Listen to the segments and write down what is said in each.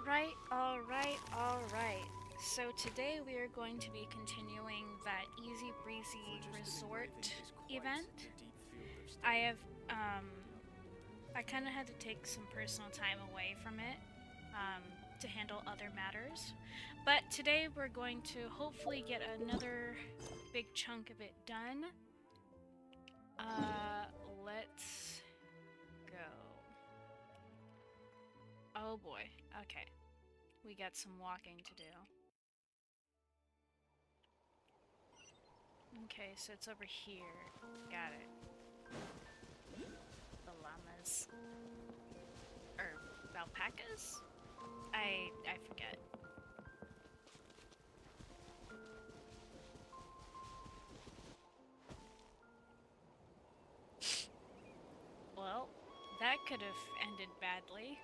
Alright. So today we are going to be continuing that Easy Breezy Resort event. I have, I kind of had to take some personal time away from it, to handle other matters. But today we're going to hopefully get another big chunk of it done. Let's go. Oh boy, okay. We got some walking to do. Okay, so it's over here. Got it. The llamas. Or alpacas? I forget. Well, that could have ended badly.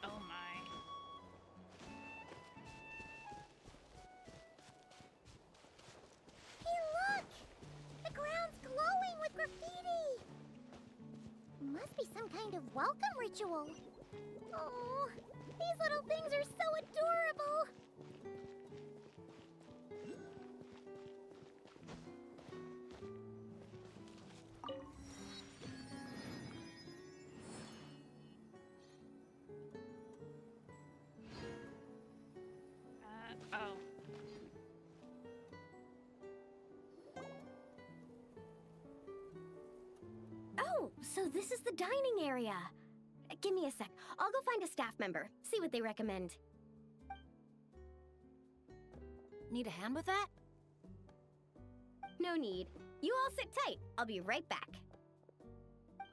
Oh my. Hey, look! The ground's glowing with graffiti! Must be some kind of welcome ritual. Oh, these little things are so adorable! Oh. Oh, so this is the dining area. Give me a sec. I'll go find a staff member, see what they recommend. Need a hand with that? No need. You all sit tight. I'll be right back.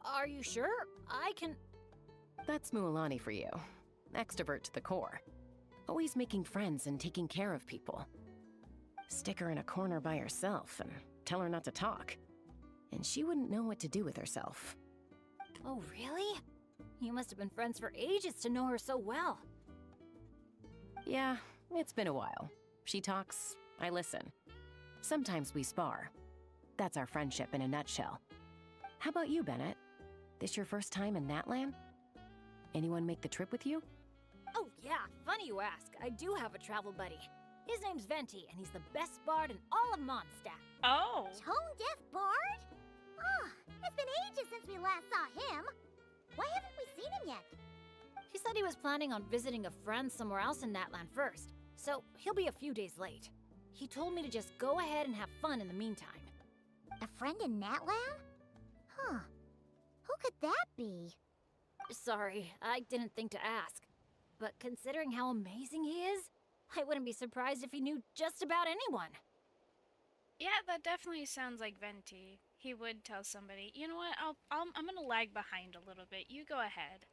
Are you sure? I can... That's Mualani for you. Extrovert to the core. Always making friends and taking care of people. Stick her in a corner by herself and tell her not to talk. And she wouldn't know what to do with herself. Oh, really? You must have been friends for ages to know her so well. Yeah, it's been a while. She talks, I listen. Sometimes we spar. That's our friendship in a nutshell. How about you, Bennett? This your first time in Natlan? Anyone make the trip with you? Oh yeah, funny you ask. I do have a travel buddy. His name's Venti, and he's the best bard in all of Mondstadt. Oh! Tone-deaf bard? Oh, it's been ages since we last saw him. Why haven't we seen him yet? He said he was planning on visiting a friend somewhere else in Natlan first, so he'll be a few days late. He told me to just go ahead and have fun in the meantime. A friend in Natlan? Huh. Who could that be? Sorry, I didn't think to ask. But considering how amazing he is, I wouldn't be surprised if he knew just about anyone. Yeah, that definitely sounds like Venti. He would tell somebody, you know what, I'm gonna lag behind a little bit. You go ahead.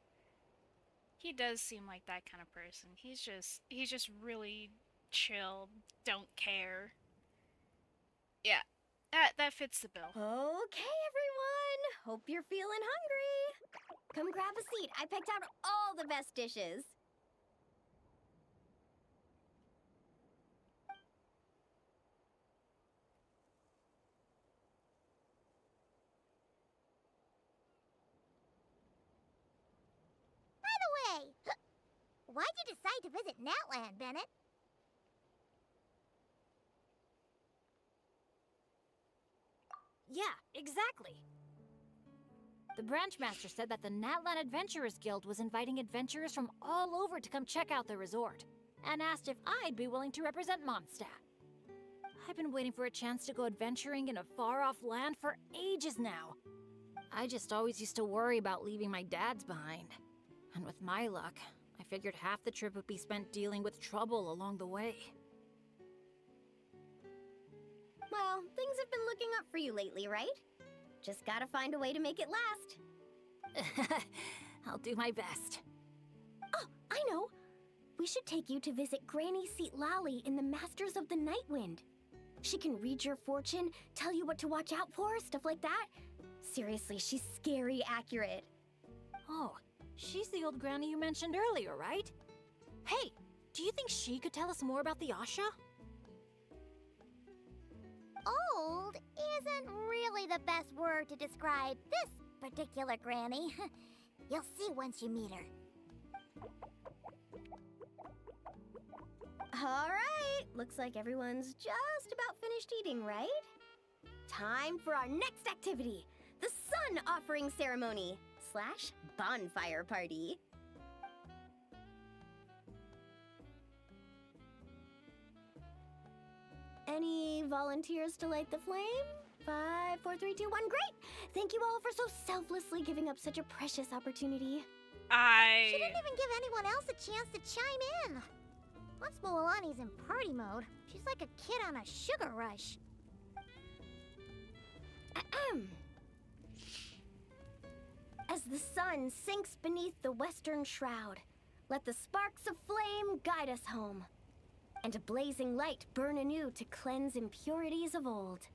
He does seem like that kind of person. He's just really chill, don't care. Yeah, that fits the bill. Okay, everyone. Hope you're feeling hungry. Come grab a seat. I picked out all the best dishes. By the way, why'd you decide to visit Natlan, Bennett? Yeah, exactly. The branch master said that the Natlan Adventurers Guild was inviting adventurers from all over to come check out the resort, and asked if I'd be willing to represent Mondstadt. I've been waiting for a chance to go adventuring in a far-off land for ages now. I just always used to worry about leaving my dads behind. And with my luck, I figured half the trip would be spent dealing with trouble along the way. Well, things have been looking up for you lately, right? Just gotta find a way to make it last. I'll do my best. Oh, I know! We should take you to visit Granny Seat Lally in the Masters of the Nightwind. She can read your fortune, tell you what to watch out for, stuff like that. Seriously, she's scary accurate. Oh, she's the old granny you mentioned earlier, right? Hey, Do you think she could tell us more about the Asha? Old isn't really the best word to describe this particular granny. You'll see once you meet her. All right, looks like everyone's just about finished eating, right? Time for our next activity, the sun offering ceremony / bonfire party. Any volunteers to light the flame? 5, 4, 3, 2, 1, great! Thank you all for so selflessly giving up such a precious opportunity. She didn't even give anyone else a chance to chime in. Once Moalani's in party mode, she's like a kid on a sugar rush. Ahem. As the sun sinks beneath the western shroud, let the sparks of flame guide us home, and a blazing light burn anew to cleanse impurities of old.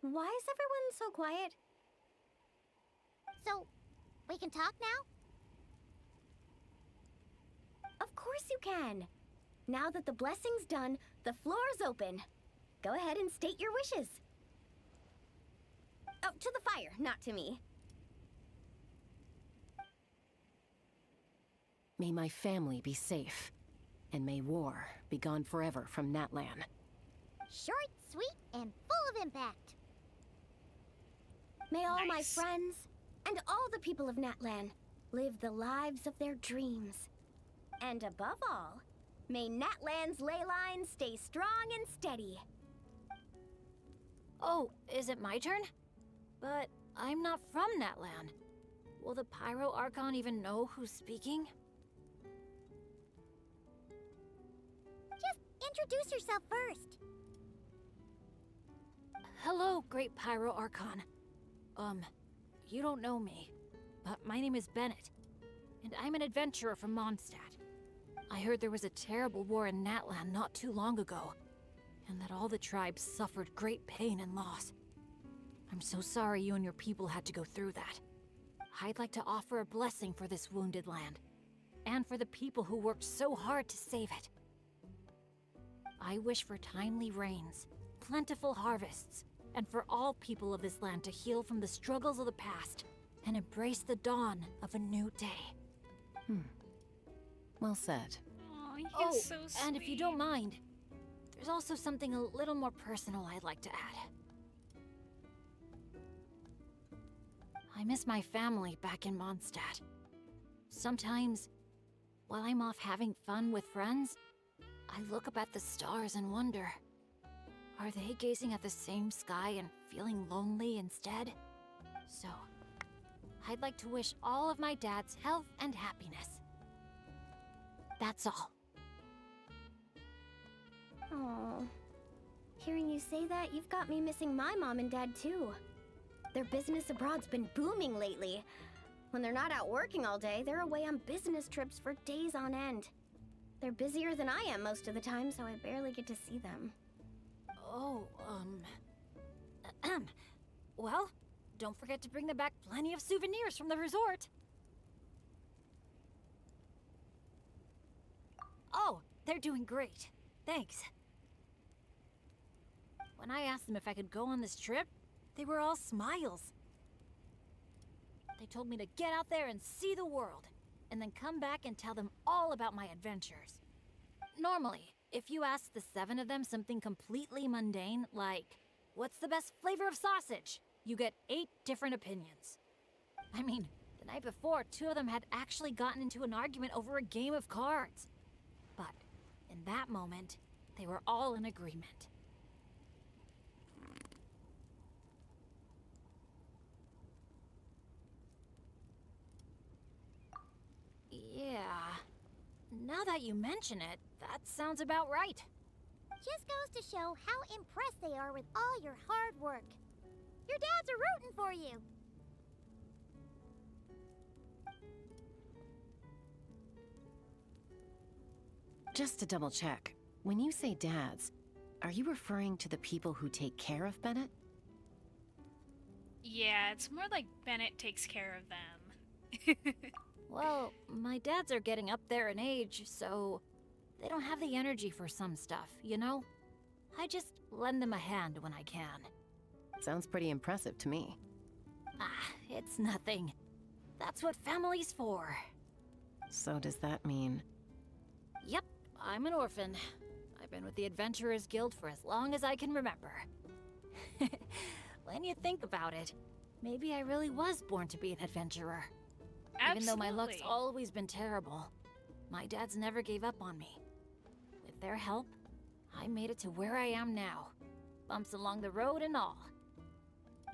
Why is everyone so quiet? So, we can talk now? Of course you can. Now that the blessing's done, the floor's open. Go ahead and state your wishes. Oh, to the fire, not to me. May my family be safe, and may war be gone forever from Natlan. Short, sweet, and full of impact. May all my Nice. friends and all the people of Natlan live the lives of their dreams. And above all, may Natlan's ley lines stay strong and steady. Oh, is it my turn? But I'm not from Natlan. Will the Pyro Archon even know who's speaking? Just introduce yourself first. Hello, Great Pyro Archon. You don't know me, but my name is Bennett, and I'm an adventurer from Mondstadt. I heard there was a terrible war in Natlan not too long ago, and that all the tribes suffered great pain and loss. I'm so sorry you and your people had to go through that. I'd like to offer a blessing for this wounded land, and for the people who worked so hard to save it. I wish for timely rains, plentiful harvests, and for all people of this land to heal from the struggles of the past and embrace the dawn of a new day. Well said. Aw, he's so sweet. and if you don't mind, there's also something a little more personal I'd like to add. I miss my family back in Mondstadt. Sometimes, while I'm off having fun with friends, I look up at the stars and wonder, are they gazing at the same sky and feeling lonely instead? So, I'd like to wish all of my dad's health and happiness. That's all. Oh, hearing you say that, you've got me missing my mom and dad too. Their business abroad's been booming lately. When they're not out working all day, they're away on business trips for days on end. They're busier than I am most of the time, so I barely get to see them. Oh, well, don't forget to bring them back plenty of souvenirs from the resort. Oh, they're doing great. Thanks. When I asked them if I could go on this trip, they were all smiles. They told me to get out there and see the world, and then come back and tell them all about my adventures. Normally, if you ask the 7 of them something completely mundane, like, what's the best flavor of sausage? You get 8 different opinions. I mean, the night before, 2 of them had actually gotten into an argument over a game of cards. But in that moment, they were all in agreement. Yeah. Now that you mention it, that sounds about right. Just goes to show how impressed they are with all your hard work. Your dads are rooting for you. Just to double check, when you say dads, are you referring to the people who take care of Bennett? Yeah, it's more like Bennett takes care of them. Well, my dads are getting up there in age, so they don't have the energy for some stuff, you know? I just lend them a hand when I can. Sounds pretty impressive to me. Ah, it's nothing. That's what family's for. So does that mean... Yep, I'm an orphan. I've been with the Adventurers Guild for as long as I can remember. When you think about it, maybe I really was born to be an adventurer. Absolutely. Even though my luck's always been terrible, my dads never gave up on me. With their help, I made it to where I am now. Bumps along the road and all.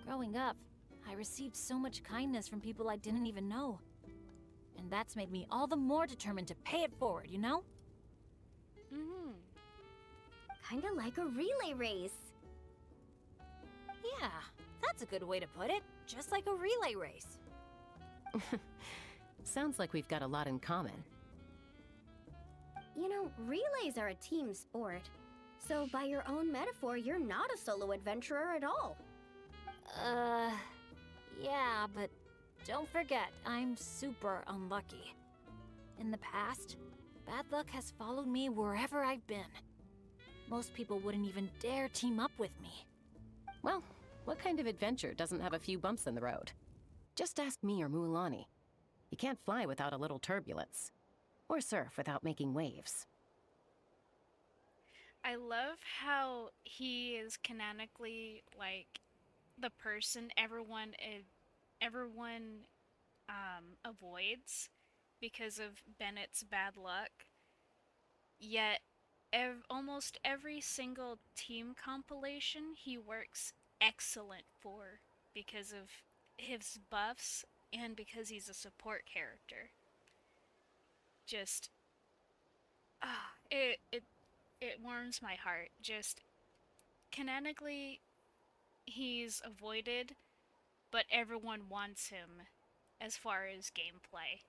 Growing up, I received so much kindness from people I didn't even know. And that's made me all the more determined to pay it forward, you know? Mm-hmm. Kinda like a relay race. Yeah, that's a good way to put it. Just like a relay race. Sounds like we've got a lot in common. You know, relays are a team sport. So by your own metaphor, you're not a solo adventurer at all. Yeah, but don't forget, I'm super unlucky. In the past, bad luck has followed me wherever I've been. Most people wouldn't even dare team up with me. Well, what kind of adventure doesn't have a few bumps in the road? Just ask me or Mualani. You can't fly without a little turbulence. Or surf without making waves. I love how he is canonically like the person everyone avoids because of Bennett's bad luck. Yet almost every single team compilation he works excellent for because of his buffs and because he's a support character. Just it warms my heart. Just canonically he's avoided, but everyone wants him as far as gameplay.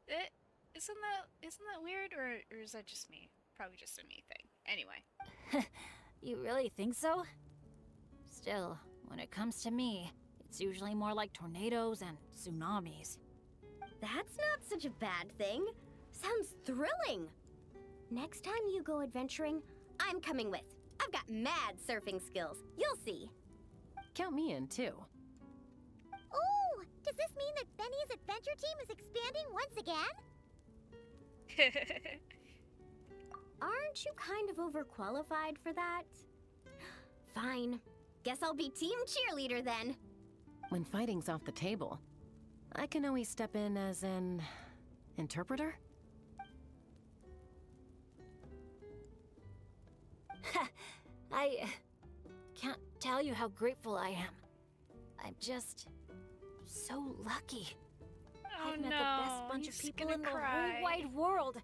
It, isn't that weird, or is that just me? Probably just a me thing. Anyway. You really think so? Still, when it comes to me, it's usually more like tornadoes and tsunamis. That's not such a bad thing. Sounds thrilling. Next time you go adventuring, I'm coming with. I've got mad surfing skills. You'll see. Count me in, too. Ooh, does this mean that Benny's adventure team is expanding once again? Aren't you kind of overqualified for that? Fine. Guess I'll be team cheerleader then. When fighting's off the table, I can always step in as an... interpreter? I can't tell you how grateful I am. I'm just so lucky. Oh I've no, met the best bunch of he's people gonna in the cry. whole wide world.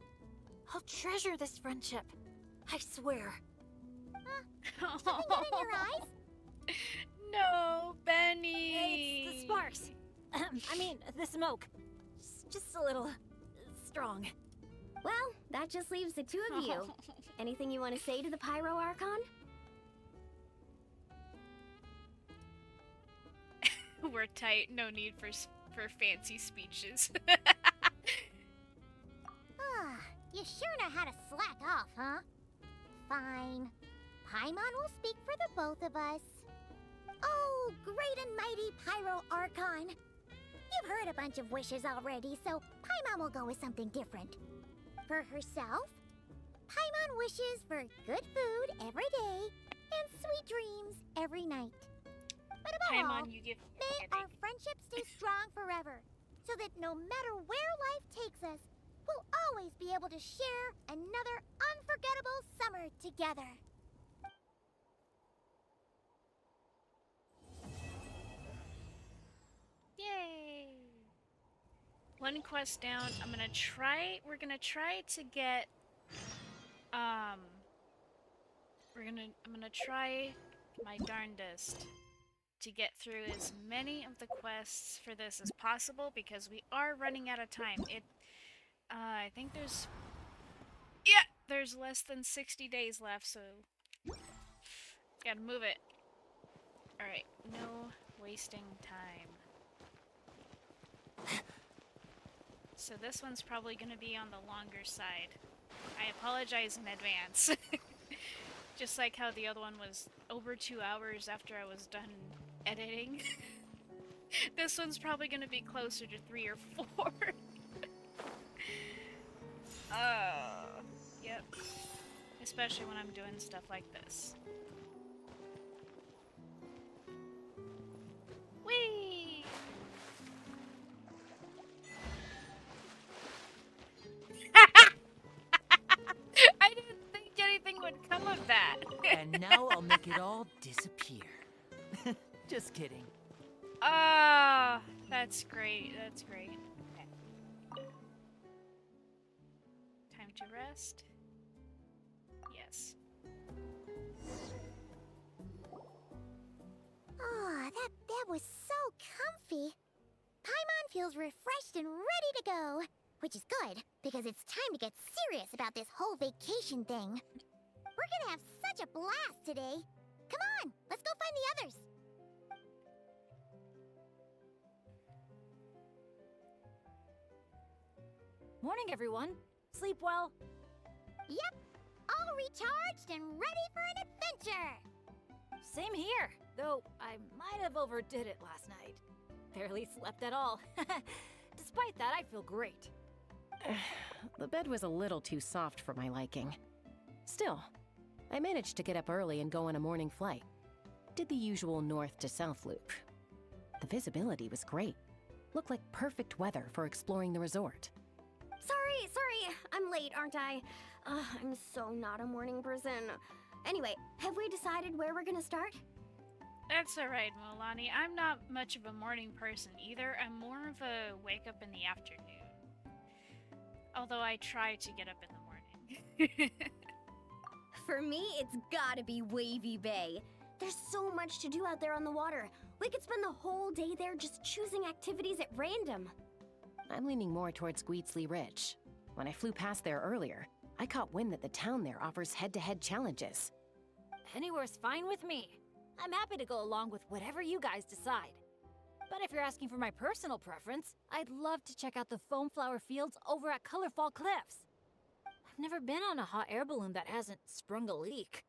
I'll treasure this friendship. I swear. Something get in your eyes? No, Benny. It's the sparks. I mean, the smoke. Just a little strong. Well, that just leaves the two of you. Anything you want to say to the Pyro Archon? We're tight. No need for fancy speeches. You sure know how to slack off, huh? Fine. Paimon will speak for the both of us. Oh, great and mighty Pyro Archon. You've heard a bunch of wishes already, so Paimon will go with something different. For herself, Paimon wishes for good food every day and sweet dreams every night. But above all, Paimon, you give me may a our headache. friendship stay strong forever, so that no matter where life takes us, we'll always be able to share another unforgettable summer together. Yay! One quest down. We're gonna try to get, I'm gonna try my darndest to get through as many of the quests for this as possible because we are running out of time. I think there's less than 60 days left, so gotta move it. Alright, no wasting time. So this one's probably going to be on the longer side. I apologize in advance. Just like how the other one was over 2 hours after I was done editing. This one's probably going to be closer to 3 or 4. Yep. Especially when I'm doing stuff like this. Whee! I didn't think anything would come of that. And now I'll make it all disappear. Just kidding. Ah, that's great. That's great. Okay. Time to rest. Yes. Oh, that was so comfy. Paimon feels refreshed and ready to go. Which is good, because it's time to get serious about this whole vacation thing. We're gonna have such a blast today. Come on, let's go find the others. Morning, everyone. Sleep well? Yep, all recharged and ready for an adventure. Same here, though I might have overdid it last night. Barely slept at all. Despite that, I feel great. The bed was a little too soft for my liking. Still, I managed to get up early and go on a morning flight. Did the usual north to south loop. The visibility was great. Looked like perfect weather for exploring the resort. Sorry, I'm late, aren't I? I'm so not a morning person. Anyway, have we decided where we're gonna start? That's alright, Milani. I'm not much of a morning person either. I'm more of a wake up in the afternoon. Although I try to get up in the morning. For me, it's gotta be Wavy Bay. There's so much to do out there on the water. We could spend the whole day there just choosing activities at random. I'm leaning more towards Gweedsley Ridge. When I flew past there earlier, I caught wind that the town there offers head-to-head challenges. Anywhere's fine with me. I'm happy to go along with whatever you guys decide. But if you're asking for my personal preference, I'd love to check out the foam flower fields over at Colorfall Cliffs. I've never been on a hot air balloon that hasn't sprung a leak.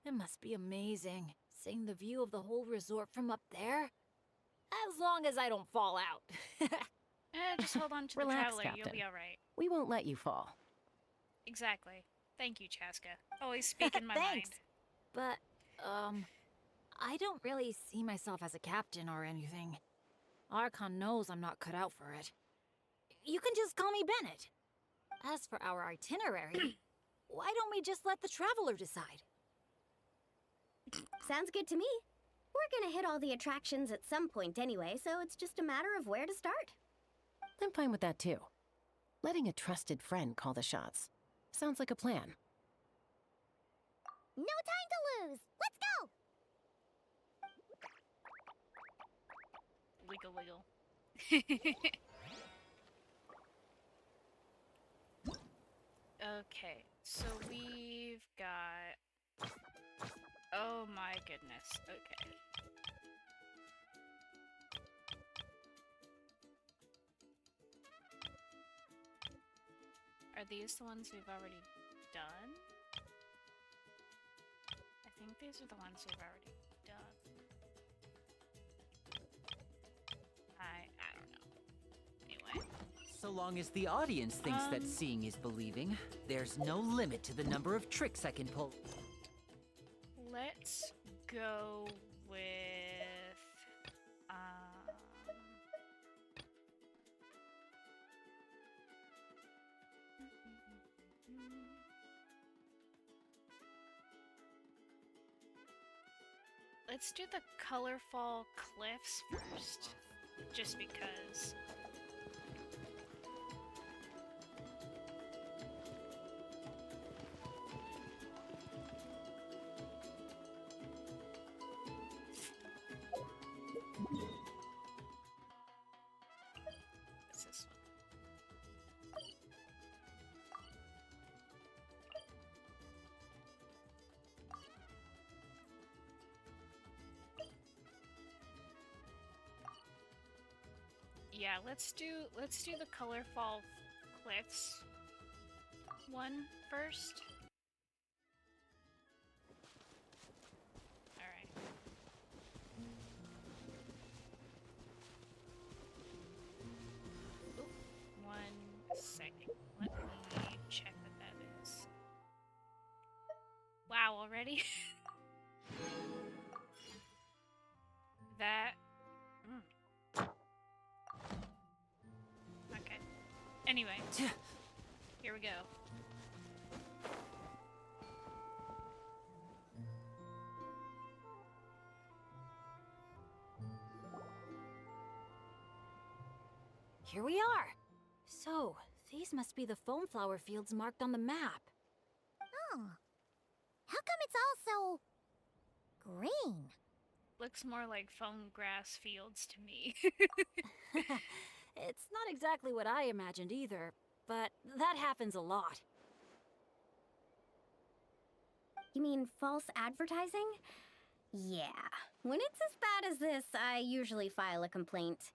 It must be amazing, seeing the view of the whole resort from up there. As long as I don't fall out. Just hold on to the Relax, traveler, Captain. you'll be alright. We won't let you fall. Exactly. Thank you, Chaska. Always speaking my mind. Thanks. But, I don't really see myself as a captain or anything. Archon knows I'm not cut out for it. You can just call me Bennett. As for our itinerary, why don't we just let the traveler decide? Sounds good to me. We're gonna hit all the attractions at some point anyway, so it's just a matter of where to start. I'm fine with that too. Letting a trusted friend call the shots. Sounds like a plan. No time to lose. Let's go. Wiggle, wiggle. Okay, so we've got... Oh my goodness, okay. Are these the ones we've already done? I think these are the ones we've already done. I don't know. Anyway. So long as the audience thinks that seeing is believing, there's no limit to the number of tricks I can pull. Let's go with let's do the Colorfall Cliffs first, just because. What's this one? Yeah, let's do the Colorful Cliffs one first. All right. Oop, 1 second. Let me check what that is. Wow, already? That. Okay. Anyway, here we go. Here we are. So, these must be the foam flower fields marked on the map. Oh. How come it's all so green? Looks more like foam grass fields to me. It's not exactly what I imagined either, but that happens a lot. You mean false advertising? Yeah. When it's as bad as this, I usually file a complaint.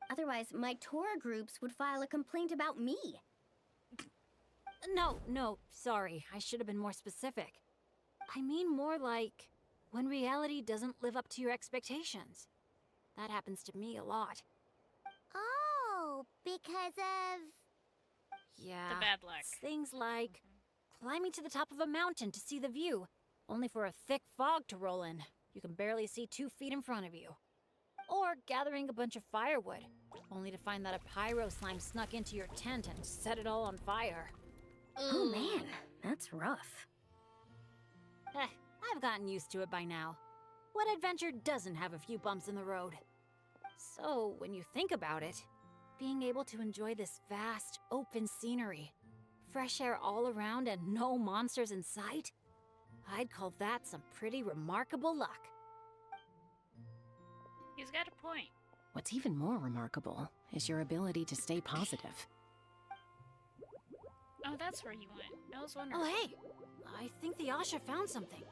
Otherwise, my tour groups would file a complaint about me. No, sorry. I should have been more specific. I mean more like when reality doesn't live up to your expectations. That happens to me a lot. Oh, because of... Yeah. The bad luck. It's things like climbing to the top of a mountain to see the view, only for a thick fog to roll in. You can barely see 2 feet in front of you. Or gathering a bunch of firewood, only to find that a pyro slime snuck into your tent and set it all on fire. Oh man, that's rough. I've gotten used to it by now. What adventure doesn't have a few bumps in the road? So, when you think about it, being able to enjoy this vast, open scenery, fresh air all around and no monsters in sight, I'd call that some pretty remarkable luck. He's got a point. What's even more remarkable is your ability to stay positive. Oh, that's where you went. I was wondering. Oh hey, I think the Asha found something.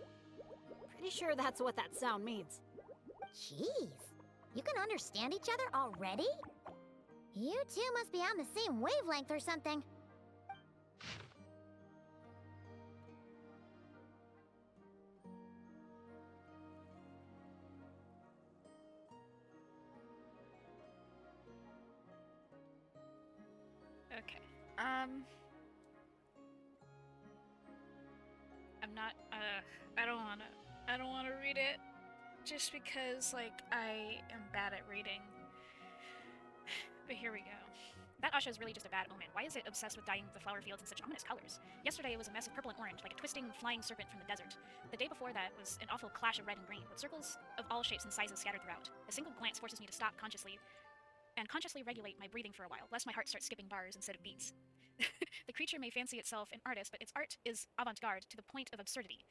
Pretty sure that's what that sound means. Jeez. You can understand each other already? You two must be on the same wavelength or something. Okay. I'm not, I don't wanna read it. Just because, like, I am bad at reading. But here we go. That Asha is really just a bad omen. Why is it obsessed with dyeing the flower fields in such ominous colors? Yesterday it was a mess of purple and orange, like a twisting, flying serpent from the desert. The day before that was an awful clash of red and green, with circles of all shapes and sizes scattered throughout. A single glance forces me to stop consciously regulate my breathing for a while, lest my heart starts skipping bars instead of beats. The creature may fancy itself an artist, but its art is avant-garde to the point of absurdity.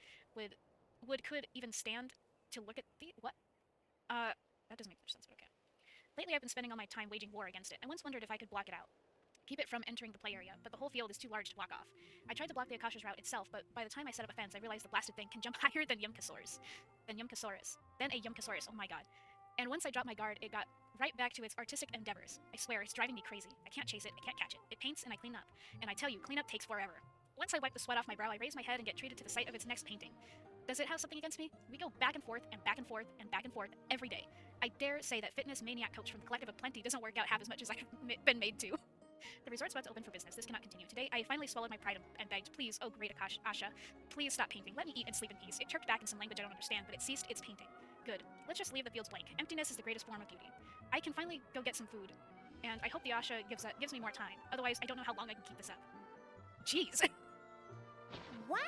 Could even stand to look at the... What? That doesn't make much sense, but okay. Lately I've been spending all my time waging war against it. I once wondered if I could block it out. Keep it from entering the play area, but the whole field is too large to block off. I tried to block the Akasha's route itself, but by the time I set up a fence, I realized the blasted thing can jump higher than Yumkasaurus. Then a Yumkasaurus, oh my god. And once I dropped my guard, it got right back to its artistic endeavors. I swear, it's driving me crazy. I can't chase it, I can't catch it. It paints and I clean up. And I tell you, cleanup takes forever. Once I wipe the sweat off my brow, I raise my head and get treated to the sight of its next painting. Does it have something against me? We go back and forth and back and forth and back and forth every day. I dare say that fitness maniac coach from the Collective of Plenty doesn't work out half as much as I've been made to. The resort's about to open for business. This cannot continue. Today, I finally swallowed my pride and begged, please, oh great Asha, please stop painting. Let me eat and sleep in peace. It chirped back in some language I don't understand, but it ceased its painting. Good. Let's just leave the fields blank. Emptiness is the greatest form of beauty. I can finally go get some food, and I hope the Asha gives me more time. Otherwise, I don't know how long I can keep this up. Jeez. Wow!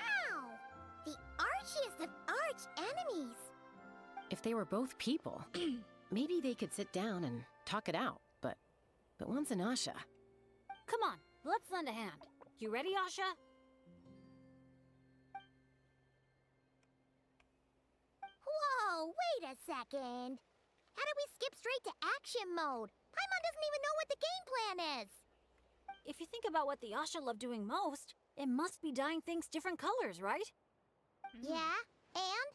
The archiest of arch enemies! If they were both people, maybe they could sit down and talk it out, but one's an Asha. Come on, let's lend a hand. You ready, Asha? Whoa, wait a second! How did we skip straight to action mode? Paimon doesn't even know what the game plan is! If you think about what the Asha love doing most, it must be dyeing things different colors, right? Yeah, and?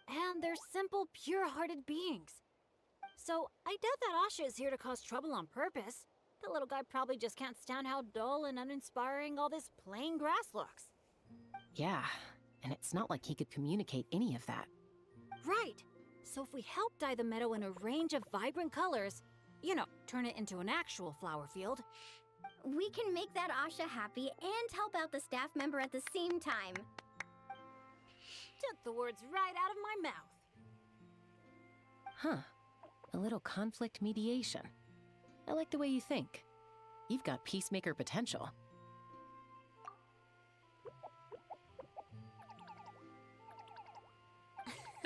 And they're simple, pure-hearted beings. So I doubt that Asha is here to cause trouble on purpose. The little guy probably just can't stand how dull and uninspiring all this plain grass looks. Yeah, and it's not like he could communicate any of that. Right. So if we help dye the meadow in a range of vibrant colors, you know, turn it into an actual flower field. We can make that Asha happy and help out the staff member at the same time. Took the words right out of my mouth. Huh. A little conflict mediation. I like the way you think. You've got peacemaker potential.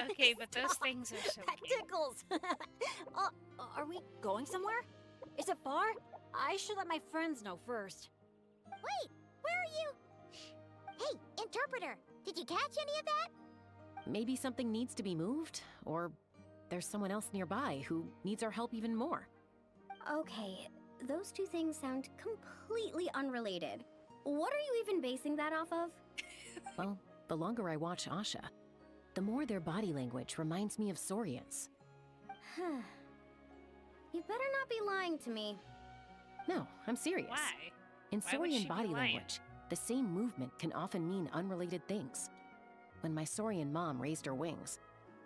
Okay, but those things are so That cute. tickles! Are we going somewhere? Is it far? I should let my friends know first. Wait, where are you? Hey, interpreter, did you catch any of that? Maybe something needs to be moved, or there's someone else nearby who needs our help even more. Okay, those two things sound completely unrelated. What are you even basing that off of? Well, the longer I watch Asha, the more their body language reminds me of Saurians. You better not be lying to me. No, I'm serious. Why? In Why would she Saurian be body lying? language, the same movement can often mean unrelated things. When my Saurian mom raised her wings,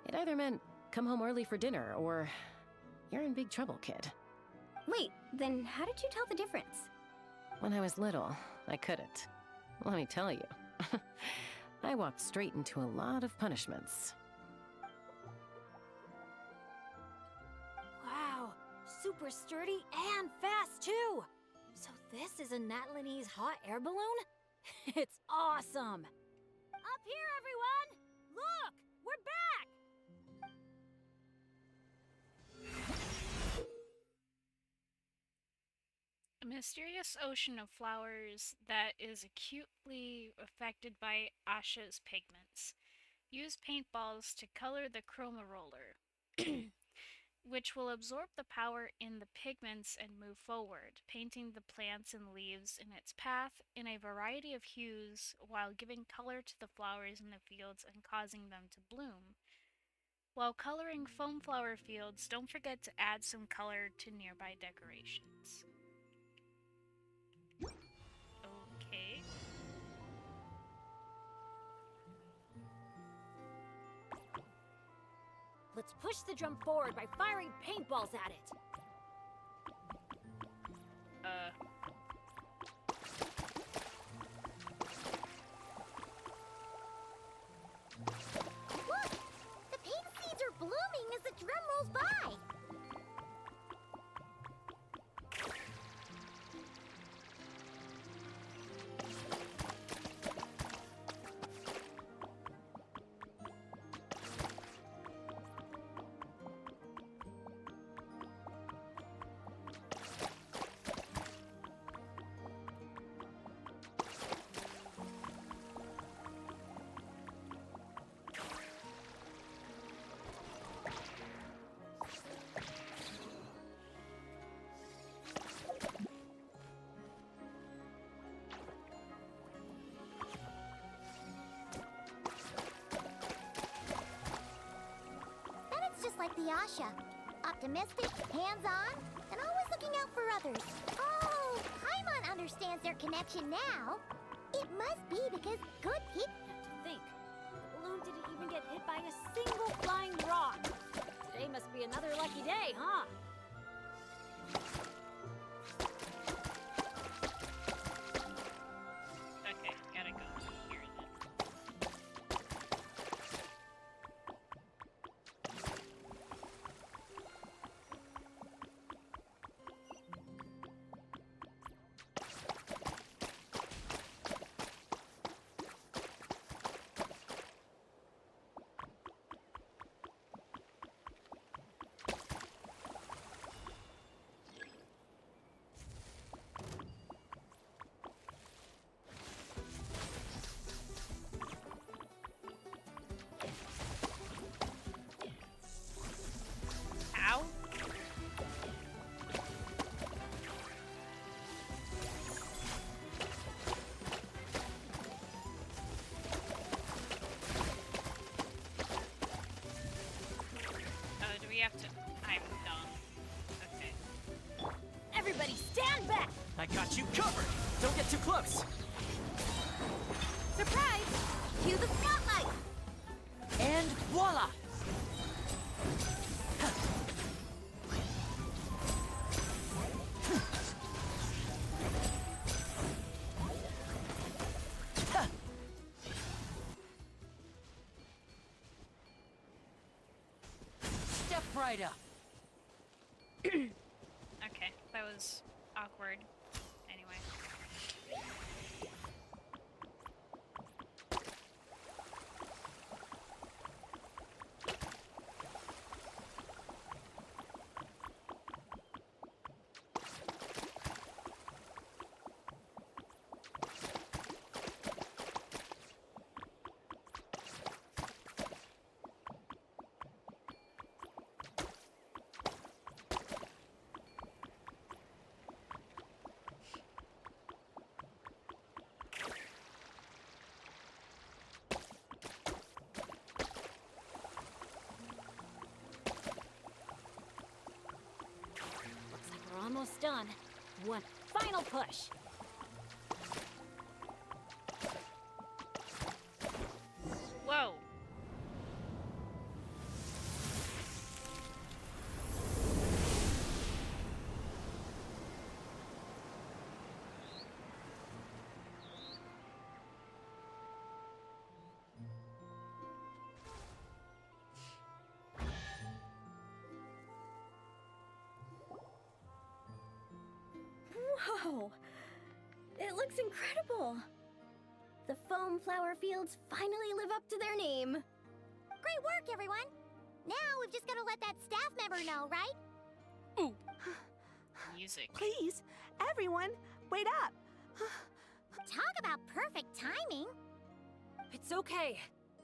it either meant come home early for dinner or you're in big trouble, kid. Wait, then how did you tell the difference? When I was little, I couldn't. Let me tell you, I walked straight into a lot of punishments. Wow, super sturdy and fast too! So this is a Natlanese hot air balloon? It's awesome! Up here, everyone! Look! We're back! A mysterious ocean of flowers that is acutely affected by Asha's pigments. Use paintballs to color the chroma roller, which will absorb the power in the pigments and move forward, painting the plants and leaves in its path in a variety of hues while giving color to the flowers in the fields and causing them to bloom. While coloring foam flower fields, don't forget to add some color to nearby decorations. Okay. Let's push the drum forward by firing paintballs at it. Look! The pink seeds are blooming as the drum rolls by! Just like the Asha. Optimistic, hands-on, and always looking out for others. Oh, Paimon understands their connection now. It must be because good people... To think, the balloon didn't even get hit by a single flying rock. Today must be another lucky day, huh? Okay, gotta go here then. I got you covered! Don't get too close! Surprise! Cue the spotlight! And voila! Step right up. Okay, that was awkward. Anyway. Looks like we're almost done. One final push. Whoa! Whoa! It looks incredible! The foam flower fields finally live up to their name. Great work, everyone! Now we've just gotta let that staff member know, right? Ooh! Music. Please, everyone, wait up. Talk about perfect timing! It's okay.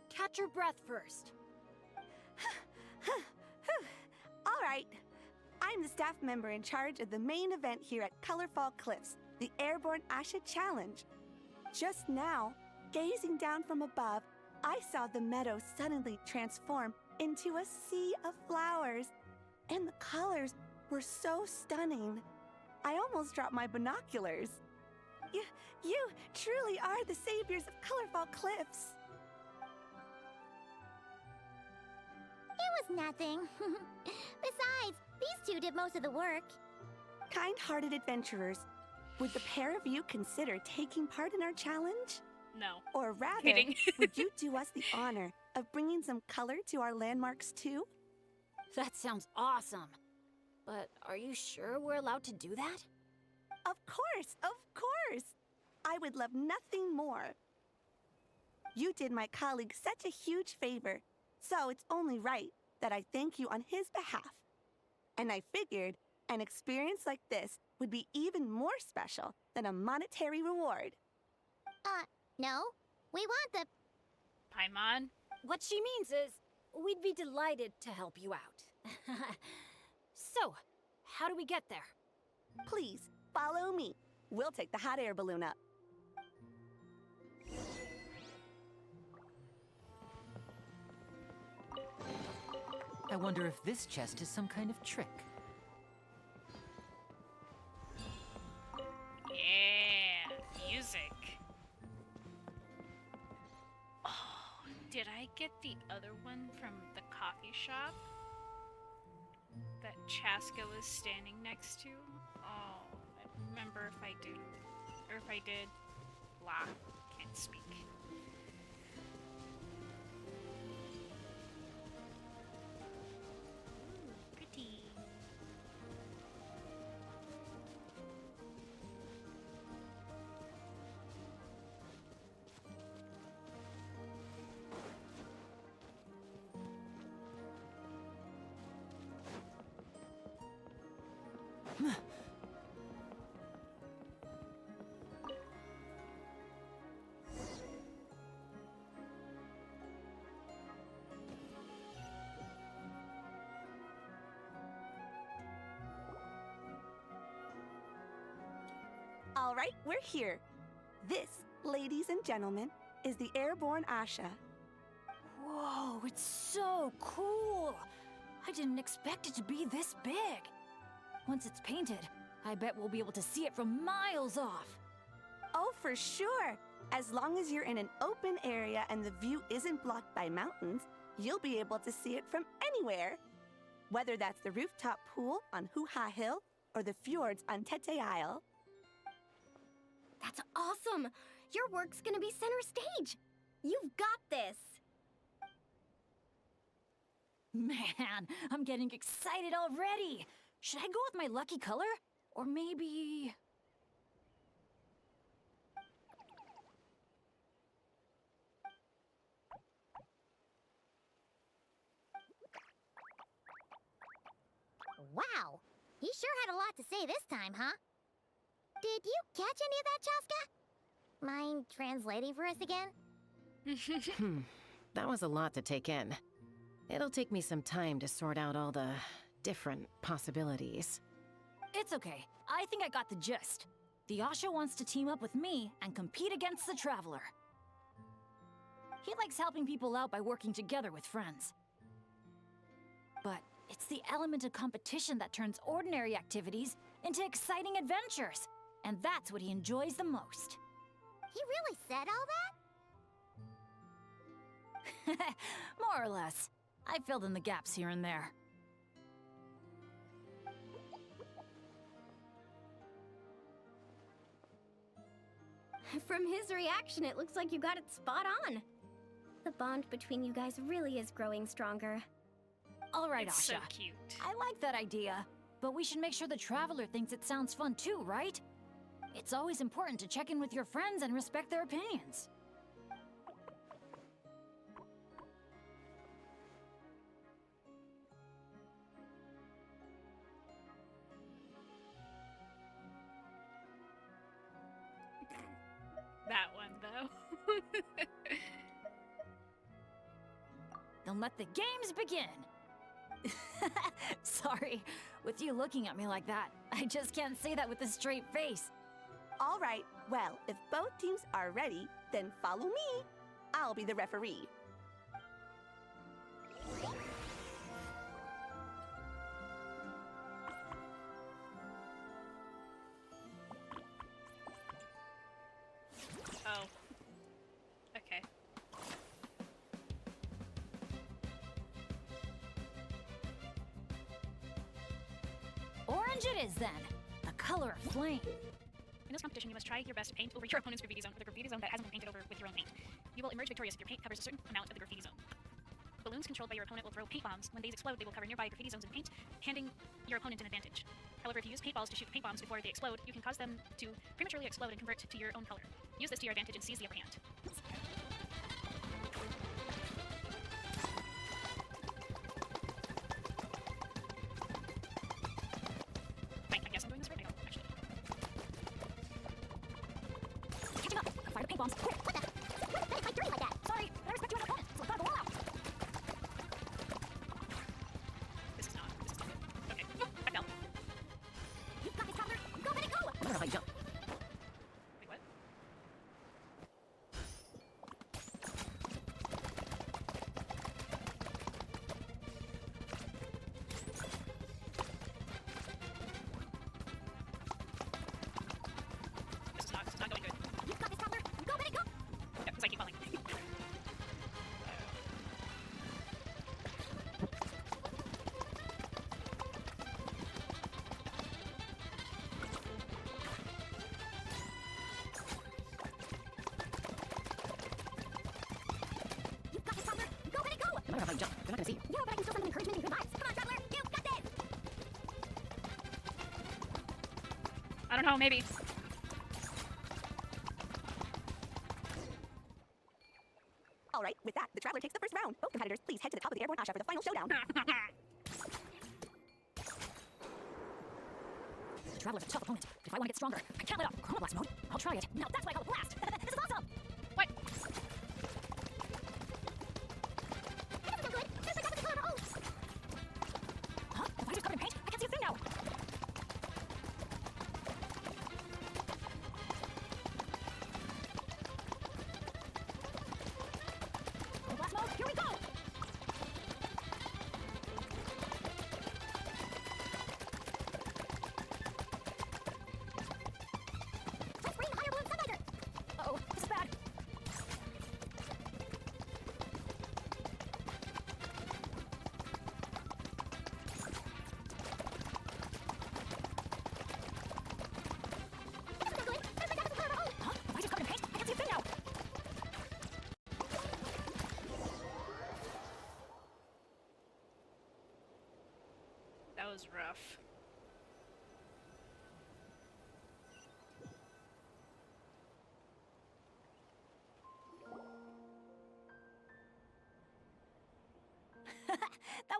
Catch your breath first. All right. I'm the staff member in charge of the main event here at Colorfall Cliffs, the Airborne Asha Challenge. Just now, gazing down from above, I saw the meadow suddenly transform into a sea of flowers. And the colors were so stunning. I almost dropped my binoculars. You truly are the saviors of Colorfall Cliffs. It was nothing. Besides, these two did most of the work. Kind-hearted adventurers, would the pair of you consider taking part in our challenge? No. Or rather, Kidding. would you do us the honor of bringing some color to our landmarks too? That sounds awesome. But are you sure we're allowed to do that? Of course, of course! I would love nothing more. You did my colleague such a huge favor, so it's only right that I thank you on his behalf. And I figured an experience like this would be even more special than a monetary reward. No. We want the... Paimon? What she means is, we'd be delighted to help you out. So, how do we get there? Please, follow me. We'll take the hot air balloon up. I wonder if this chest is some kind of trick. Yeah, music. Oh, did I get the other one from the coffee shop that Chaska was standing next to? Oh, I don't remember if I do, or if I did. Blah, can't speak. Ooh, pretty. All right, we're here. This, ladies and gentlemen, is the Airborne Asha. Whoa, it's so cool! I didn't expect it to be this big. Once it's painted, I bet we'll be able to see it from miles off. Oh, for sure! As long as you're in an open area and the view isn't blocked by mountains, you'll be able to see it from anywhere. Whether that's the rooftop pool on Hoo-Ha Hill or the fjords on Tete Isle. That's awesome! Your work's gonna be center stage! You've got this! Man, I'm getting excited already. Should I go with my lucky color? Or maybe... Wow, he sure had a lot to say this time, huh? Did you catch any of that, Chaska? Mind translating for us again? That was a lot to take in. It'll take me some time to sort out all the different possibilities. It's okay. I think I got the gist. The Asha wants to team up with me and compete against the Traveler. He likes helping people out by working together with friends. But it's the element of competition that turns ordinary activities into exciting adventures. And that's what he enjoys the most. He really said all that? More or less. I filled in the gaps here and there. From his reaction, it looks like you got it spot on. The bond between you guys really is growing stronger. All right, It's Asha. so cute. I like that idea. But we should make sure the Traveler thinks it sounds fun too, right? It's always important to check in with your friends and respect their opinions. That one, though. Then let the games begin! Sorry, with you looking at me like that, I just can't say that with a straight face. All right, well, if both teams are ready, then follow me. I'll be the referee. Oh. Okay. Orange it is then, the color of flame. In this competition, you must try your best to paint over your opponent's graffiti zone or the graffiti zone that hasn't been painted over with your own paint. You will emerge victorious if your paint covers a certain amount of the graffiti zone. Balloons controlled by your opponent will throw paint bombs. When these explode, they will cover nearby graffiti zones in paint, handing your opponent an advantage. However, if you use paintballs to shoot the paint bombs before they explode, you can cause them to prematurely explode and convert to your own color. Use this to your advantage and seize the upper hand. I guess I'm doing this right. I don't actually. Catching up! Fire the paint bombs! Quick! What the? Why did they fight dirty like that? Sorry, I respect you as an opponent, so I gotta go all out! This is not good. Okay. I fell. You've got this, Traveler. Go, let it go! I don't know if I jump. Wait, what? This is not going good. You've got this, Traveler. Go, let it go! Yeah, because I keep falling. You've got this, Traveler. Go, let it go! I don't know if I jump. They're not gonna see you. Yeah, but I can still send them encouragement and good vibes. Come on, Traveler. You've got this! I don't know, maybe. All right, with that, the Traveler takes the first round. Both competitors, please head to the top of the Airborne Asha for the final showdown. The Traveler's a tough opponent, but if I want to get stronger, I can't let off Chrono Blast mode. I'll try it. Now that's what I call a blast! This is awesome! What? That doesn't feel good. There's like opposite color of O's. Huh? The fighter's covered in paint? I can't see a thing now! Chrono Blast mode, here we go!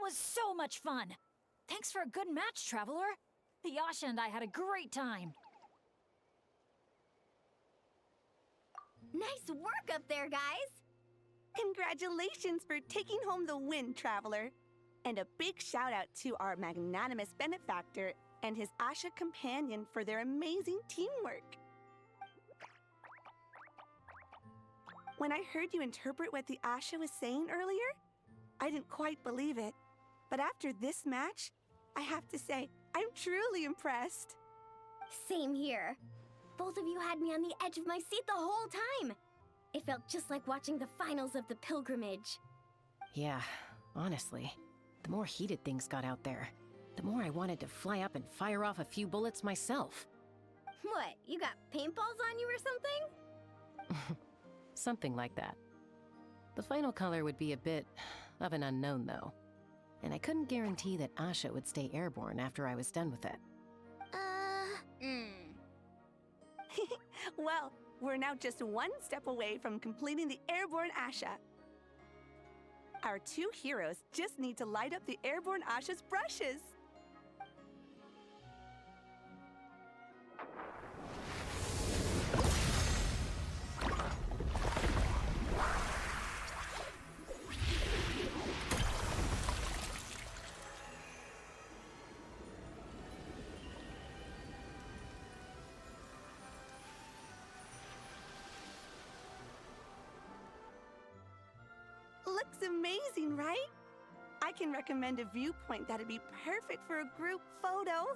was so much fun! Thanks for a good match, Traveler. Yasha and I had a great time. Nice work up there, guys! Congratulations for taking home the win, Traveler. And a big shout out to our magnanimous benefactor and his Asha companion for their amazing teamwork. When I heard you interpret what the Asha was saying earlier, I didn't quite believe it. But after this match, I have to say, I'm truly impressed. Same here. Both of you had me on the edge of my seat the whole time. It felt just like watching the finals of the pilgrimage. Yeah, honestly, the more heated things got out there, the more I wanted to fly up and fire off a few bullets myself. What, you got paintballs on you or something? Something like that. The final color would be a bit of an unknown, though. And I couldn't guarantee that Asha would stay airborne after I was done with it. Well, we're now just one step away from completing the airborne Asha. Our two heroes just need to light up the airborne Asha's brushes. Looks amazing, right? I can recommend a viewpoint that'd be perfect for a group photo.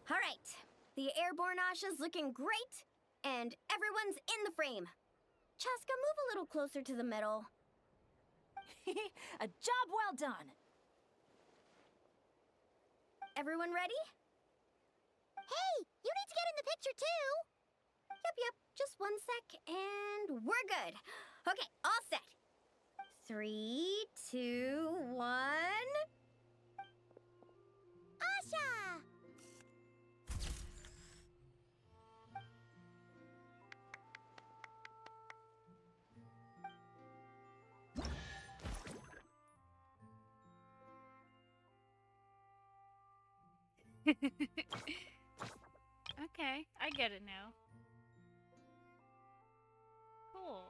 All right, the airborne Asha's looking great, and everyone's in the frame. Chaska, move a little closer to the middle. A job well done! Everyone ready? Hey, you need to get in the picture too! Yep, just 1 sec, and we're good. Okay, all set. 3, 2, 1... Asha! Okay, I get it now. Cool.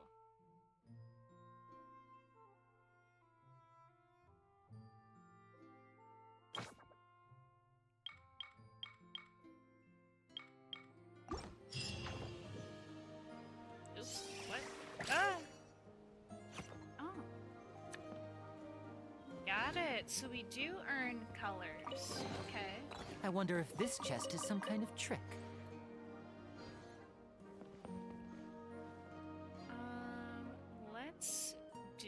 What? Ah! Oh. Got it. So we do earn colors. Okay. I wonder if this chest is some kind of trick. Let's do...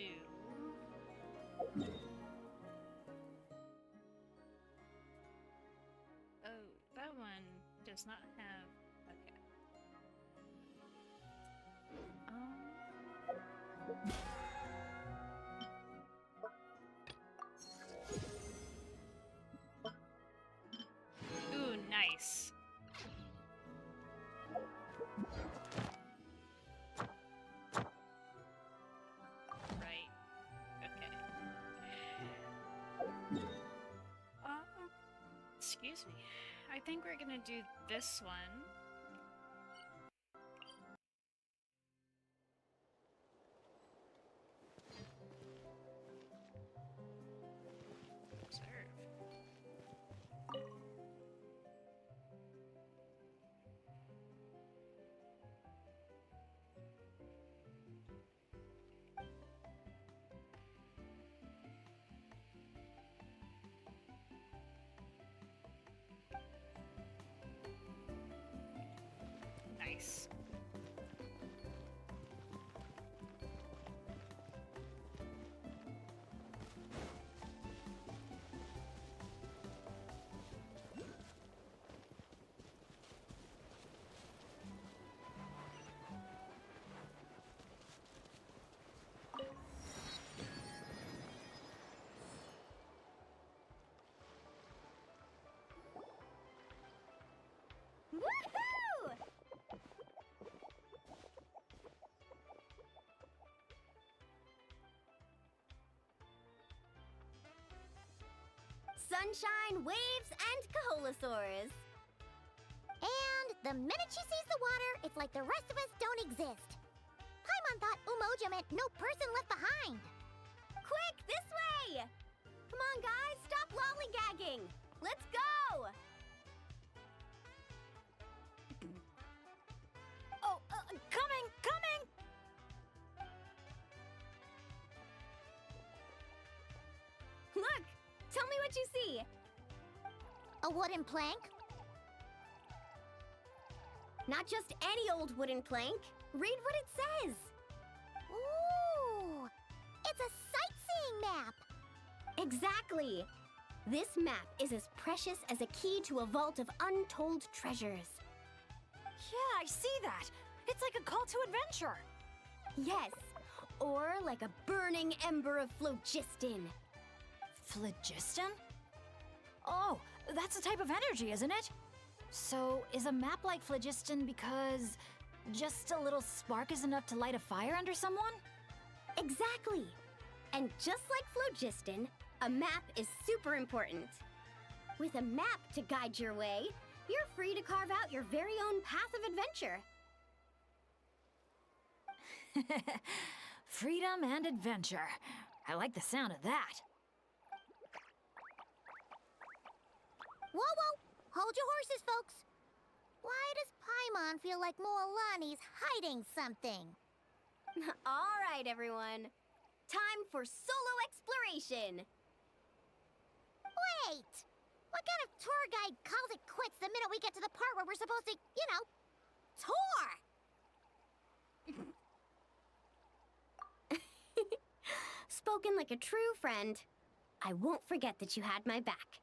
Oh, that one does not have... Okay. Ooh, nice. Right. Okay. Excuse me. I think we're gonna do this one. Observe. sunshine, waves, and Kaholosaurs. And the minute she sees the water, it's like the rest of us don't exist. Paimon thought Umoja meant no person left behind. Quick, this way! Come on, guys, stop lollygagging! Let's go! Oh, coming! Look! Tell me what you see! A wooden plank? Not just any old wooden plank. Read what it says! Ooh! It's a sightseeing map! Exactly! This map is as precious as a key to a vault of untold treasures. Yeah, I see that. It's like a call to adventure. Yes, or like a burning ember of phlogiston. Phlogiston? Oh, that's a type of energy, isn't it? So, is a map like phlogiston because just a little spark is enough to light a fire under someone? Exactly! And just like phlogiston, a map is super important. With a map to guide your way, you're free to carve out your very own path of adventure. Freedom and adventure. I like the sound of that. Whoa! Hold your horses, folks! Why does Paimon feel like Moalani's hiding something? All right, everyone. Time for solo exploration. Wait! What kind of tour guide calls it quits the minute we get to the part where we're supposed to, tour? Spoken like a true friend. I won't forget that you had my back.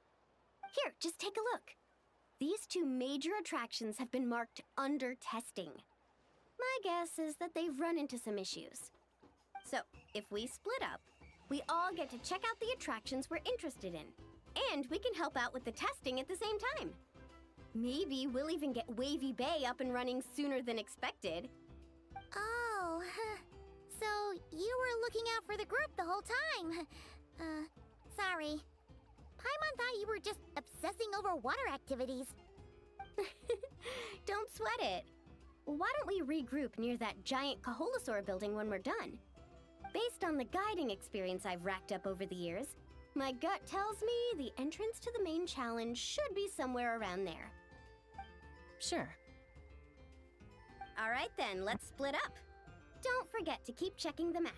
Here, just take a look. These two major attractions have been marked under testing. My guess is that they've run into some issues. So, if we split up, we all get to check out the attractions we're interested in. And we can help out with the testing at the same time. Maybe we'll even get Wavy Bay up and running sooner than expected. Oh, so you were looking out for the group the whole time. Sorry. Paimon thought you were just obsessing over water activities. Don't sweat it. Why don't we regroup near that giant Kaholosaur building when we're done? Based on the guiding experience I've racked up over the years, my gut tells me the entrance to the main challenge should be somewhere around there. Sure. All right then, let's split up. Don't forget to keep checking the map.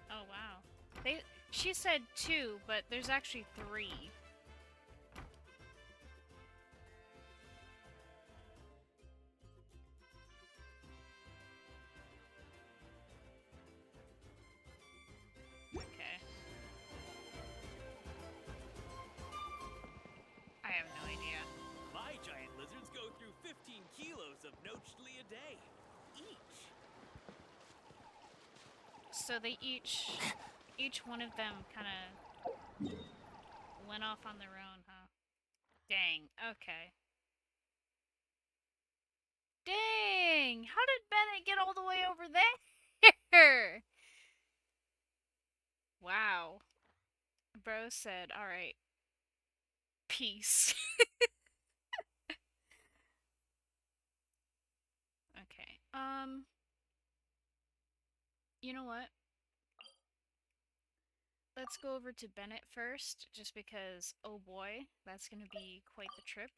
Oh wow. She said 2, but there's actually 3. Okay. I have no idea. My giant lizards go through 15 kilos of nochli a day, each. So they each one of them kind of went off on their own, huh? Dang, okay. Dang! How did Bennett get all the way over there? Wow. Bro said, alright. Peace. Okay, you know what? Let's go over to Bennett first, just because, oh boy, that's gonna be quite the trip.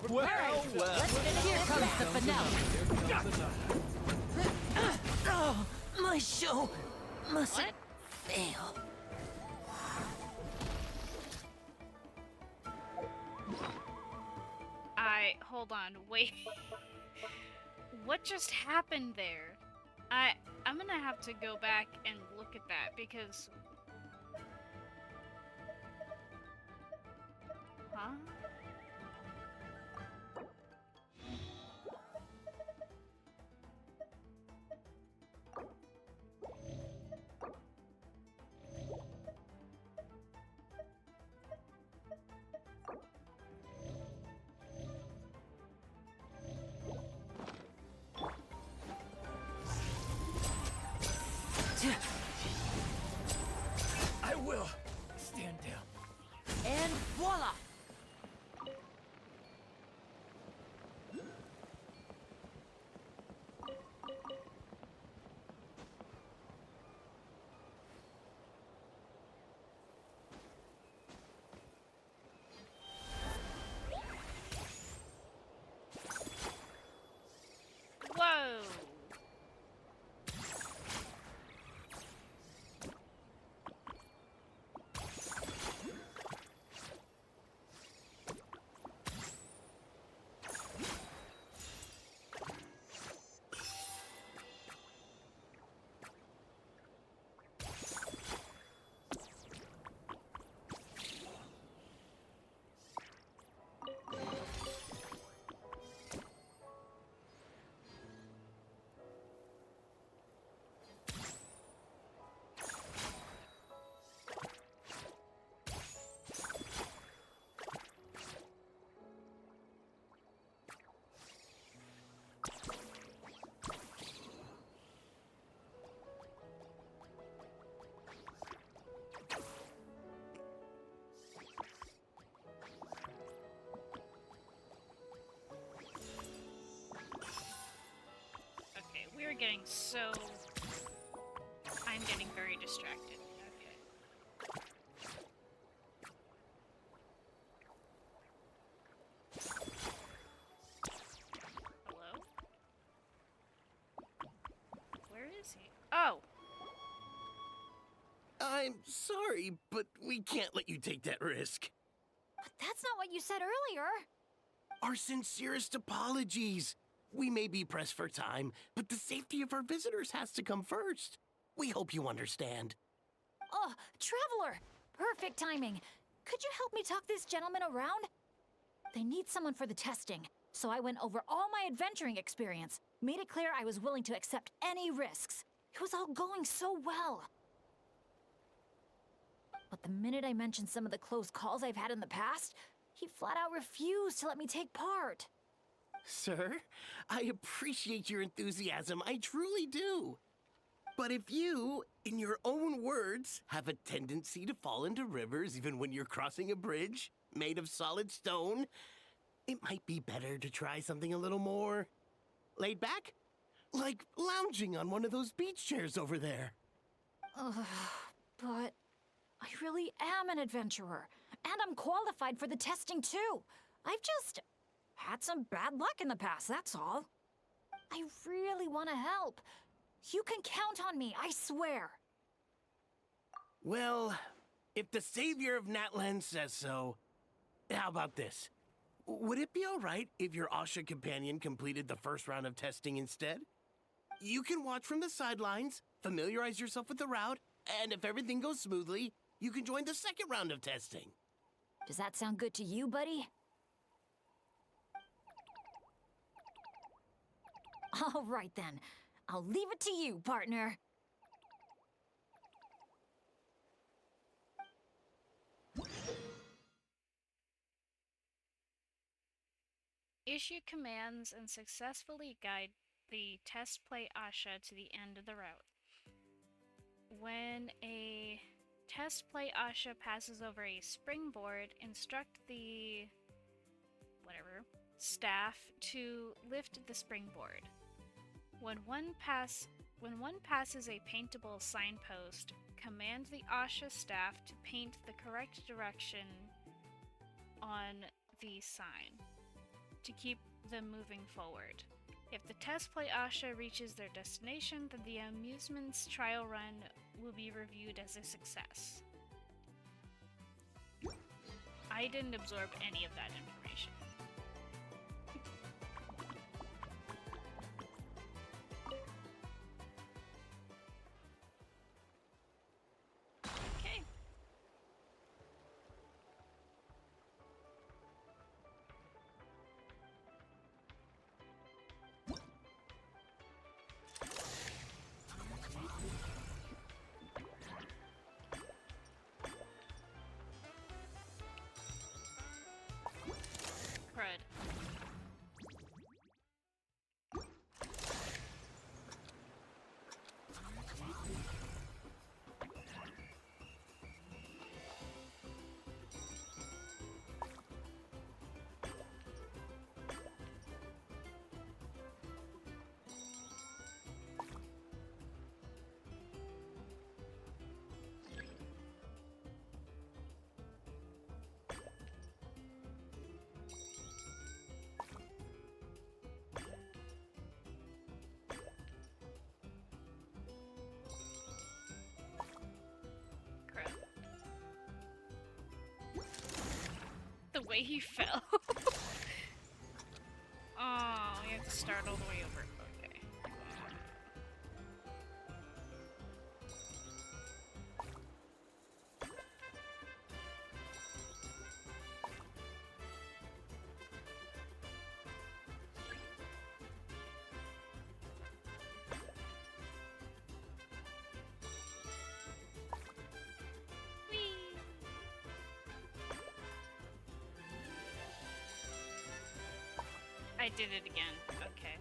Well, Here comes the finale. oh, my show mustn't What? fail. Hold on, wait. What just happened there? I'm gonna have to go back and look at that because... Huh? I will. Stand down. And voila! Whoa! Okay, we're getting so... I'm getting very distracted. Okay. Hello? Where is he? Oh! I'm sorry, but we can't let you take that risk. But that's not what you said earlier. Our sincerest apologies. We may be pressed for time, but the safety of our visitors has to come first. We hope you understand. Oh, Traveler! Perfect timing. Could you help me talk this gentleman around? They need someone for the testing, so I went over all my adventuring experience, made it clear I was willing to accept any risks. It was all going so well. But the minute I mentioned some of the close calls I've had in the past, he flat out refused to let me take part. Sir, I appreciate your enthusiasm, I truly do. But if you, in your own words, have a tendency to fall into rivers even when you're crossing a bridge made of solid stone, it might be better to try something a little more laid back? Like lounging on one of those beach chairs over there. Ugh, but I really am an adventurer, and I'm qualified for the testing too. I've just had some bad luck in the past, that's all. I really want to help. You can count on me, I swear. Well, if the savior of Natlan says so, how about this? Would it be all right if your Asha companion completed the first round of testing instead? You can watch from the sidelines, familiarize yourself with the route, and if everything goes smoothly, you can join the second round of testing. Does that sound good to you, buddy? All right then. I'll leave it to you, partner. Issue commands and successfully guide the test play Asha to the end of the route. When a test play Asha passes over a springboard, instruct the staff to lift the springboard. When one passes a paintable signpost, command the Asha staff to paint the correct direction on the sign. to keep them moving forward. If the test play Asha reaches their destination, then the amusement's trial run will be reviewed as a success. I didn't absorb any of that information. Okay. Crud. Crap. The way he fell. Oh, you have to start all the way over. Okay. Whee! I did it again. Okay.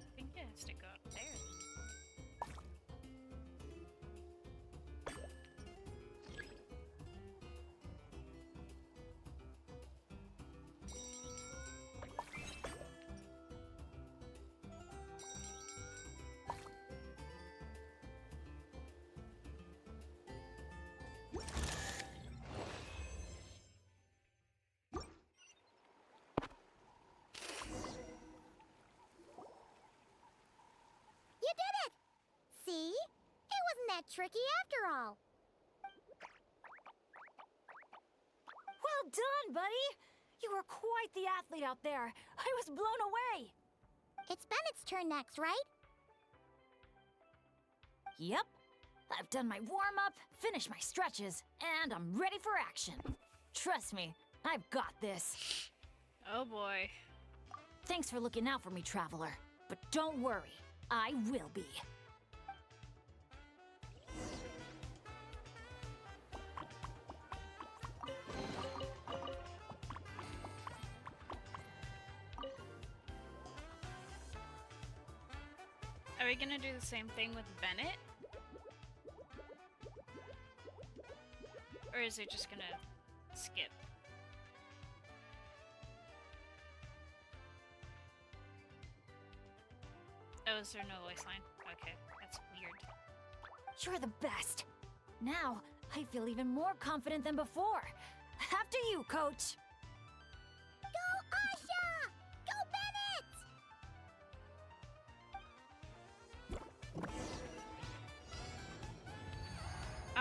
I think it has to go up there. You did it! See? It wasn't that tricky after all. Well done, buddy! You were quite the athlete out there. I was blown away. It's Bennett's turn next, right? Yep. I've done my warm-up, finished my stretches, and I'm ready for action. Trust me, I've got this. Oh boy. Thanks for looking out for me, Traveler. But don't worry, I will be. Are we gonna do the same thing with Bennett? Or is it just gonna skip? Oh, is there no voice line? Okay, that's weird. You're the best. Now, I feel even more confident than before. After you, Coach. Go, Asha! Go, Bennett! Oh.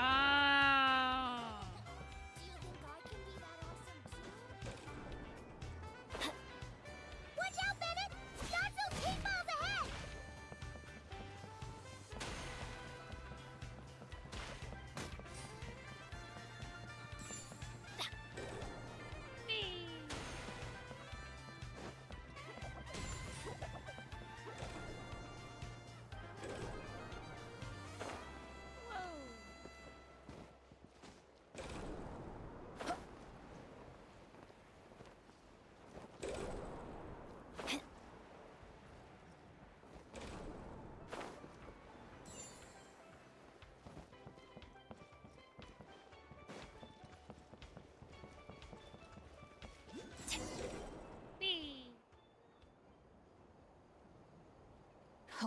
Do you think I can be that awesome too? Watch out, Bennett! Godzilla's 8 miles ahead!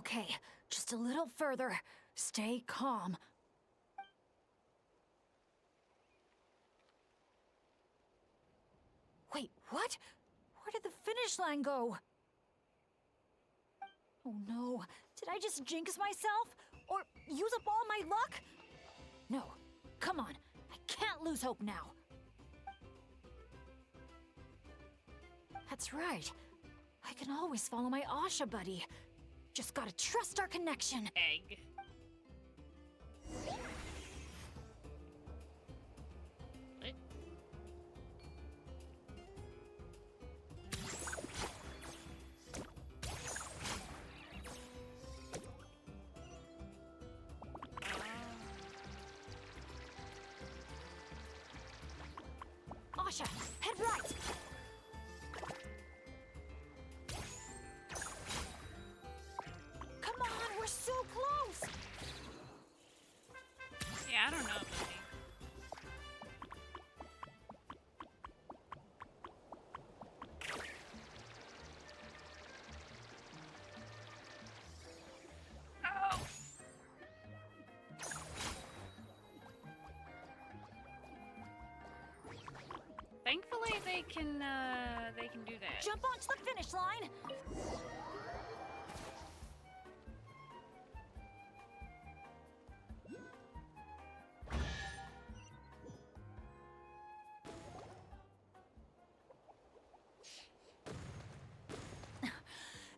Okay, just a little further. Stay calm. Wait, what? Where did the finish line go? Oh no, did I just jinx myself? Or use up all my luck? No, come on, I can't lose hope now. That's right. I can always follow my Asha buddy. Just gotta trust our connection. Egg. What? Asha, head right! Come on, we're so close! Yeah, I don't know, buddy. Oh! Thankfully, they can do that. Jump onto the finish line!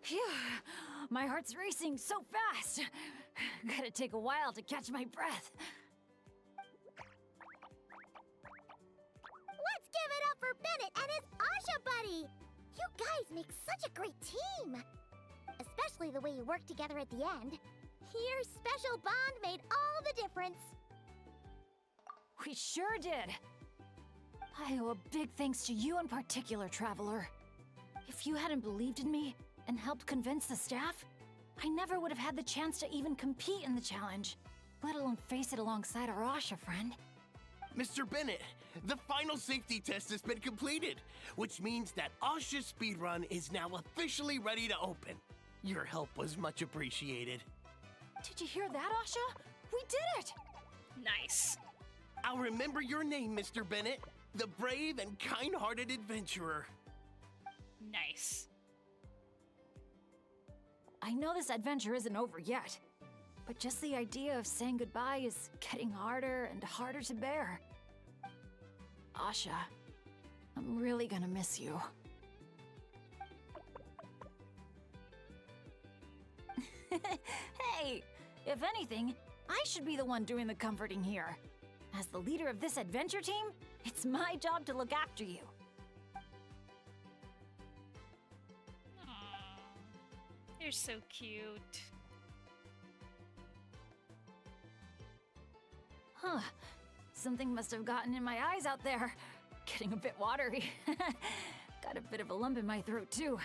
Phew, my heart's racing so fast. Gonna take a while to catch my breath. Let's give it up for Bennett and his Asha buddy! You guys make such a great team! Especially the way you work together at the end. Your special bond made all the difference. We sure did. I owe a big thanks to you in particular, Traveler. If you hadn't believed in me and helped convince the staff, I never would have had the chance to even compete in the challenge, let alone face it alongside our Asha friend. Mr. Bennett, the final safety test has been completed, which means that Asha's speedrun is now officially ready to open. Your help was much appreciated. Did you hear that, Asha? We did it! Nice. I'll remember your name, Mr. Bennett, the brave and kind-hearted adventurer. Nice. I know this adventure isn't over yet, but just the idea of saying goodbye is getting harder and harder to bear. Asha, I'm really gonna miss you. Hey, if anything, I should be the one doing the comforting here. As the leader of this adventure team, it's my job to look after you. Aww. You're so cute. Huh. Something must have gotten in my eyes out there. Getting a bit watery. Got a bit of a lump in my throat, too.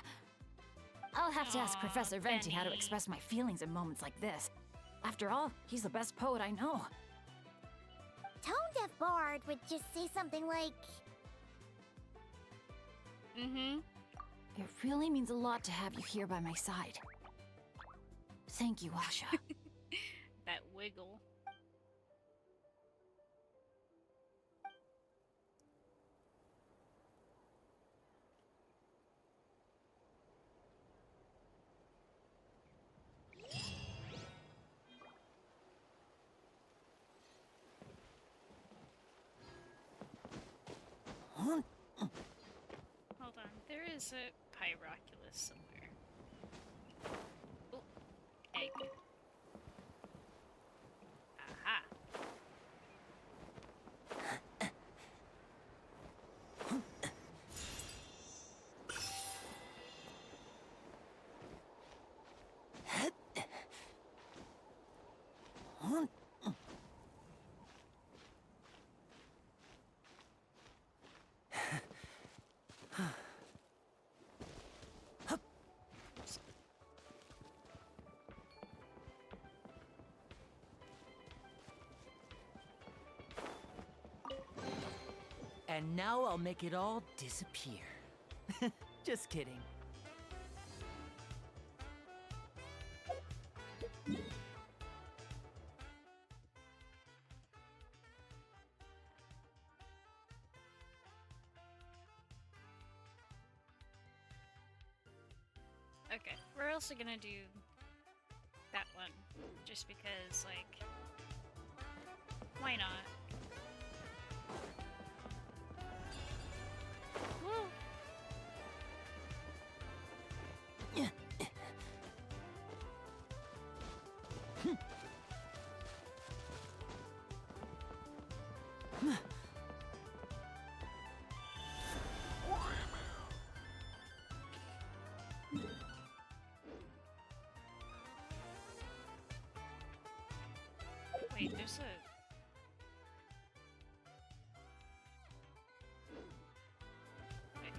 I'll have to ask Aw, Professor Venti how to Benny. express my feelings in moments like this. After all, he's the best poet I know. Tone Deaf Bard would just say something like, Mm-hmm. It really means a lot to have you here by my side. Thank you, Asha. That wiggle. Hold on, there is a pyroculus somewhere. Oh, egg. Aha. And now I'll make it all disappear. Just kidding. Okay, we're also gonna do that one, just because, like, why not? Woo! Wait, there's a... Okay.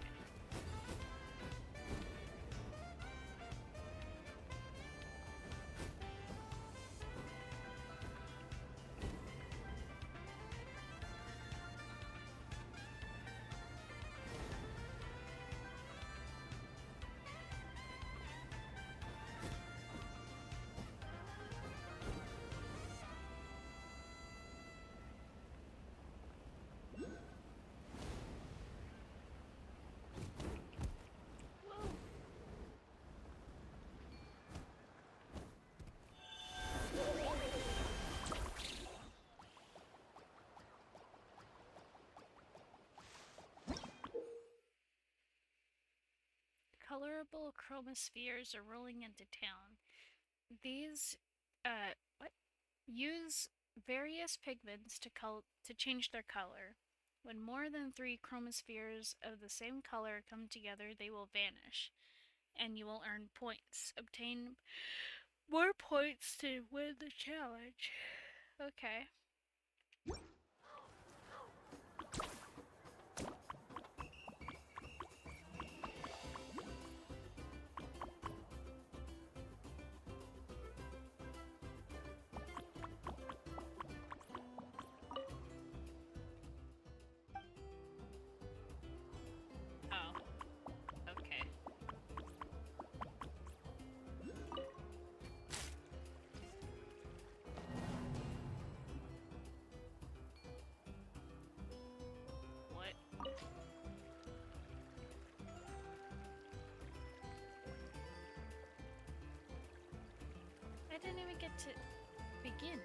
Colorable chromospheres are rolling into town. These, what? Use various pigments to change their color. When more than 3 chromospheres of the same color come together, they will vanish, and you will earn points. Obtain more points to win the challenge. Okay. Oh. Okay. What? I didn't even get to begin.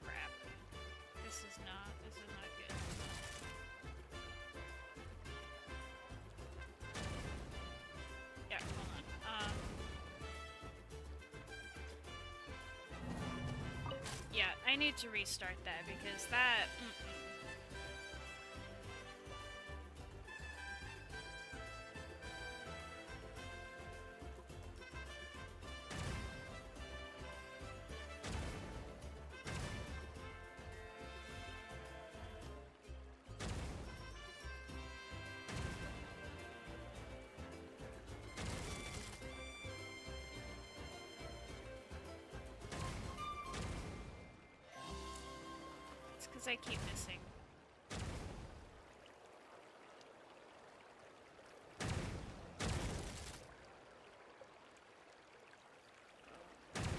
Crap. This is not good. Yeah, hold on. Yeah, I need to restart that because that... It's because I keep missing.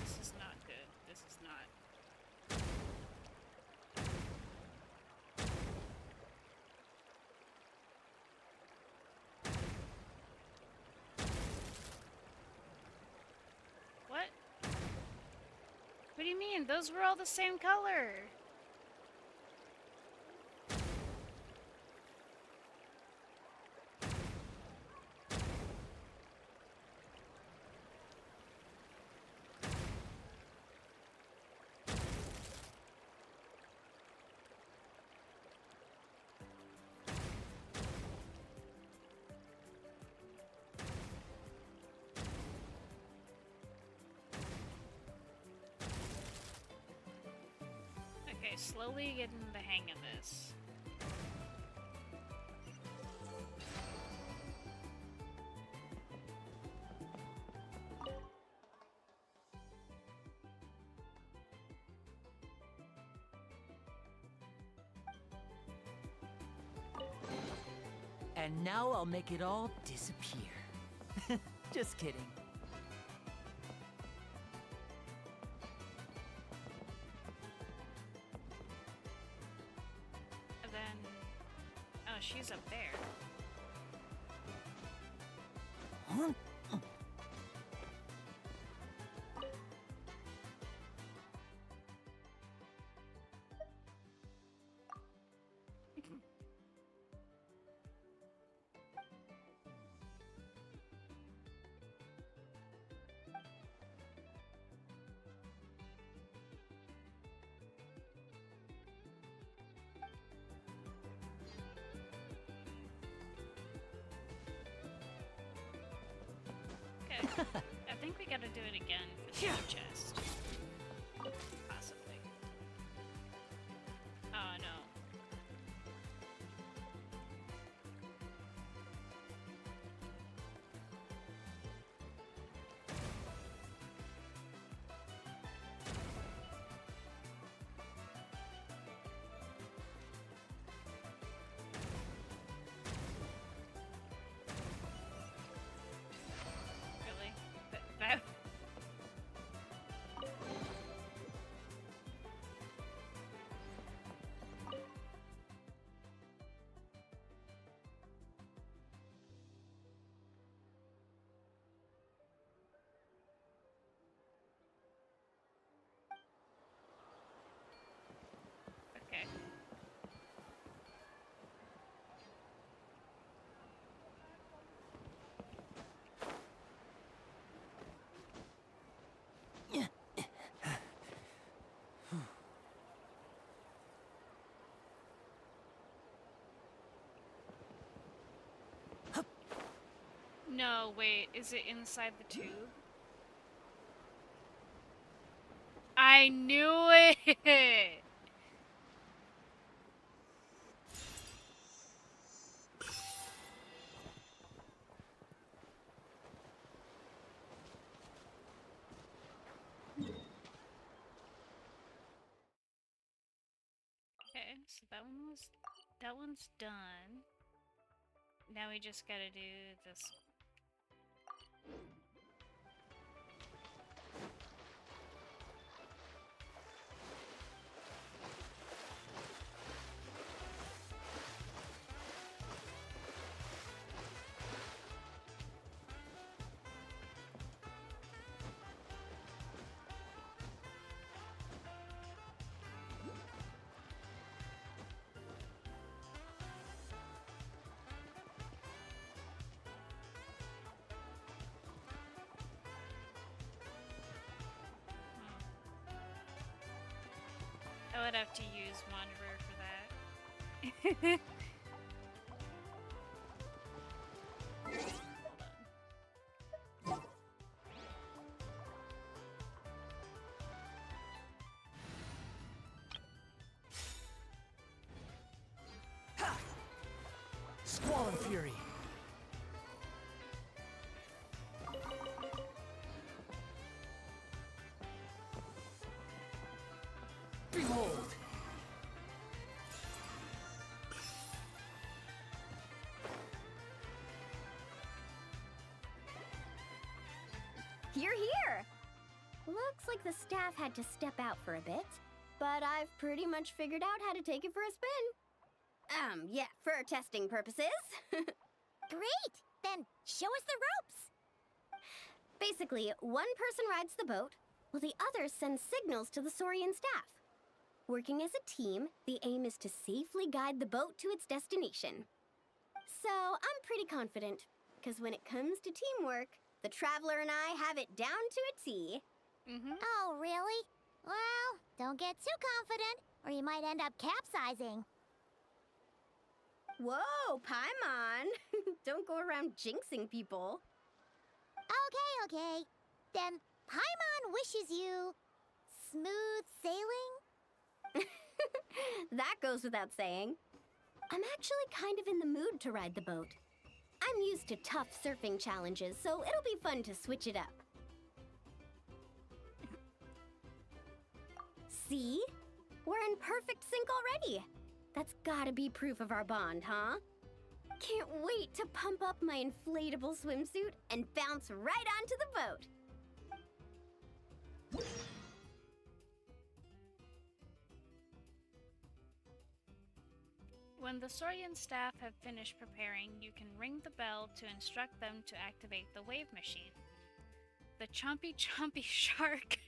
This is not good. This is not. What? What do you mean? Those were all the same color. Okay, slowly getting the hang of this. And now I'll make it all disappear. Just kidding. she's up there. I think we gotta do it again for the other chest. Possibly. Oh no. Really? That okay. No, wait, is it inside the tube? I knew it! Okay, so that one's done. Now we just gotta do this. I would have to use Wanderer for that. Squall and Fury. Behold! You're here! Looks like the staff had to step out for a bit, but I've pretty much figured out how to take it for a spin. Yeah, for testing purposes. Great! Then show us the ropes! Basically, one person rides the boat, while the other sends signals to the Saurian staff. Working as a team, the aim is to safely guide the boat to its destination. So, I'm pretty confident, because when it comes to teamwork, the Traveler and I have it down to a T. Oh, really? Well, don't get too confident, or you might end up capsizing. Whoa, Paimon! Don't go around jinxing people. Okay. Then Paimon wishes you smooth sailing? That goes without saying. I'm actually kind of in the mood to ride the boat. I'm used to tough surfing challenges, so it'll be fun to switch it up. See? We're in perfect sync already. That's gotta be proof of our bond, huh? Can't wait to pump up my inflatable swimsuit and bounce right onto the boat. When the Saurian staff have finished preparing, you can ring the bell to instruct them to activate the wave machine. The chompy shark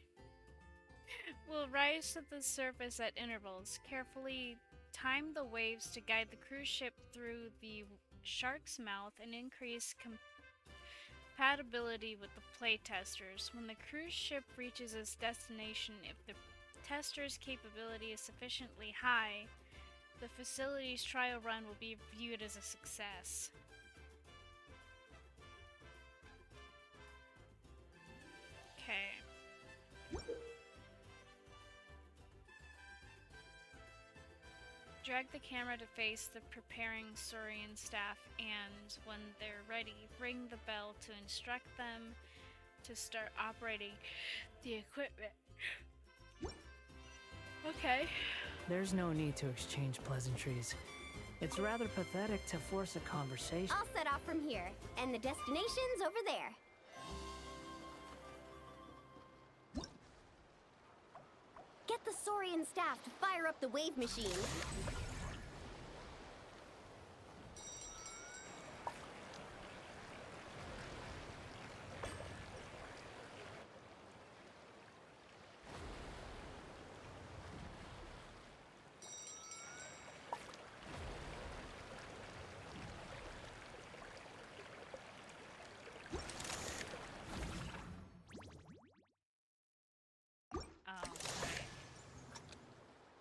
will rise to the surface at intervals. Carefully time the waves to guide the cruise ship through the shark's mouth and increase compatibility with the playtesters. When the cruise ship reaches its destination, if the tester's capability is sufficiently high, the facility's trial run will be viewed as a success. Okay. Drag the camera to face the preparing Saurian staff, and when they're ready, ring the bell to instruct them to start operating the equipment. Okay. There's no need to exchange pleasantries. It's rather pathetic to force a conversation. I'll set off from here, and the destination's over there. Get the Saurian staff to fire up the wave machine.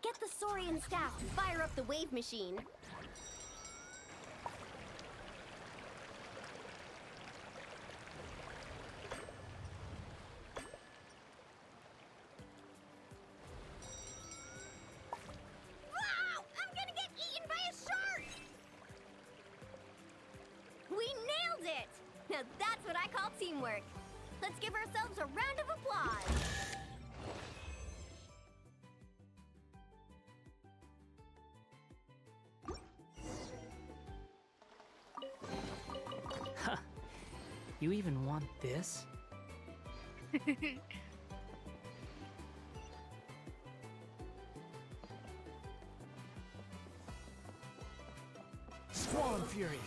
Get the Saurian staff to fire up the wave machine. Wow! I'm gonna get eaten by a shark! We nailed it! Now that's what I call teamwork. Let's give ourselves a round of applause. You even want this? Squall Fury!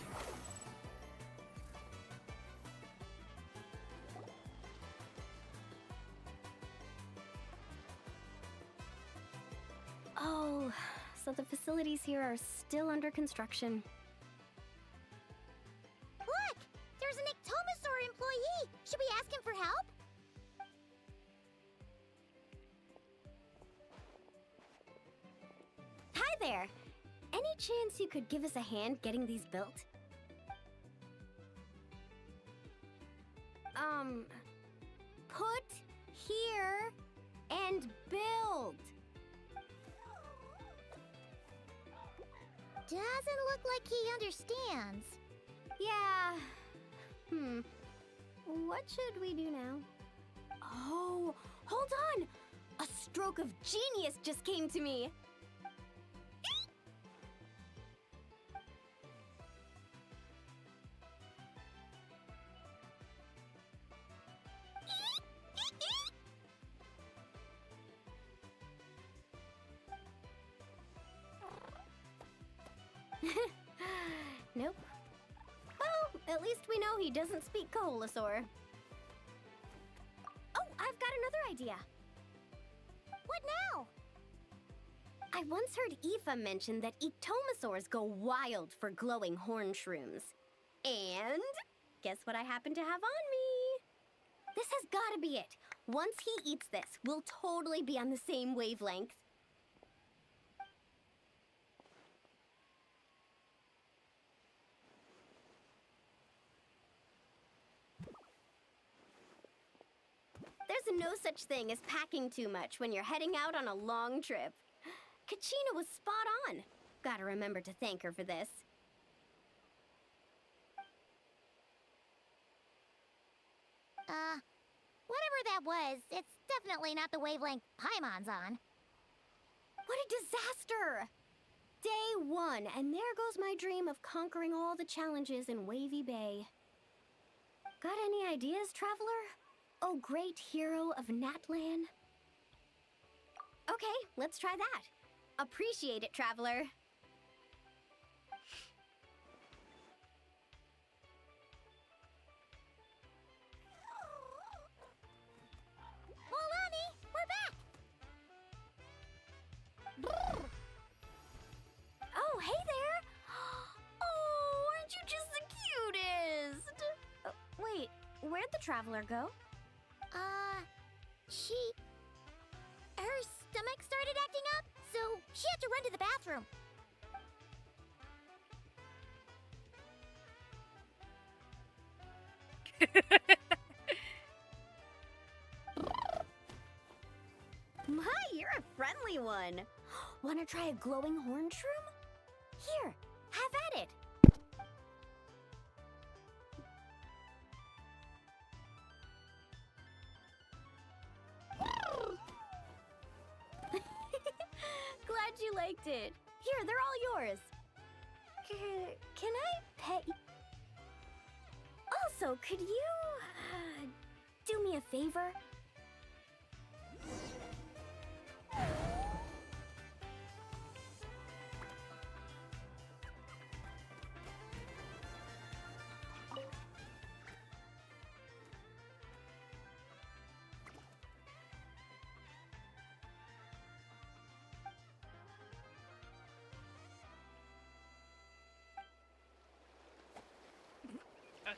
Oh, so the facilities here are still under construction. Look! There's an Ectomosaur employee! Should we ask him for help? Hi there! Any chance you could give us a hand getting these built? Put here and build. Doesn't look like he understands. Yeah. What should we do now? Oh, hold on! A stroke of genius just came to me. Nope. Well, at least we know he doesn't speak Koholosaur. Oh, I've got another idea. What now? I once heard Aoife mention that Ectomosaurs go wild for glowing horn shrooms. And guess what I happen to have on me? This has got to be it. Once he eats this, we'll totally be on the same wavelength. There's no such thing as packing too much when you're heading out on a long trip. Kachina was spot on. Gotta remember to thank her for this. Whatever that was, it's definitely not the wavelength Paimon's on. What a disaster! Day 1, and there goes my dream of conquering all the challenges in Wavy Bay. Got any ideas, traveler? Oh, great hero of Natlan? Okay, let's try that. Appreciate it, traveler. the Traveler go? Her stomach started acting up, so she had to run to the bathroom. My, you're a friendly one. Wanna try a glowing horn shroom? Here, have at it. Glad you liked it. Here, they're all yours. Can I pet you? Also, could you do me a favor?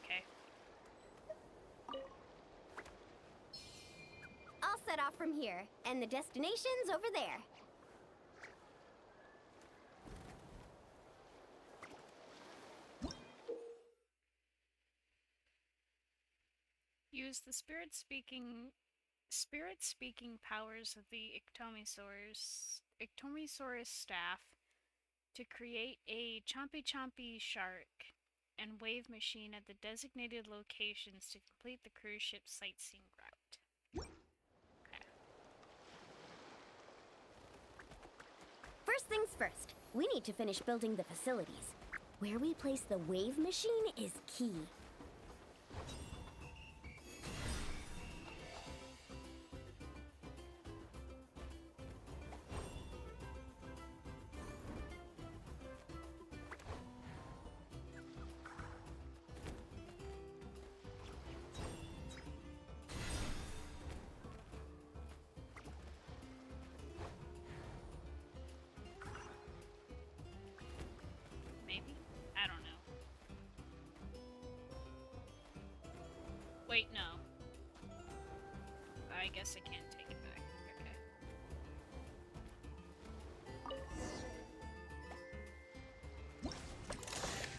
Okay. I'll set off from here, and the destination's over there. Use the spirit-speaking powers of the Ictomisaurus staff to create a chompy shark and wave machine at the designated locations to complete the cruise ship sightseeing route. Okay. First things first, we need to finish building the facilities. Where we place the wave machine is key. Maybe? I don't know. Wait, no. I guess I can't take it back. Okay.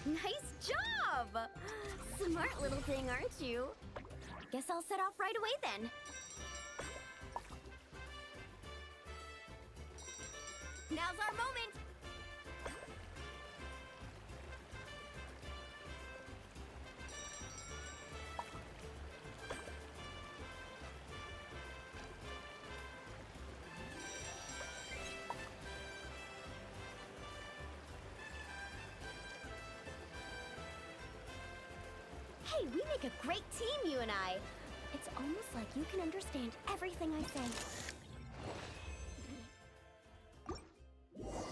Nice job! Smart little thing, aren't you? Guess I'll set off right away then. Now's our moment! Hey, we make a great team, you and I. It's almost like you can understand everything I say.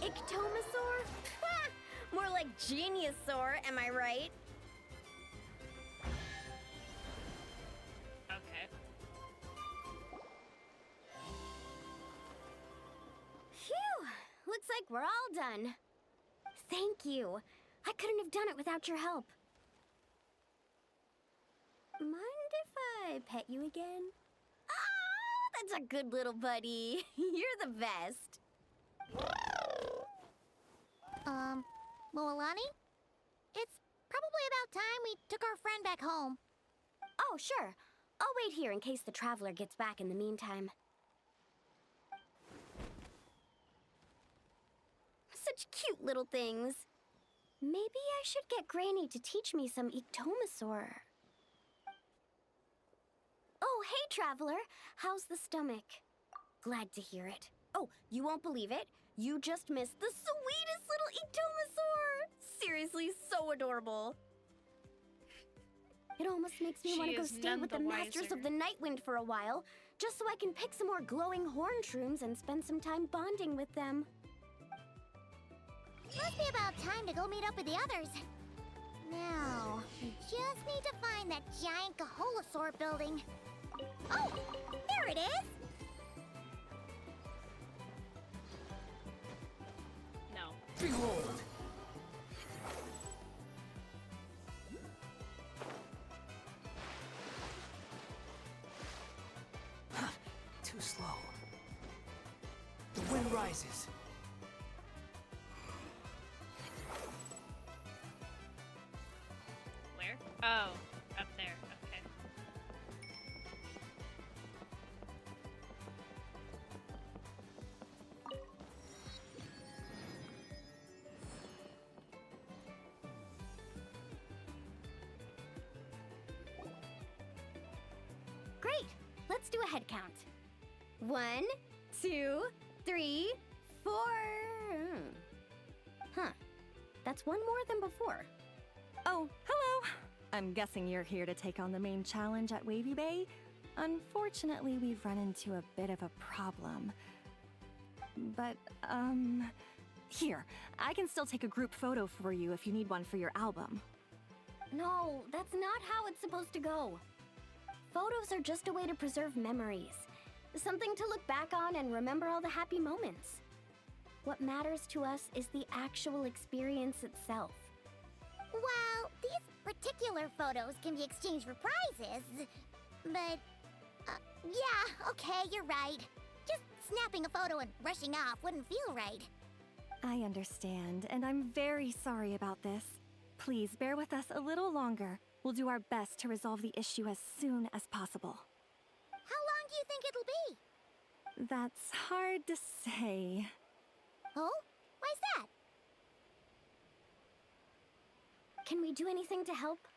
Ictomisaur? Ha! More like Geniusaur, am I right? Okay. Phew! Looks like we're all done. Thank you. I couldn't have done it without your help. Mind if I pet you again? Oh, that's a good little buddy. You're the best. Moalani? It's probably about time we took our friend back home. Oh, sure. I'll wait here in case the Traveler gets back in the meantime. Such cute little things. Maybe I should get Granny to teach me some Ictomisaur. Oh, hey, Traveler. How's the stomach? Glad to hear it. Oh, you won't believe it. You just missed the sweetest little Ictomisaur! Seriously, so adorable. It almost makes me want to go stay with the Masters of the Nightwind for a while, just so I can pick some more glowing horn shrooms and spend some time bonding with them. Must be about time to go meet up with the others. Now, we just need to find that giant Kaholosaur building. Oh, there it is! No. Behold! surprises. Where? Oh, up there. Okay. Great! Let's do a head count. 1, 2, 3, 4. Huh. That's one more than before. Oh, hello! I'm guessing you're here to take on the main challenge at Wavy Bay? Unfortunately, we've run into a bit of a problem. But, here, I can still take a group photo for you if you need one for your album. No, that's not how it's supposed to go. Photos are just a way to preserve memories. Something to look back on and remember all the happy moments. What matters to us is the actual experience itself. Well, these particular photos can be exchanged for prizes, but... yeah, okay, you're right. Just snapping a photo and rushing off wouldn't feel right. I understand, and I'm very sorry about this. Please bear with us a little longer. We'll do our best to resolve the issue as soon as possible. How long do you think it'll be? That's hard to say. Oh? Why's that? Can we do anything to help?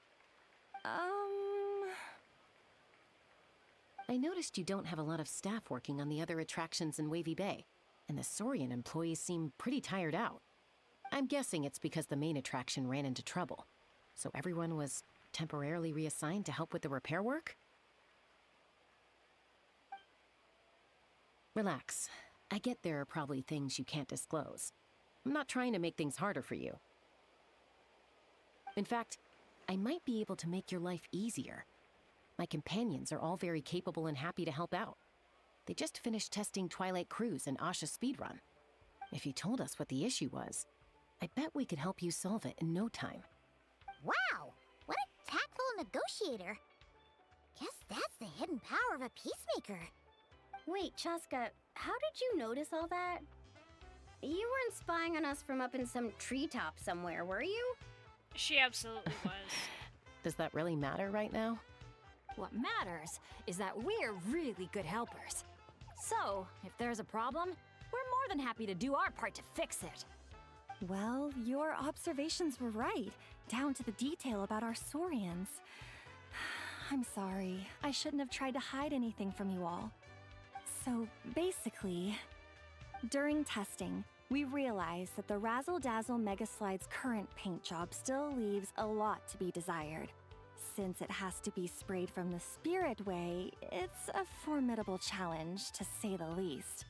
I noticed you don't have a lot of staff working on the other attractions in Wavy Bay, and the Saurian employees seem pretty tired out. I'm guessing it's because the main attraction ran into trouble, so everyone was temporarily reassigned to help with the repair work? Relax. I get there are probably things you can't disclose. I'm not trying to make things harder for you. In fact, I might be able to make your life easier. My companions are all very capable and happy to help out. They just finished testing Twilight Cruise and Asha Speedrun. If you told us what the issue was, I bet we could help you solve it in no time. Wow! What a tactful negotiator! Guess that's the hidden power of a peacemaker. Wait, Chaska, how did you notice all that? You weren't spying on us from up in some treetop somewhere, were you? She absolutely was. Does that really matter right now? What matters is that we're really good helpers. So, if there's a problem, we're more than happy to do our part to fix it. Well, your observations were right, down to the detail about our Saurians. I'm sorry, I shouldn't have tried to hide anything from you all. So, basically, during testing, we realized that the Razzle Dazzle Mega Slide's current paint job still leaves a lot to be desired. Since it has to be sprayed from the Spirit Way, it's a formidable challenge, to say the least.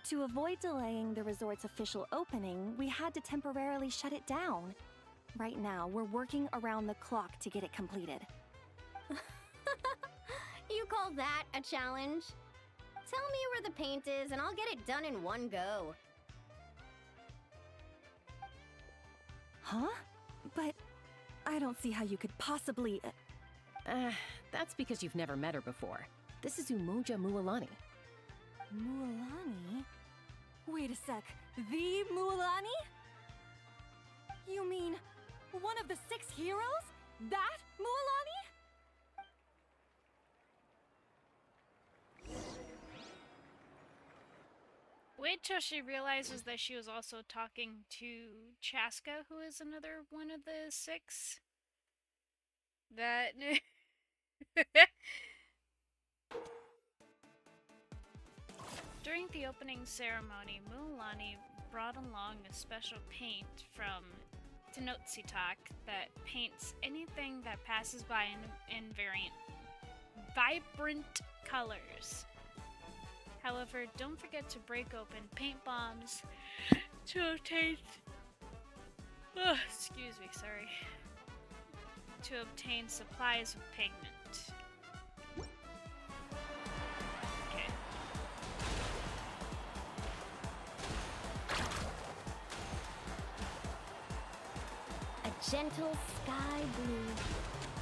To avoid delaying the resort's official opening, we had to temporarily shut it down. Right now, we're working around the clock to get it completed. You call that a challenge? Tell me where the paint is and I'll get it done in one go. Huh? But I don't see how you could possibly... That's because you've never met her before. This is Umoja Mualani. Mualani? Wait a sec. The Mualani? You mean one of the 6 heroes? That Mualani? Wait till she realizes that she was also talking to Chaska, who is another one of the 6. That... During the opening ceremony, Mualani brought along a special paint from Tenochtitlan that paints anything that passes by in vibrant colors. However, don't forget to break open paint bombs to obtain... excuse me, sorry. To obtain supplies of pigment. Okay. A gentle sky blue.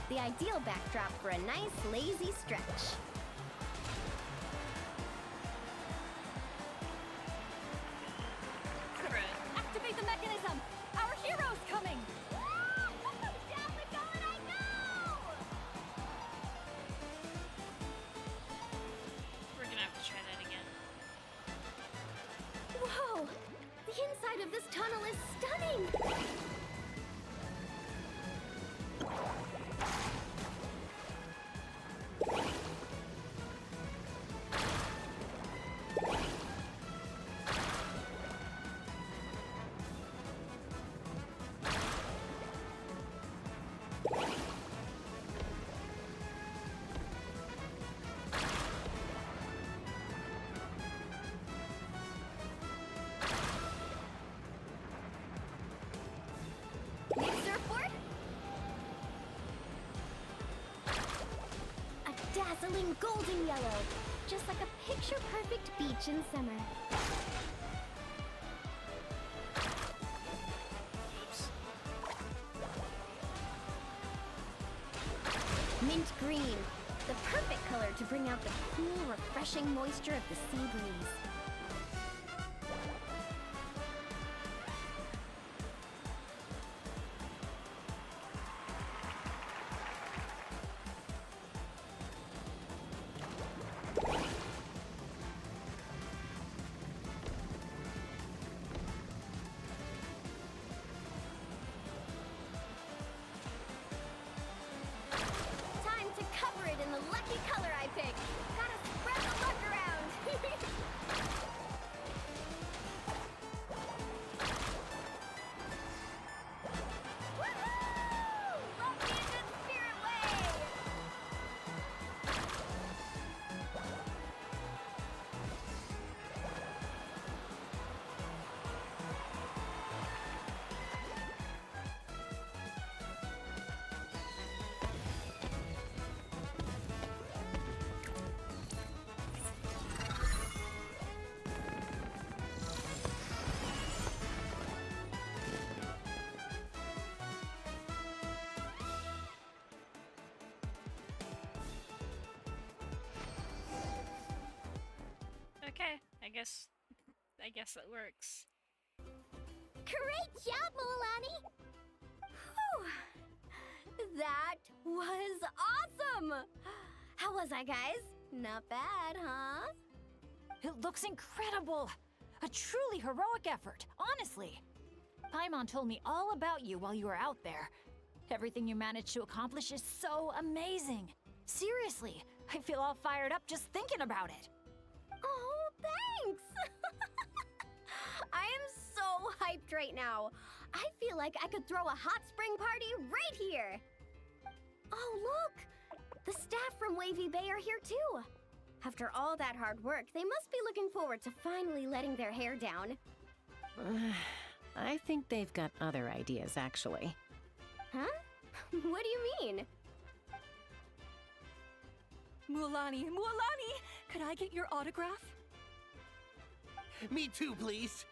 The ideal backdrop for a nice, lazy stretch. of this tunnel is stunning! New surfboard? A dazzling golden yellow, just like a picture-perfect beach in summer. Mint green, the perfect color to bring out the cool, refreshing moisture of the sea breeze. Time to cover it in the lucky color I picked. Gotta spread the luck around. Woohoo! Love me a good spirit way. Okay, I guess that works. Great job, Mulani! Whew. That was awesome! How was I, guys? Not bad, huh? It looks incredible! A truly heroic effort, honestly. Paimon told me all about you while you were out there. Everything you managed to accomplish is so amazing. Seriously, I feel all fired up just thinking about it. Oh, thanks! I am so hyped right now. I feel like I could throw a hot spring party right here. Oh, look! The staff from Wavy Bay are here too. After all that hard work, they must be looking forward to finally letting their hair down. I think they've got other ideas, actually. Huh? What do you mean? Mulani, could I get your autograph? Me too, please.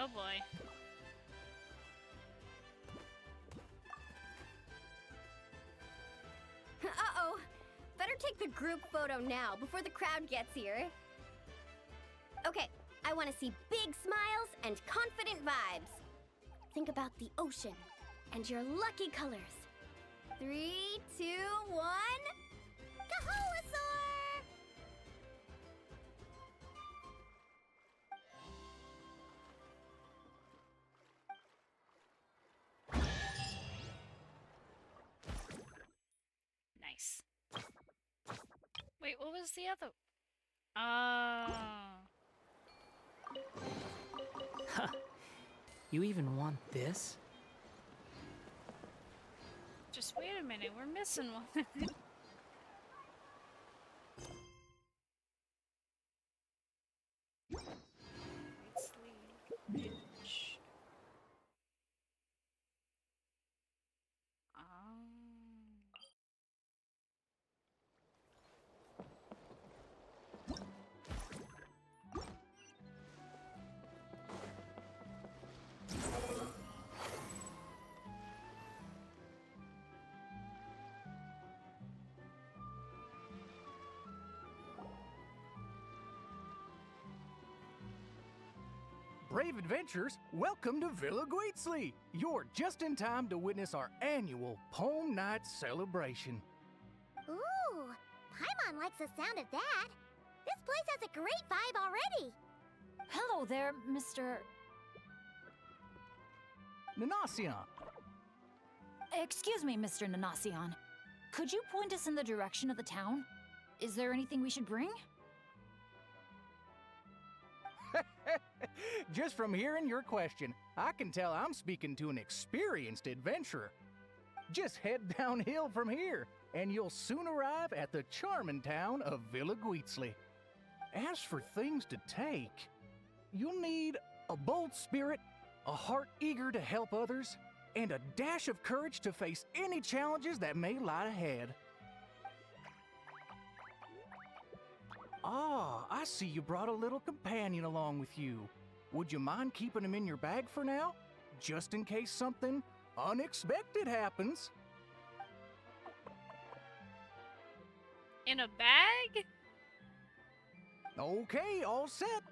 Oh boy. Uh-oh. Better take the group photo now before the crowd gets here. Okay, I want to see big smiles and confident vibes. Think about the ocean and your lucky colors. 3, 2, 1... Kaholasaur! Nice. Wait, what was the other? Oh. Huh. You even want this? Just wait a minute, we're missing one. Bitch. Brave adventurers, welcome to Villa Guitzley. You're just in time to witness our annual Poem Night celebration. Ooh, Paimon likes the sound of that. This place has a great vibe already. Hello there, Mr. Nanasion. Excuse me, Mr. Nanasion. Could you point us in the direction of the town? Is there anything we should bring? Just from hearing your question, I can tell I'm speaking to an experienced adventurer. Just head downhill from here, and you'll soon arrive at the charming town of Villa Guitzli. As for things to take, you'll need a bold spirit, a heart eager to help others, and a dash of courage to face any challenges that may lie ahead. Ah, I see you brought a little companion along with you. Would you mind keeping him in your bag for now? Just in case something unexpected happens. In a bag? Okay, all set.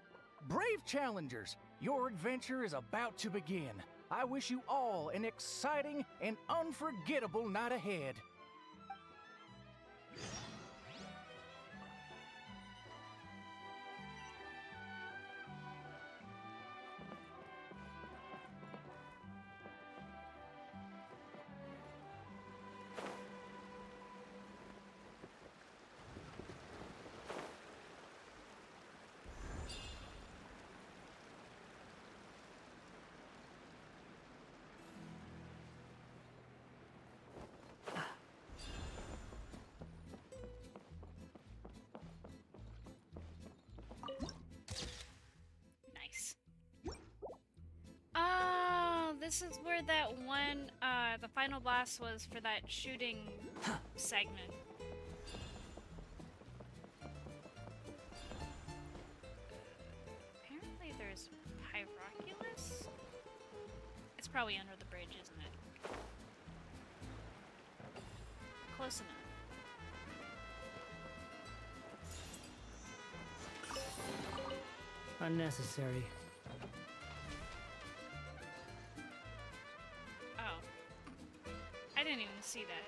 Brave challengers, your adventure is about to begin. I wish you all an exciting and unforgettable night ahead. Nice. Oh, this is where that one, the final boss was for that shooting segment. Apparently there's Pyroculus? It's probably under the bridge, isn't it? Close enough. Unnecessary. Oh. I didn't even see that.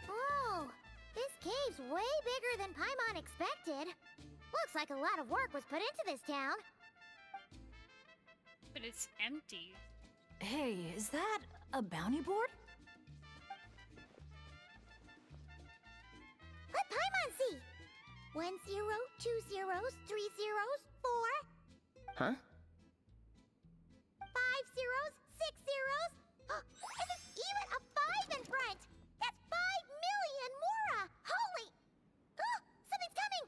Whoa! This cave's way bigger than Paimon expected. Looks like a lot of work was put into this town. But it's empty. Hey, is that a bounty board? Let Paimon see! 1 0, 2 zeros, 3 zeros, 4. Huh? 5 zeros, 6 zeros. And there's even a 5 in front! That's 5 million Mora! Holy! Oh, something's coming!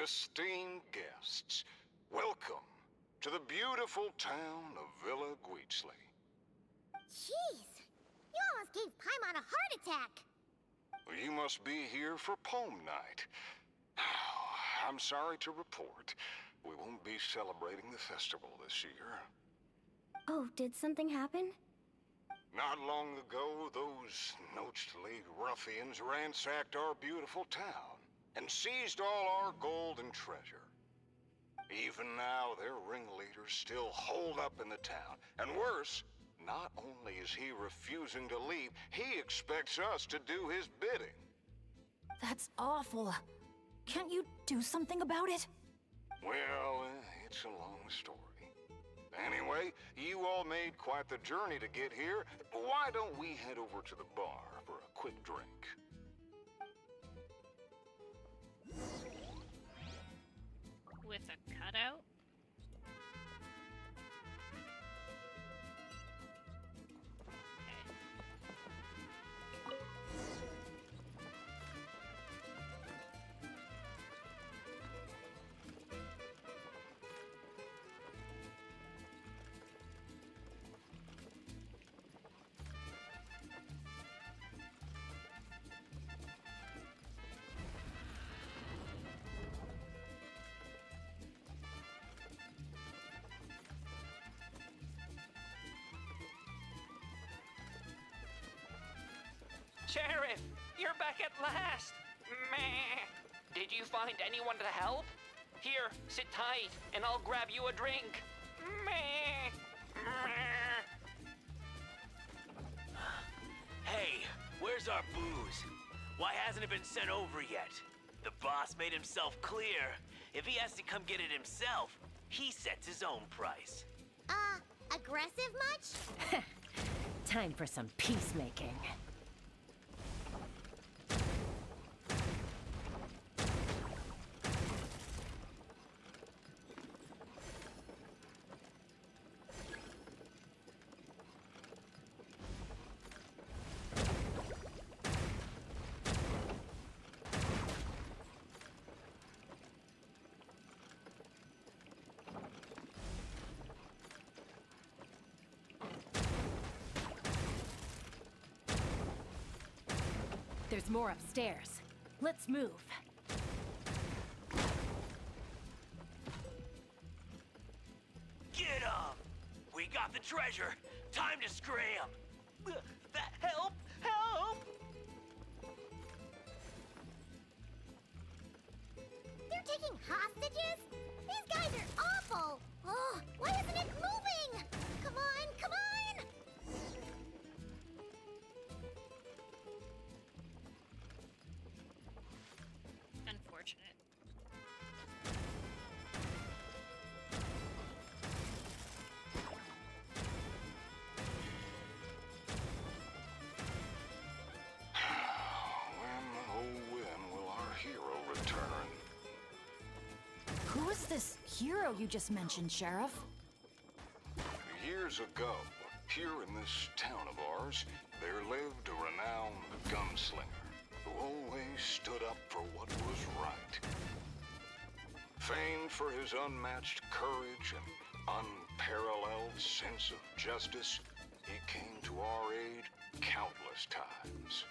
Esteemed guests, welcome to the beautiful town of Villa Guitzli. Jeez! You almost gave Paimon a heart attack! You must be here for Poem Night. I'm sorry to report, we won't be celebrating the festival this year. Oh, did something happen? Not long ago, those Nochtli ruffians ransacked our beautiful town and seized all our gold and treasure. Even now, their ringleaders still holed up in the town. And worse, not only is he refusing to leave, he expects us to do his bidding. That's awful. Can't you do something about it? Well, it's a long story. Anyway, you all made quite the journey to get here. Why don't we head over to the bar for a quick drink? With a cutout? Sheriff, you're back at last. Meh. Did you find anyone to help? Here, sit tight, and I'll grab you a drink. Meh. Meh. Hey, where's our booze? Why hasn't it been sent over yet? The boss made himself clear. If he has to come get it himself, he sets his own price. Aggressive much? Time for some peacemaking. There's more upstairs. Let's move. Get 'em! We got the treasure. Time to scram. Help! Help! They're taking hostages? These guys are awful! Oh, why isn't it moving? Come on, come on! Unfortunate. When will our hero return? Who is this hero you just mentioned, Sheriff? Years ago, here in this town of ours, there lived a renowned gunslinger who always stood up for what was right. Famed for his unmatched courage and unparalleled sense of justice, he came to our aid countless times.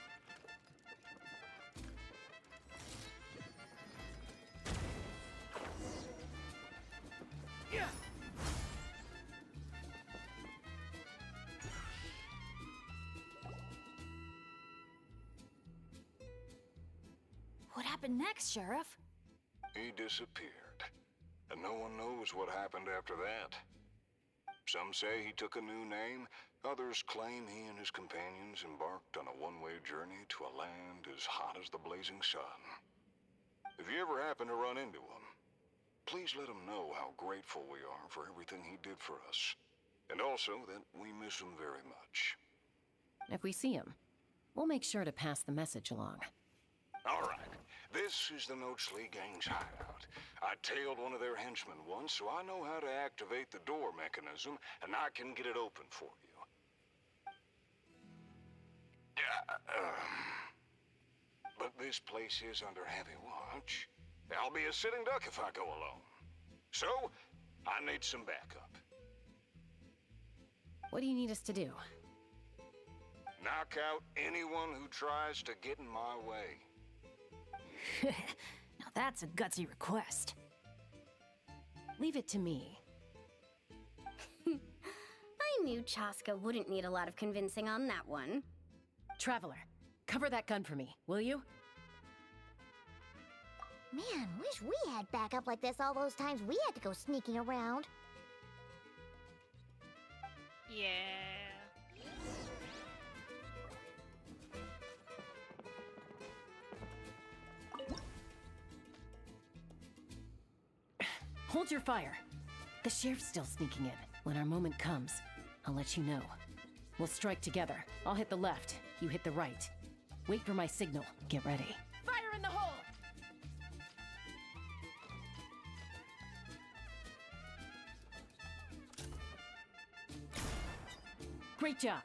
What happened next, Sheriff? He disappeared, and no one knows what happened after that. Some say he took a new name, others claim he and his companions embarked on a one-way journey to a land as hot as the blazing sun. If you ever happen to run into him, please let him know how grateful we are for everything he did for us, and also that we miss him very much. If we see him, we'll make sure to pass the message along. All right. This is the Nochely Gang's hideout. I tailed one of their henchmen once, so I know how to activate the door mechanism, and I can get it open for you. But this place is under heavy watch. I'll be a sitting duck if I go alone. So, I need some backup. What do you need us to do? Knock out anyone who tries to get in my way. Now that's a gutsy request. Leave it to me. I knew Chaska wouldn't need a lot of convincing on that one. Traveler, cover that gun for me, will you? Man, wish we had backup like this all those times we had to go sneaking around. Yeah. Hold your fire. The sheriff's still sneaking in. When our moment comes, I'll let you know. We'll strike together. I'll hit the left, you hit the right. Wait for my signal. Get ready. Fire in the hole! Great job.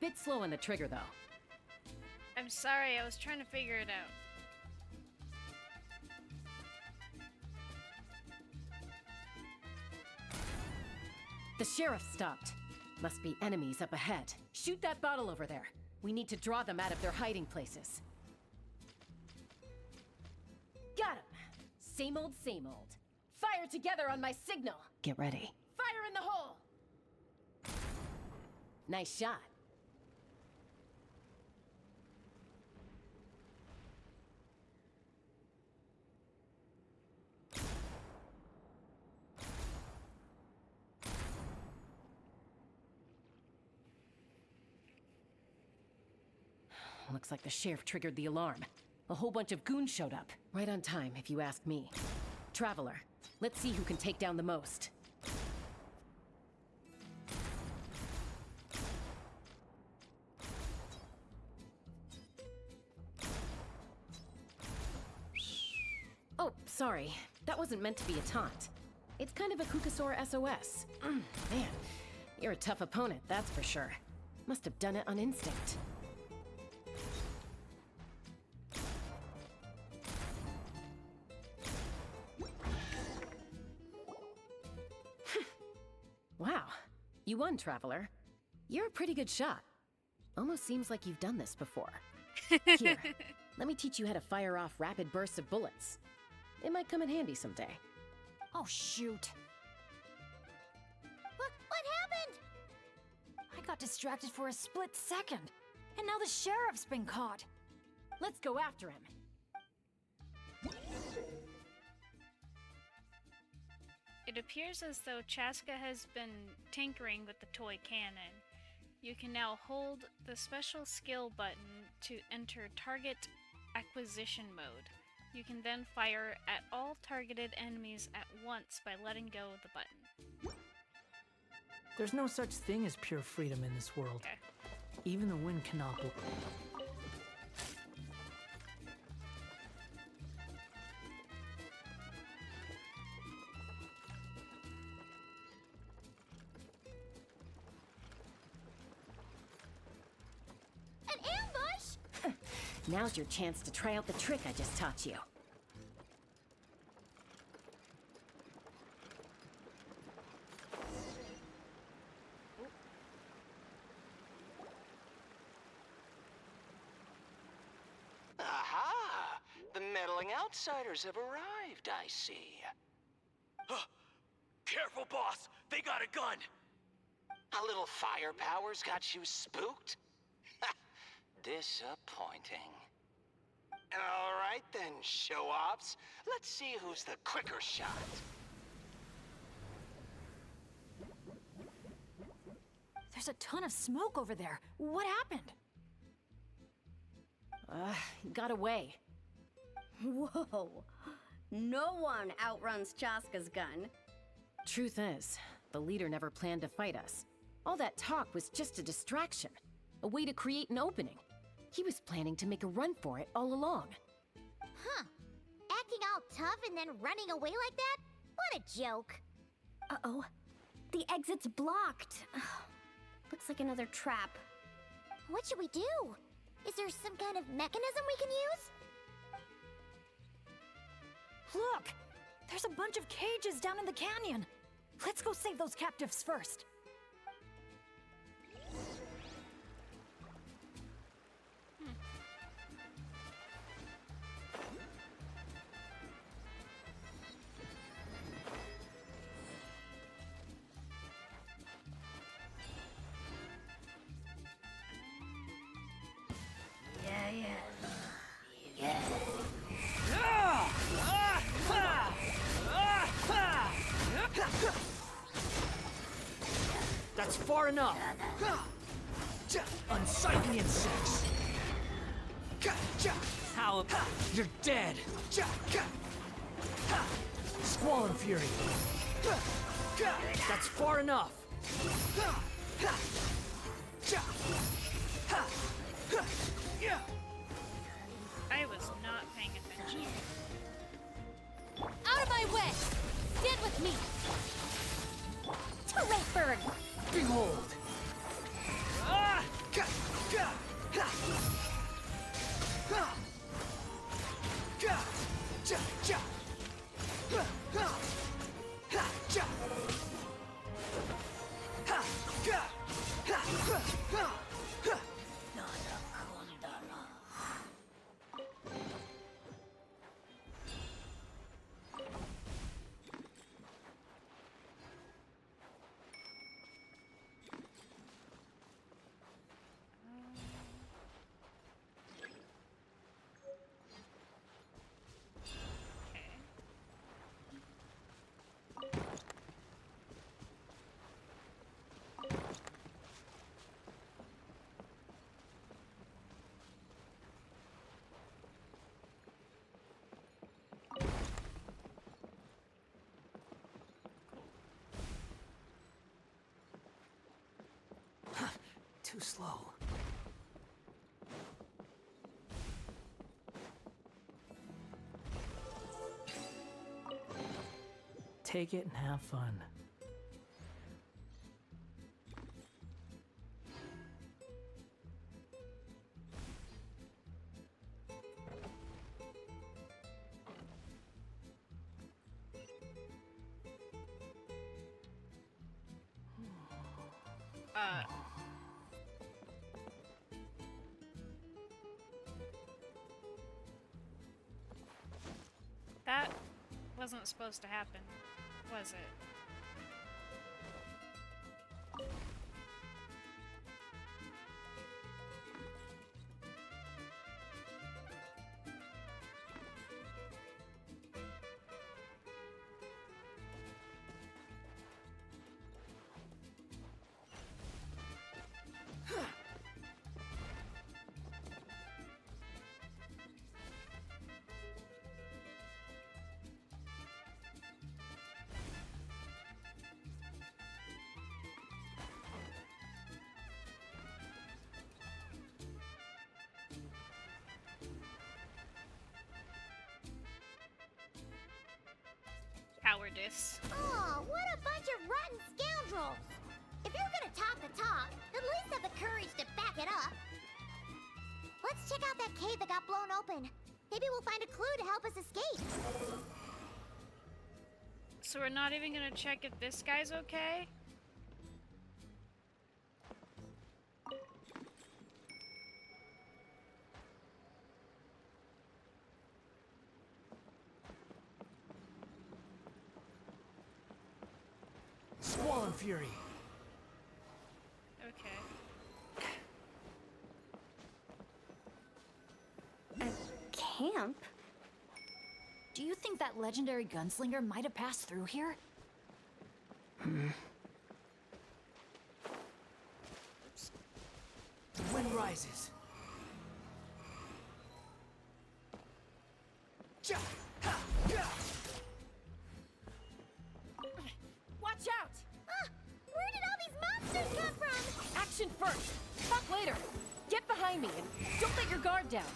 Bit slow on the trigger, though. I'm sorry, I was trying to figure it out. The sheriff stopped. Must be enemies up ahead. Shoot that bottle over there. We need to draw them out of their hiding places. Got him! Same old, same old. Fire together on my signal! Get ready. Fire in the hole! Nice shot. Looks like the sheriff triggered the alarm. A whole bunch of goons showed up. Right on time, if you ask me. Traveler, let's see who can take down the most. Oh, sorry. That wasn't meant to be a taunt. It's kind of a Kukasaur SOS. Man, you're a tough opponent, that's for sure. Must have done it on instinct. Wow, you won, Traveler. You're a pretty good shot. Almost seems like you've done this before. Here, let me teach you how to fire off rapid bursts of bullets. It might come in handy someday. Oh, shoot. What happened? I got distracted for a split second, and now the sheriff's been caught. Let's go after him. It appears as though Chaska has been tinkering with the toy cannon. You can now hold the special skill button to enter target acquisition mode. You can then fire at all targeted enemies at once by letting go of the button. There's no such thing as pure freedom in this world. Okay. Even the wind cannot blow. An ambush? Now's your chance to try out the trick I just taught you. Aha! The meddling outsiders have arrived, I see. Careful, boss! They got a gun! A little firepower's got you spooked? Disappointing. All right then, show-offs. Let's see who's the quicker shot. There's a ton of smoke over there. What happened? Got away. Whoa. No one outruns Chaska's gun. Truth is, the leader never planned to fight us. All that talk was just a distraction. A way to create an opening. He was planning to make a run for it all along. Huh. Acting all tough and then running away like that? What a joke. Uh-oh. The exit's blocked. Looks like another trap. What should we do? Is there some kind of mechanism we can use? Look! There's a bunch of cages down in the canyon. Let's go save those captives first. That's far enough. Unsightly insects. How? You're dead. Squall and Fury. That's far enough. I was not paying attention. Out of my way! Stand with me! Turret bird! Behold! too slow. Take it and have fun. That wasn't supposed to happen, was it? Cowardice. Oh, what a bunch of rotten scoundrels! If you're gonna talk the talk, at least have the courage to back it up. Let's check out that cave that got blown open. Maybe we'll find a clue to help us escape. So we're not even gonna check if this guy's okay? Swollen Fury. Okay. Camp? Do you think that legendary gunslinger might have passed through here? The wind rises. Watch out! Where did all these monsters come from? Action first! Talk later! Get behind me and don't let your guard down!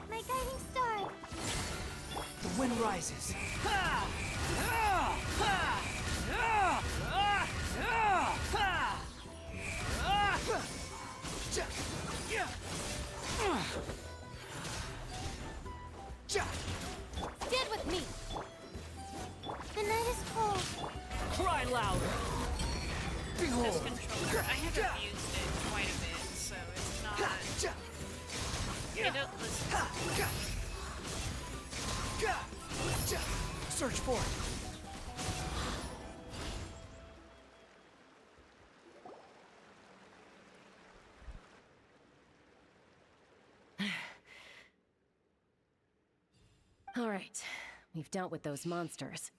My guiding star. The wind rises. Get with me! The night is cold. Cry louder! This Behold! controller, I have abused it quite a bit, so it's not... You don't listen. Search for it. All right, we've dealt with those monsters,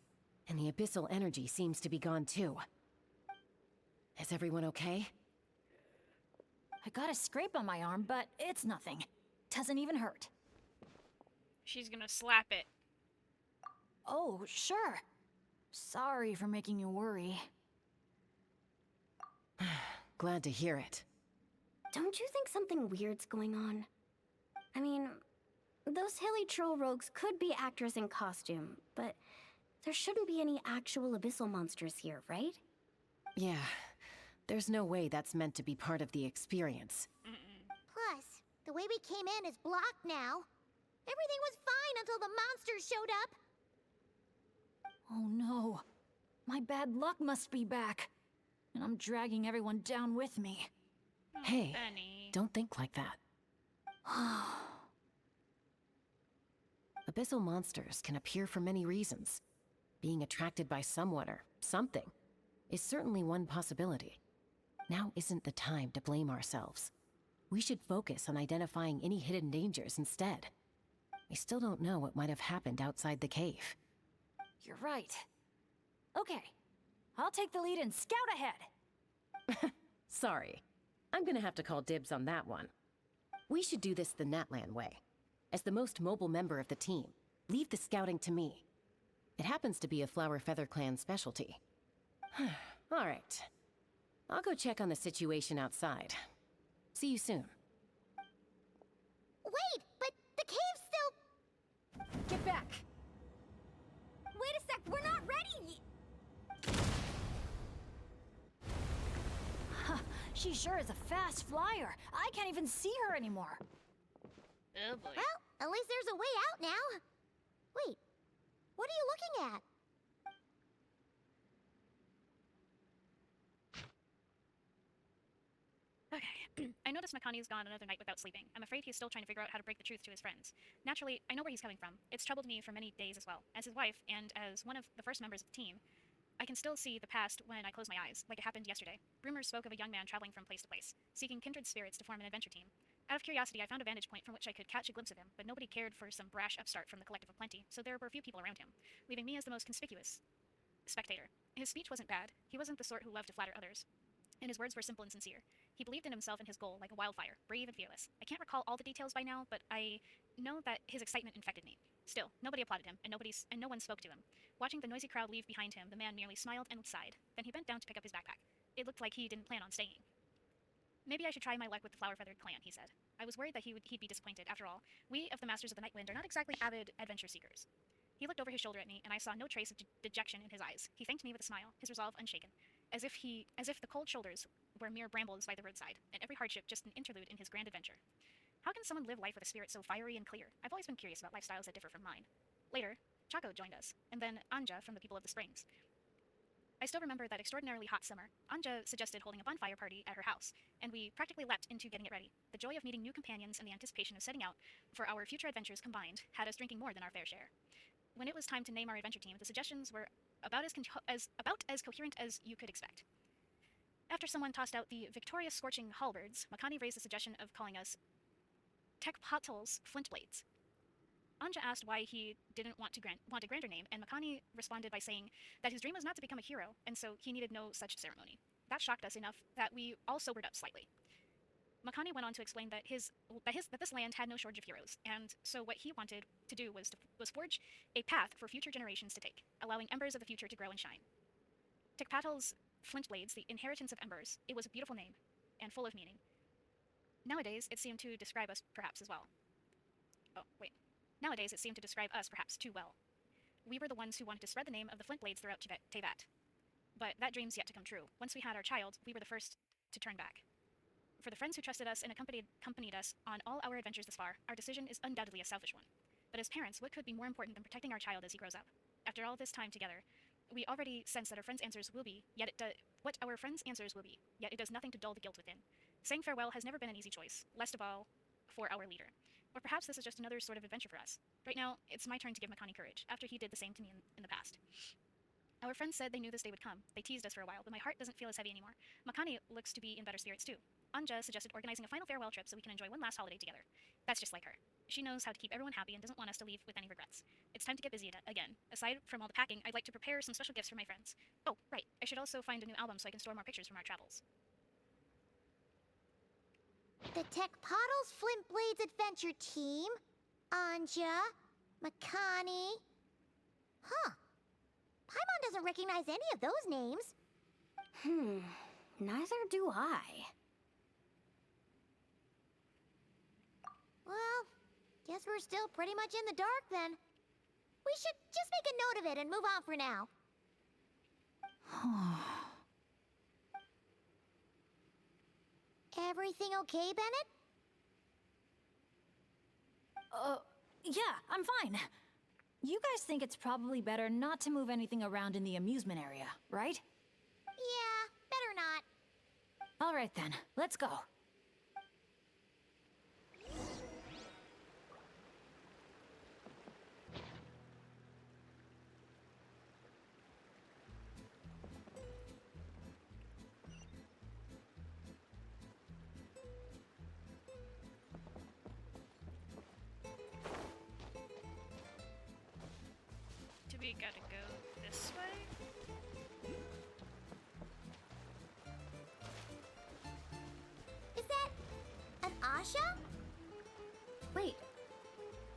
and the abyssal energy seems to be gone too. Is everyone okay? I got a scrape on my arm, but it's nothing. Doesn't even hurt. She's gonna slap it. Oh, sure. Sorry for making you worry. Glad to hear it. Don't you think something weird's going on? I mean, those hilly troll rogues could be actors in costume, but there shouldn't be any actual abyssal monsters here, right? Yeah, there's no way that's meant to be part of the experience. Plus, the way we came in is blocked now. Everything was fine until the monsters showed up. Oh no. My bad luck must be back. And I'm dragging everyone down with me. Hey, Benny. don't think like that. Abyssal monsters can appear for many reasons. Being attracted by someone or something is certainly one possibility. Now isn't the time to blame ourselves. We should focus on identifying any hidden dangers instead. We still don't know what might have happened outside the cave. You're right. Okay. I'll take the lead and scout ahead. Sorry. I'm gonna have to call dibs on that one. We should do this the Natlan way. As the most mobile member of the team, leave the scouting to me. It happens to be a Flower Feather Clan specialty. All right. I'll go check on the situation outside. See you soon. Wait, but the cave's still... Get back! Wait a sec, we're not ready! Huh, she sure is a fast flyer. I can't even see her anymore. Oh boy. Well, at least there's a way out now. Wait, what are you looking at? Okay. I noticed Makani's gone another night without sleeping. I'm afraid he's still trying to figure out how to break the truth to his friends. Naturally, I know where he's coming from. It's troubled me for many days as well. As his wife, and as one of the first members of the team, I can still see the past when I close my eyes, like it happened yesterday. Rumors spoke of a young man traveling from place to place, seeking kindred spirits to form an adventure team. Out of curiosity, I found a vantage point from which I could catch a glimpse of him, but nobody cared for some brash upstart from the Collective of Plenty, so there were few people around him, leaving me as the most conspicuous spectator. His speech wasn't bad. He wasn't the sort who loved to flatter others, and his words were simple and sincere. He believed in himself and his goal like a wildfire, brave and fearless. I can't recall all the details by now, but I know that his excitement infected me. Still, nobody applauded him, and no one spoke to him. Watching the noisy crowd leave behind him, the man merely smiled and sighed. Then he bent down to pick up his backpack. It looked like he didn't plan on staying. Maybe I should try my luck with the Flower-Feathered Clan, he said. I was worried that he'd be disappointed. After all, we of the Masters of the Nightwind are not exactly avid adventure seekers. He looked over his shoulder at me, and I saw no trace of dejection in his eyes. He thanked me with a smile, his resolve unshaken, as if the cold shoulders were mere brambles by the roadside, and every hardship just an interlude in his grand adventure. How can someone live life with a spirit so fiery and clear? I've always been curious about lifestyles that differ from mine. Later, Chaco joined us, and then Anja from the People of the Springs. I still remember that extraordinarily hot summer. Anja suggested holding a bonfire party at her house, and we practically leapt into getting it ready. The joy of meeting new companions and the anticipation of setting out for our future adventures combined had us drinking more than our fair share. When it was time to name our adventure team, the suggestions were about as coherent as you could expect. After someone tossed out the victorious scorching halberds, Makani raised the suggestion of calling us Tekpotls Flintblades. Anja asked why he didn't want a grander name, and Makani responded by saying that his dream was not to become a hero, and so he needed no such ceremony. That shocked us enough that we all sobered up slightly. Makani went on to explain that this land had no shortage of heroes, and so what he wanted to do was forge a path for future generations to take, allowing embers of the future to grow and shine. Tekpotls Flintblades, the inheritance of embers, it was a beautiful name, and full of meaning. Nowadays, it seemed to describe us perhaps as well. Nowadays, it seemed to describe us perhaps too well. We were the ones who wanted to spread the name of the Flintblades throughout Teyvat. But that dream's yet to come true. Once we had our child, we were the first to turn back. For the friends who trusted us and accompanied us on all our adventures thus far, our decision is undoubtedly a selfish one. But as parents, what could be more important than protecting our child as he grows up? After all this time together, we already sense that our friends' answers will be, yet it does nothing to dull the guilt within. Saying farewell has never been an easy choice, least of all for our leader. Or perhaps this is just another sort of adventure for us. Right now, it's my turn to give Makani courage, after he did the same to me in the past. Our friends said they knew this day would come. They teased us for a while, but my heart doesn't feel as heavy anymore. Makani looks to be in better spirits too. Anja suggested organizing a final farewell trip so we can enjoy one last holiday together. That's just like her. She knows how to keep everyone happy and doesn't want us to leave with any regrets. It's time to get busy again. Aside from all the packing, I'd like to prepare some special gifts for my friends. Oh, right. I should also find a new album so I can store more pictures from our travels. The Tekpotls Flintblades Adventure Team? Anja? Makani? Huh. Paimon doesn't recognize any of those names. Neither do I. Well, guess we're still pretty much in the dark then. We should just make a note of it and move on for now. Everything okay, Bennett? Yeah, I'm fine. You guys think it's probably better not to move anything around in the amusement area, right? Yeah, better not. All right then, let's go. Do we gotta go this way? Is that an Asha? Wait,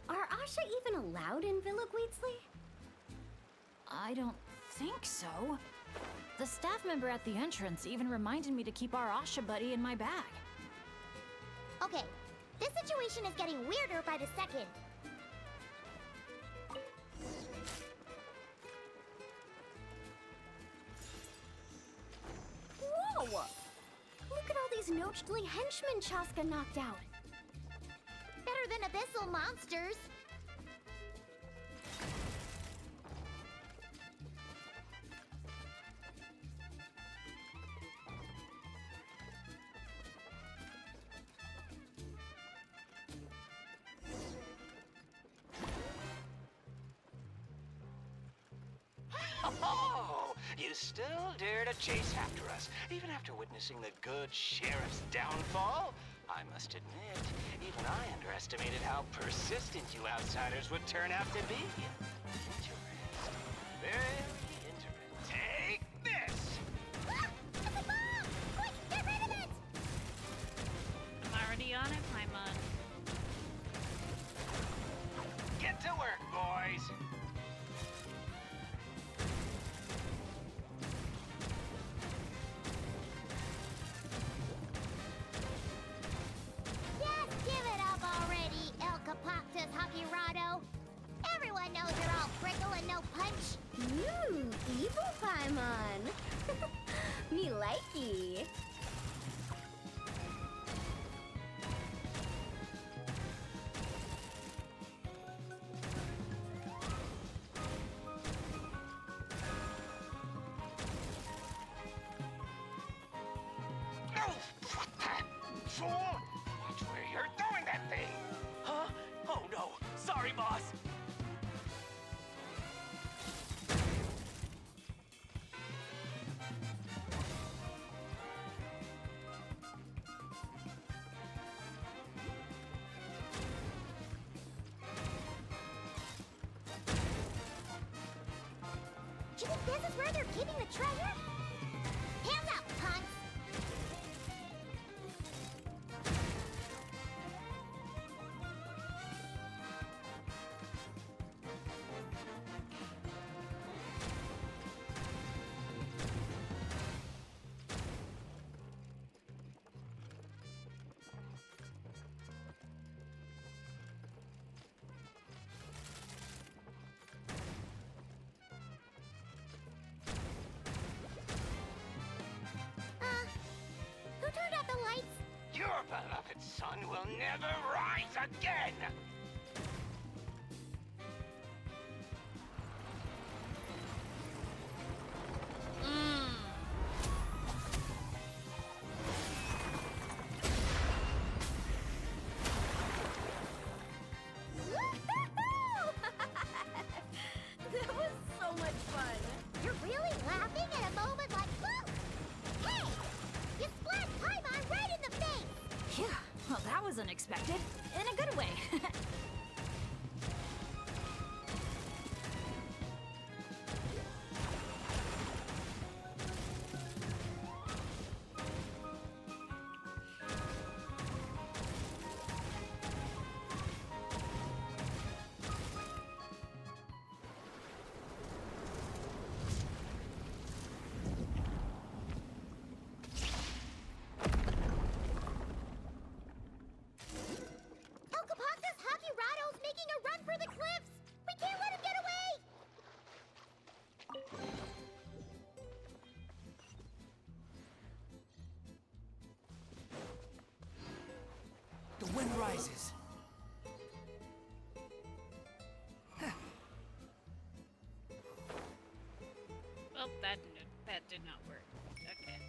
are Asha even allowed in Villa Guidzli? I don't think so. The staff member at the entrance even reminded me to keep our Asha buddy in my bag. Okay, this situation is getting weirder by the second. Whoa! Look at all these Nochtly henchmen Chaska knocked out. Better than abyssal monsters. Oh, you still dare to chase after us, even after witnessing the good sheriff's downfall? I must admit, even I underestimated how persistent you outsiders would turn out to be. Interesting. Very interesting. Take this! Ah! It's a bomb! Quick, get rid of it! I'm already on it, Paimon. Get to work, boys! Just give it up already, El Capactus Hakirado. Everyone knows you're all prickle and no punch. Evil Paimon. Me likey. Oh, what the fool! Watch where you're throwing that thing! Huh? Oh no! Sorry, boss! Do you think this is where they're keeping the treasure? Hands up, punks! Who turned out the lights? Your beloved son will never rise again! That was so much fun. You're really laughing at a moment like, woo! Hey! You splat Paimon right in the face! Phew, well that was unexpected. In a good way. El Capactus Hakirado's making a run for the cliffs! We can't let him get away! The wind rises. Well, that did not work. Okay.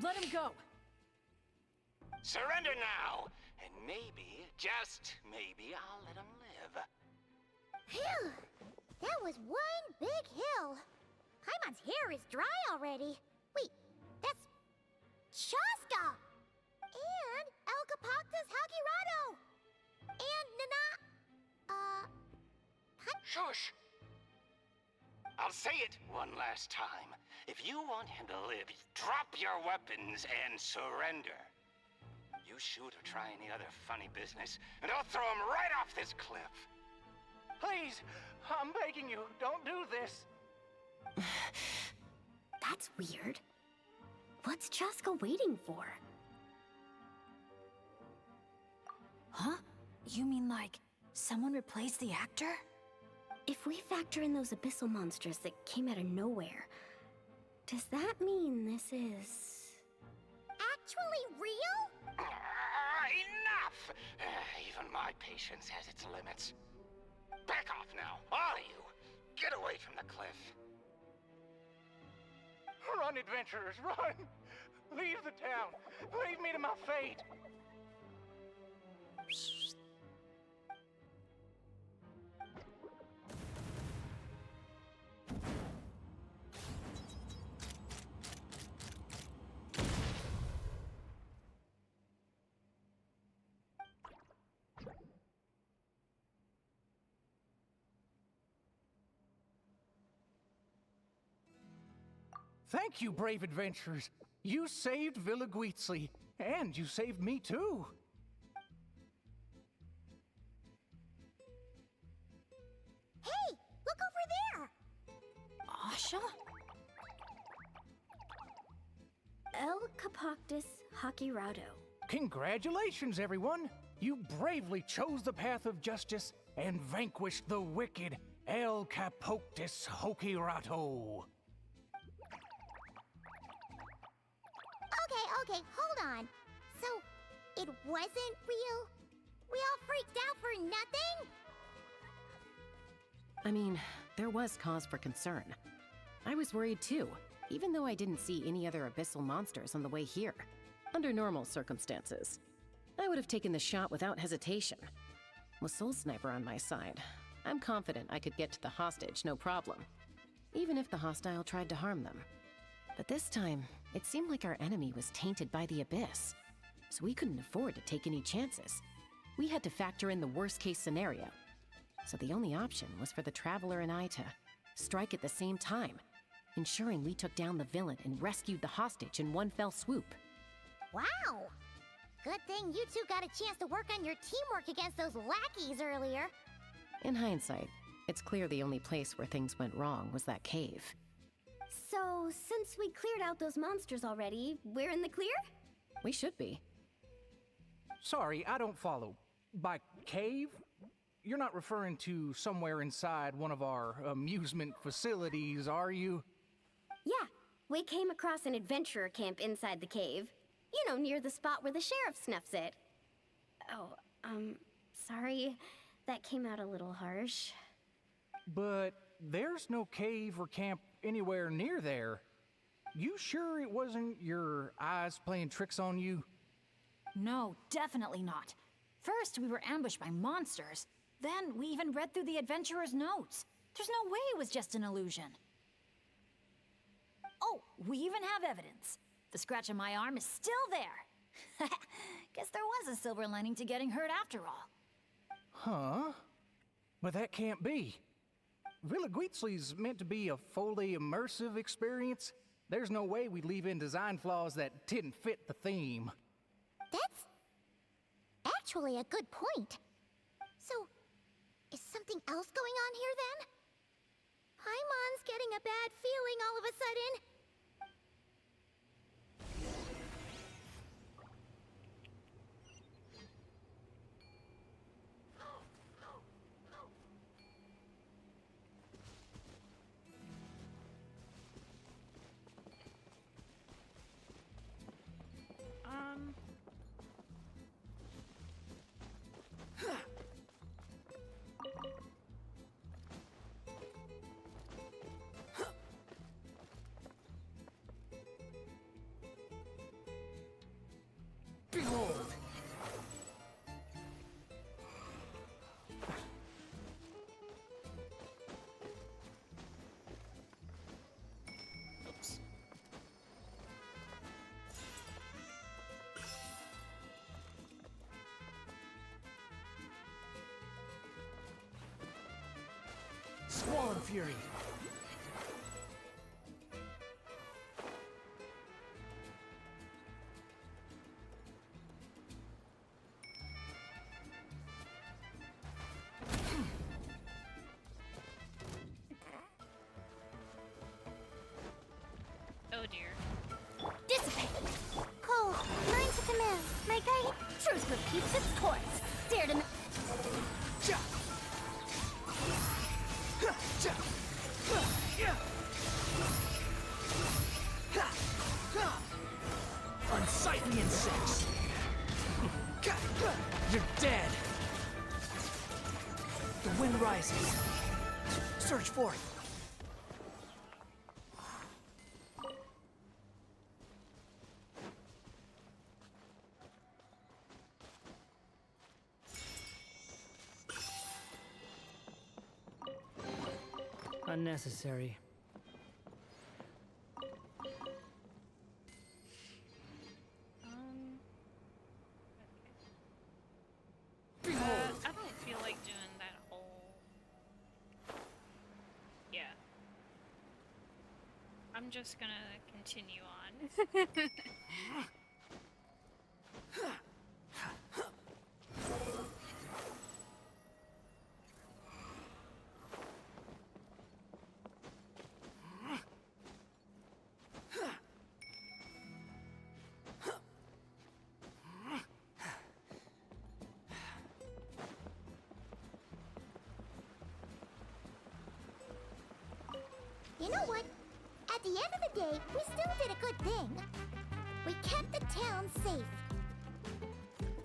Let him go. Surrender now! And maybe, just maybe, I'll let him live. Phew! That was one big hill. Paimon's hair is dry already. Wait, that's Chaska! Kapakta's Hakirado! And Shush! I'll say it one last time. If you want him to live, drop your weapons and surrender. You shoot or try any other funny business, and I'll throw him right off this cliff. Please, I'm begging you, don't do this. That's weird. What's Chaska waiting for? Huh? You mean like someone replaced the actor? If we factor in those abyssal monsters that came out of nowhere, does that mean this is... actually real? Enough! Even my patience has its limits. Back off now, all of you. Get away from the cliff. Run, adventurers, run! Leave the town! Leave me to my fate! Thank you, brave adventurers. You saved Villa Guizli, and you saved me too. Hey, look over there! Asha? El Kapaktis Hakirado. Congratulations, everyone! You bravely chose the path of justice and vanquished the wicked El Kapoktis Hokirato. Okay, hold on. So, it wasn't real? We all freaked out for nothing? I mean, there was cause for concern. I was worried too, even though I didn't see any other abyssal monsters on the way here. Under normal circumstances, I would have taken the shot without hesitation. With Soul Sniper on my side, I'm confident I could get to the hostage no problem, even if the hostile tried to harm them. But this time, it seemed like our enemy was tainted by the Abyss, so we couldn't afford to take any chances. We had to factor in the worst-case scenario, so the only option was for the Traveler and I to strike at the same time, ensuring we took down the villain and rescued the hostage in one fell swoop. Wow! Good thing you two got a chance to work on your teamwork against those lackeys earlier. In hindsight, it's clear the only place where things went wrong was that cave. So, since we cleared out those monsters already, we're in the clear? We should be. Sorry, I don't follow. By cave? You're not referring to somewhere inside one of our amusement facilities, are you? Yeah, we came across an adventurer camp inside the cave. You know, near the spot where the sheriff snuffs it. Oh, sorry. That came out a little harsh. But there's no cave or camp anywhere near there. You sure it wasn't your eyes playing tricks on you? No, definitely not. First, we were ambushed by monsters. Then, we even read through the adventurer's notes. There's no way it was just an illusion. Oh, we even have evidence. The scratch on my arm is still there. Guess there was a silver lining to getting hurt after all. Huh? But that can't be. Villa Guizli's meant to be a fully immersive experience. There's no way we'd leave in design flaws that didn't fit the theme. That's actually a good point. So, is something else going on here then? Paimon's getting a bad feeling all of a sudden. fury. Oh dear. Dissipate! Cold, learn to command. My guide, truth repeats its course. Dare to... Unsightly insects! You're dead! The wind rises. Search for it. Unnecessary. I don't feel like doing that whole... Yeah. I'm just gonna continue on. You know what? At the end of the day, we still did a good thing. We kept the town safe.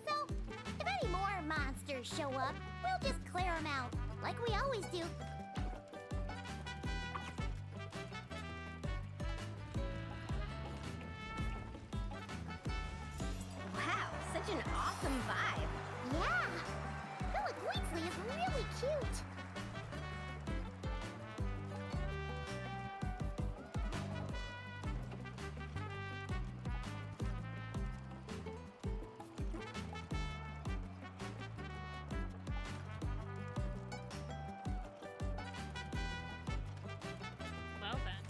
So, if any more monsters show up, we'll just clear them out, like we always do. Wow, such an awesome vibe. Yeah! Philip Weasley is really cute. Well then.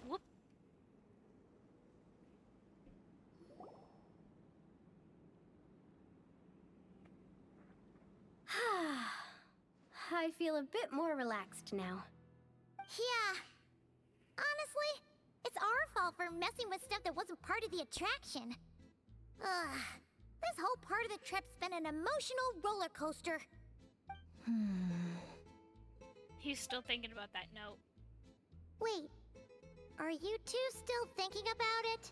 Whoop. I feel a bit more relaxed now. Yeah. Honestly, it's our fault for messing with stuff that wasn't part of the attraction. Ugh. This whole part of the trip's been an emotional roller coaster. He's still thinking about that note. Wait, are you two still thinking about it?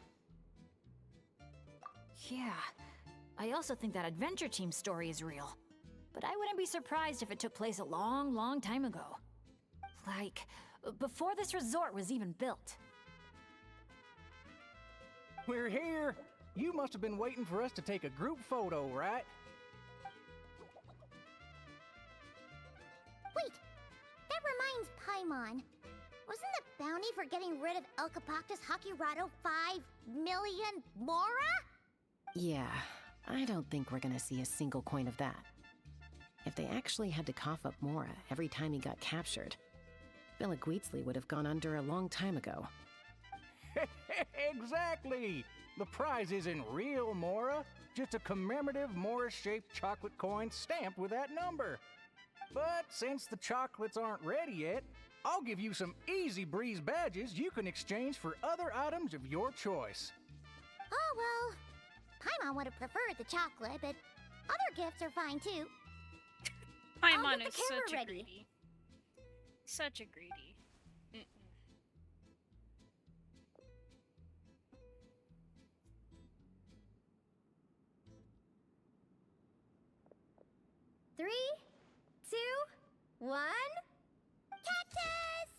Yeah. I also think that Adventure Team story is real. But I wouldn't be surprised if it took place a long, long time ago. Like, before this resort was even built. We're here! You must have been waiting for us to take a group photo, right? Wait, that reminds Paimon. Wasn't the bounty for getting rid of El Capactus Hakirado 5 million Mora? Yeah, I don't think we're gonna see a single coin of that. If they actually had to cough up Mora every time he got captured, Philip Weasley would have gone under a long time ago. Exactly! The prize isn't real Mora, just a commemorative Mora-shaped chocolate coin stamped with that number. But since the chocolates aren't ready yet, I'll give you some easy breeze badges you can exchange for other items of your choice. Oh, well, Paimon would have preferred the chocolate, but other gifts are fine too. Paimon get is the camera such a ready. greedy. Such a greedy. Mm-mm. 3, 2, 1. Cactus!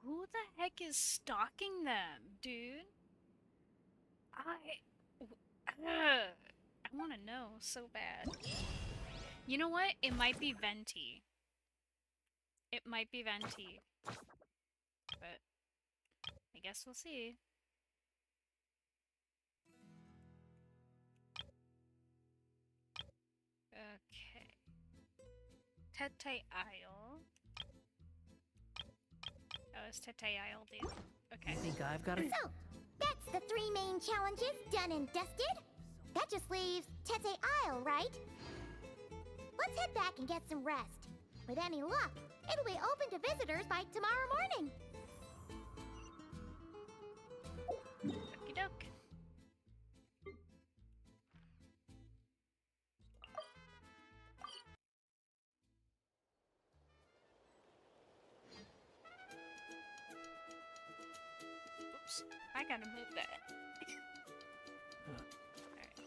Who the heck is stalking them, dude? I want to know so bad. You know what? It might be Venti. It might be Venti. But I guess we'll see. Okay. Tete Isle. Oh, it's Tete Isle, dude. Okay. I think I've got it. So, that's the 3 main challenges done and dusted. That just leaves Tete Isle, right? Let's head back and get some rest. With any luck, it'll be open to visitors by tomorrow morning. Okie doke. Oops, I gotta move that. Alright.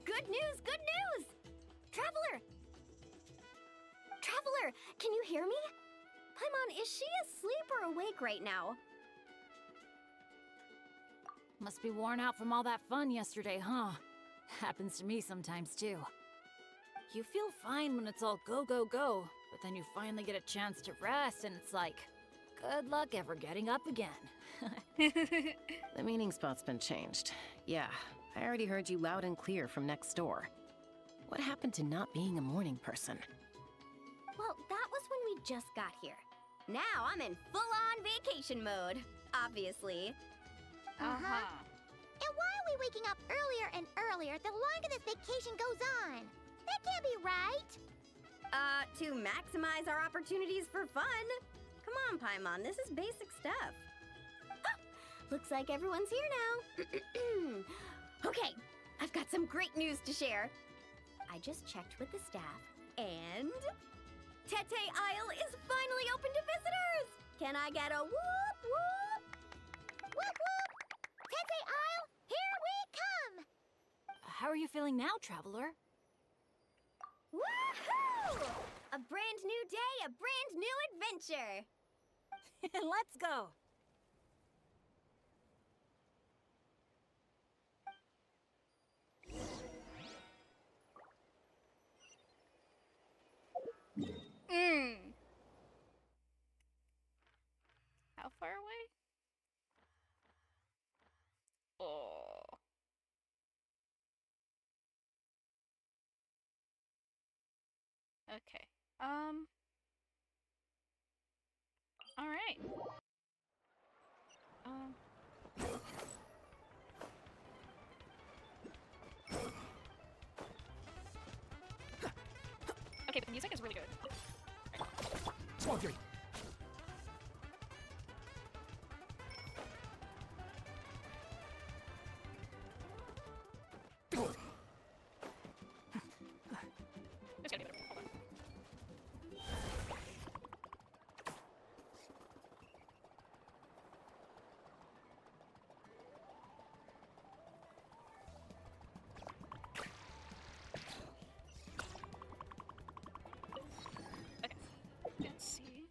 Good news, good news! Traveler! Traveler, can you hear me? Paimon, is she asleep or awake right now? Must be worn out from all that fun yesterday, huh? Happens to me sometimes too. You feel fine when it's all go, go, go, but then you finally get a chance to rest and it's like, good luck ever getting up again. The meeting spot's been changed. Yeah, I already heard you loud and clear from next door. What happened to not being a morning person? Well, that was when we just got here. Now I'm in full-on vacation mode, obviously. Uh-huh. And why are we waking up earlier and earlier the longer this vacation goes on? That can't be right. To maximize our opportunities for fun. Come on, Paimon, this is basic stuff. Ah, looks like everyone's here now. Okay, I've got some great news to share. I just checked with the staff, and Tete Isle is finally open to visitors! Can I get a whoop whoop? Whoop whoop! Tete Isle, here we come! How are you feeling now, Traveler? Woohoo! A brand new day, a brand new adventure! Let's go! How far away? Oh. Okay. All right. Okay, but the music is really good. Swarm Fury. It's gonna be better. Hold on. Okay. Let's see.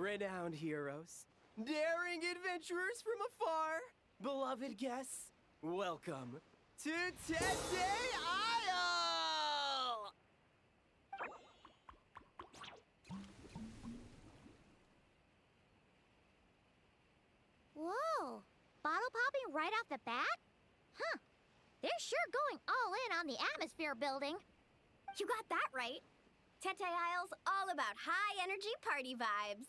Renowned heroes, daring adventurers from afar, beloved guests, welcome to Tete Isle! Whoa! Bottle popping right off the bat? Huh. They're sure going all in on the atmosphere building. You got that right. Tete Isle's all about high-energy party vibes.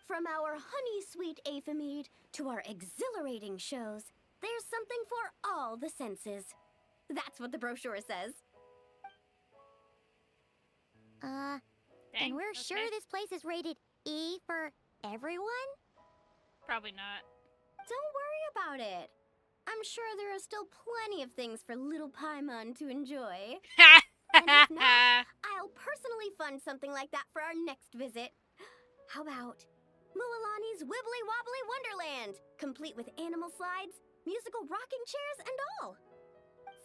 From our honey-sweet Aphemide to our exhilarating shows, there's something for all the senses. That's what the brochure says. And we're sure this place is rated E for everyone? Probably not. Don't worry about it. I'm sure there are still plenty of things for little Paimon to enjoy. And if not, I'll personally fund something like that for our next visit. How about Mualani's Wibbly Wobbly Wonderland, complete with animal slides, musical rocking chairs, and all.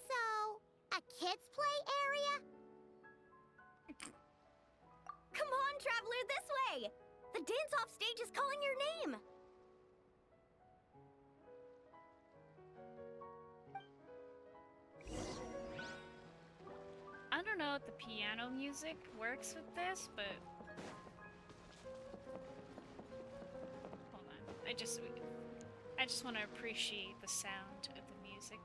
So, a kids' play area? Come on, traveler, this way! The dance-off stage is calling your name! I don't know if the piano music works with this, but hold on. I just want to appreciate the sound of the music.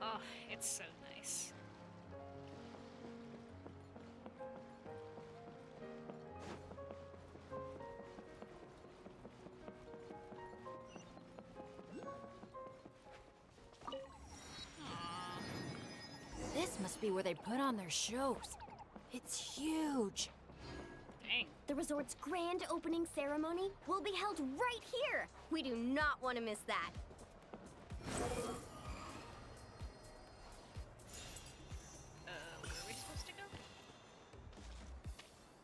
Oh, it's so nice. This must be where they put on their shows. It's huge. Dang. The resort's grand opening ceremony will be held right here. We do not want to miss that. Where are we supposed to go?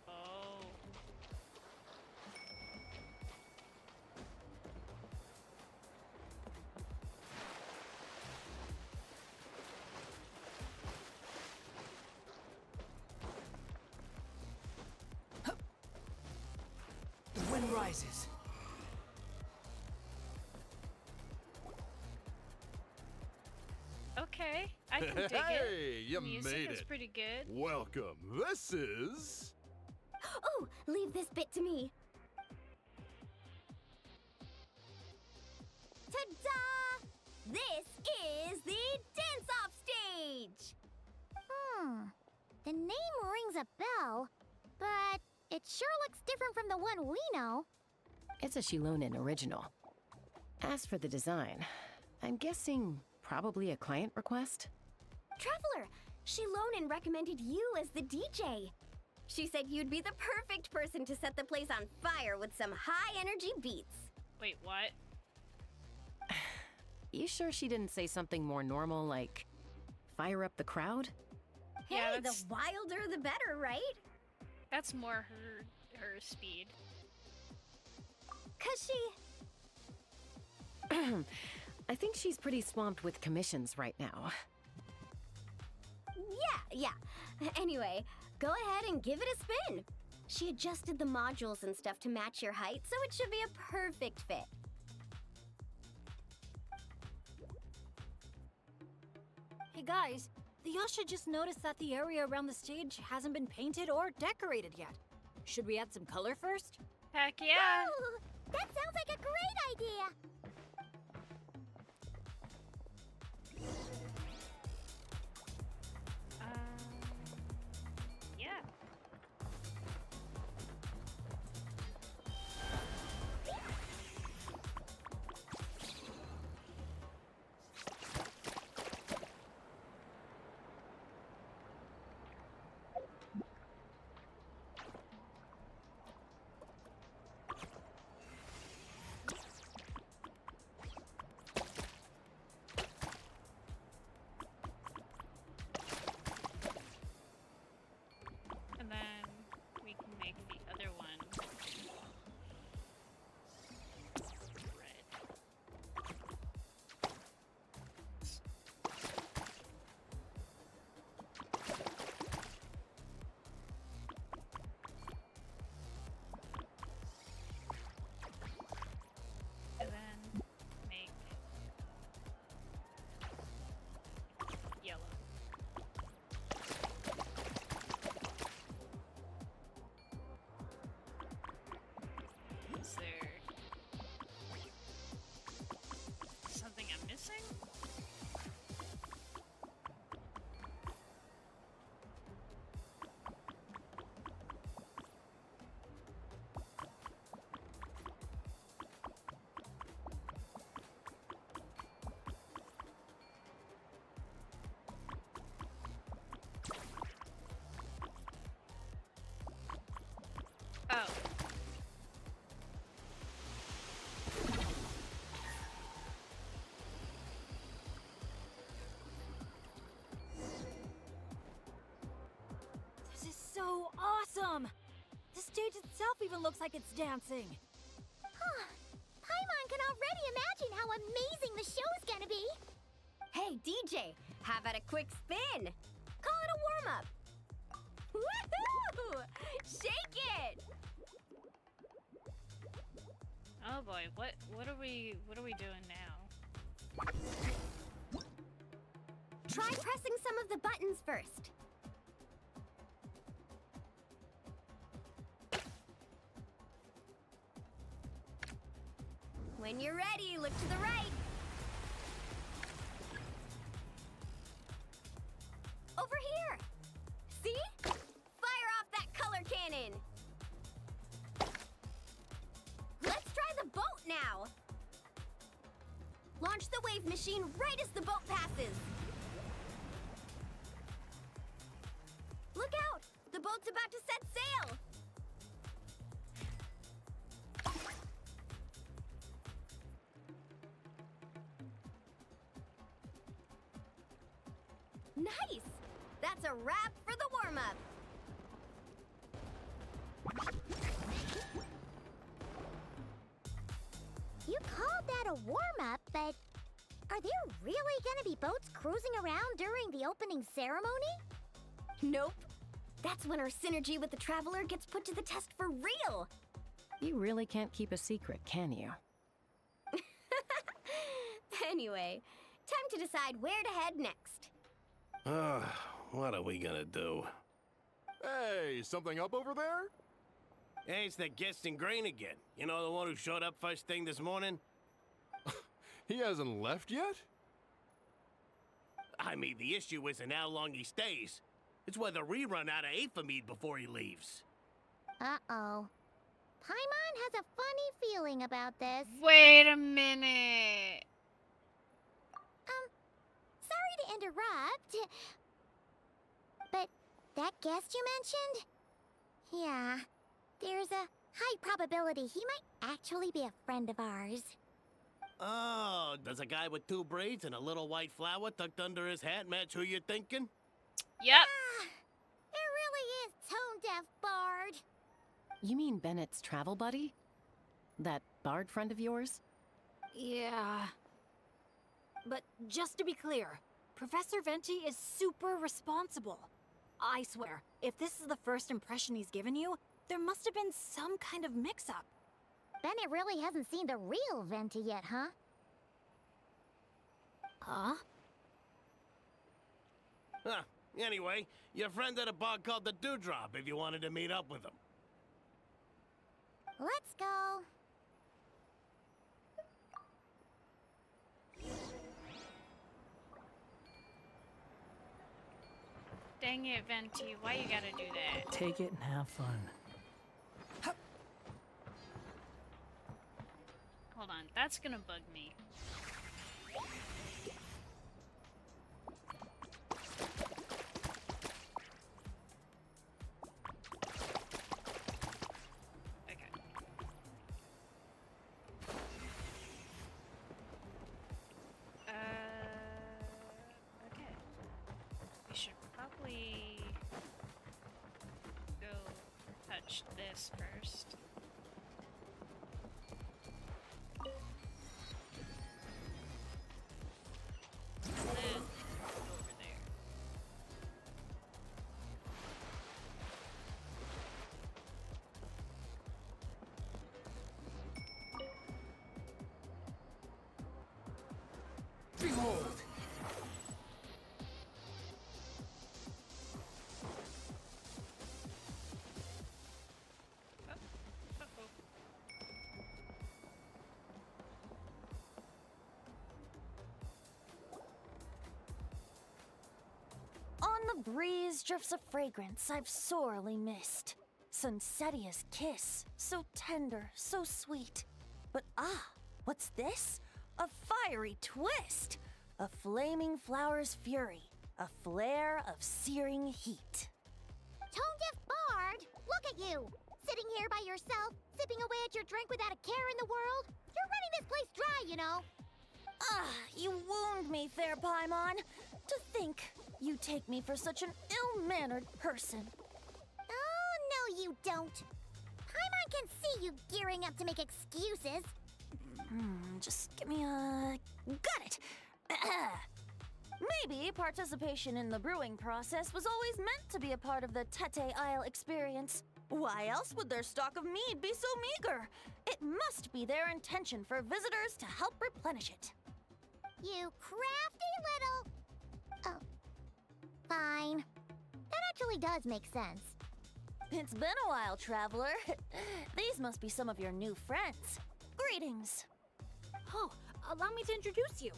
Oh. The wind rises. Okay, I can dig Hey, it. you Music made is it. pretty good. Welcome. This is... Oh, leave this bit to me. Ta-da! This is the dance-off stage! The name rings a bell, but it sure looks different from the one we know. It's a Shilonen original. As for the design, I'm guessing probably a client request? Traveler, Shilonen recommended you as the DJ. She said you'd be the perfect person to set the place on fire with some high-energy beats. Wait, what? You sure she didn't say something more normal like fire up the crowd? Hey, Yeah, the wilder the better, right? That's more her speed. 'Cause she... I think she's pretty swamped with commissions right now. Yeah. Anyway, go ahead and give it a spin. She adjusted the modules and stuff to match your height, so it should be a perfect fit. Hey guys, the Yasha just noticed that the area around the stage hasn't been painted or decorated yet. Should we add some color first? Heck yeah! Ooh, that sounds like a great idea! Yeah. stage itself even looks like it's dancing. Huh. Paimon can already imagine how amazing the show's gonna be. Hey, DJ, how about a quick spin? Call it a warm-up. Woohoo! Shake it! Oh boy, what are we doing now? Try pressing some of the buttons first. When you're ready, look to the right. Over here. See? Fire off that color cannon. Let's try the boat now. Launch the wave machine right as the boat passes. Look out! The boat's about to set sail. Nice! That's a wrap for the warm-up. You called that a warm-up, but are there really gonna be boats cruising around during the opening ceremony? Nope. That's when our synergy with the Traveler gets put to the test for real. You really can't keep a secret, can you? Anyway, time to decide where to head next. What are we gonna do? Hey, something up over there? Hey, it's that Genshin Grain again. You know, the one who showed up first thing this morning? He hasn't left yet? I mean, the issue isn't how long he stays. It's whether we run out of Aphamide before he leaves. Uh-oh. Paimon has a funny feeling about this. Wait a minute. Sorry to interrupt. But that guest you mentioned? Yeah, there's a high probability he might actually be a friend of ours. Oh, does a guy with 2 braids and a little white flower tucked under his hat match who you're thinking? Yep. It really is tone-deaf, Bard. You mean Bennett's travel buddy? That bard friend of yours? Yeah. But just to be clear, Professor Venti is super responsible. I swear, if this is the first impression he's given you, there must have been some kind of mix-up. Bennett really hasn't seen the real Venti yet, huh? Huh? Huh. Anyway, your friend at a bar called the Dewdrop if you wanted to meet up with him. Let's go. Dang it, Venti, why you gotta do that? Take it and have fun. Hold on, that's gonna bug me. Okay. Okay. We should probably go touch this first. Then over there. Behold! Uh-oh. On the breeze drifts a fragrance I've sorely missed. Sunsetia's kiss, so tender, so sweet. But what's this? A fiery twist! A flaming flower's fury, a flare of searing heat. Tone-deaf Bard, look at you! Sitting here by yourself, sipping away at your drink without a care in the world. You're running this place dry, you know. You wound me, fair Paimon. To think you take me for such an ill-mannered person. Oh, no you don't. Paimon can see you gearing up to make excuses. Just give me a... Got it! Maybe participation in the brewing process was always meant to be a part of the Tete Isle experience. Why else would their stock of mead be so meager? It must be their intention for visitors to help replenish it. You crafty little... Oh. Fine. That actually does make sense. It's been a while, traveler. These must be some of your new friends. Greetings. Oh, allow me to introduce you.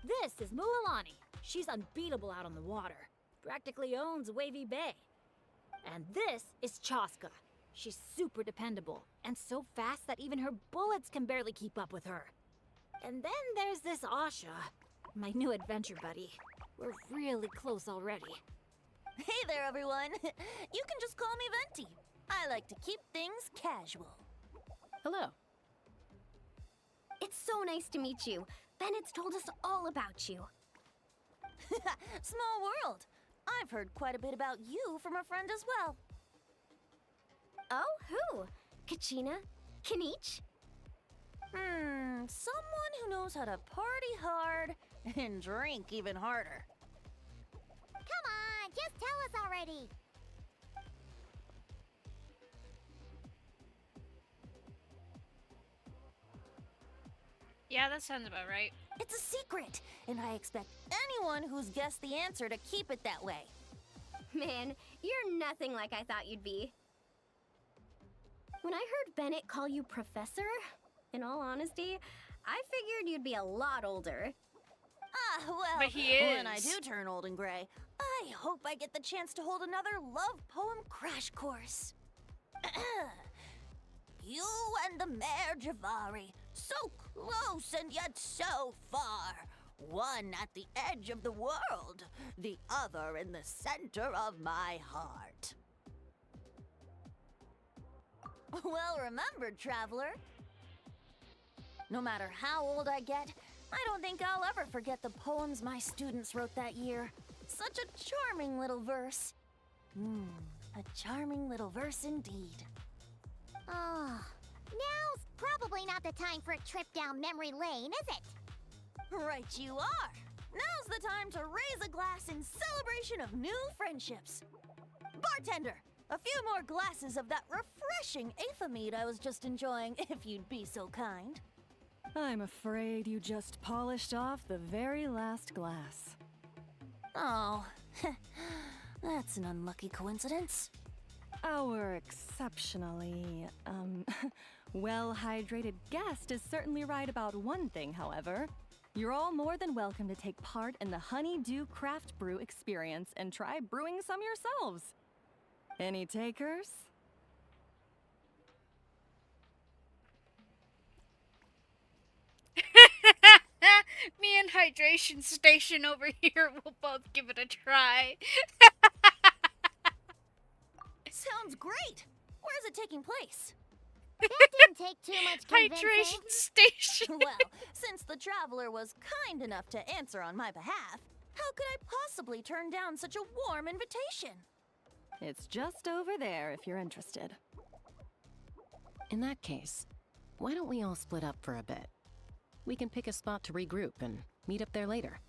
This is Mualani. She's unbeatable out on the water. Practically owns Wavy Bay. And this is Chaska. She's super dependable, and so fast that even her bullets can barely keep up with her. And then there's this Asha, my new adventure buddy. We're really close already. Hey there, everyone. You can just call me Venti. I like to keep things casual. Hello. It's so nice to meet you. Bennett's told us all about you. Small world. I've heard quite a bit about you from a friend as well. Oh, who? Kachina? Kanich? Someone who knows how to party hard and drink even harder. Come on, just tell us already. Yeah, that sounds about right. It's a secret, and I expect anyone who's guessed the answer to keep it that way. Man, you're nothing like I thought you'd be. When I heard Bennett call you Professor, in all honesty, I figured you'd be a lot older. Well, But he is. when I do turn old and gray, I hope I get the chance to hold another love poem crash course. You and the Mare Javari, so close and yet so far. One at the edge of the world, the other in the center of my heart. Well remembered, traveler. No matter how old I get, I don't think I'll ever forget the poems my students wrote that year. Such a charming little verse. A charming little verse indeed. Oh, now's probably not the time for a trip down memory lane, is it? Right you are. Now's the time to raise a glass in celebration of new friendships. Bartender, a few more glasses of that refreshing Aether I was just enjoying, if you'd be so kind. I'm afraid you just polished off the very last glass. Oh, that's an unlucky coincidence. Our exceptionally, well-hydrated guest is certainly right about one thing, however. You're all more than welcome to take part in the Honeydew Craft Brew experience and try brewing some yourselves. Any takers? Me and Hydration Station over here will both give it a try. Sounds great! Where's it taking place? That didn't take too much convincing. Hydration Station. Well, since the traveler was kind enough to answer on my behalf, how could I possibly turn down such a warm invitation? It's just over there if you're interested. In that case, why don't we all split up for a bit? We can pick a spot to regroup and meet up there later.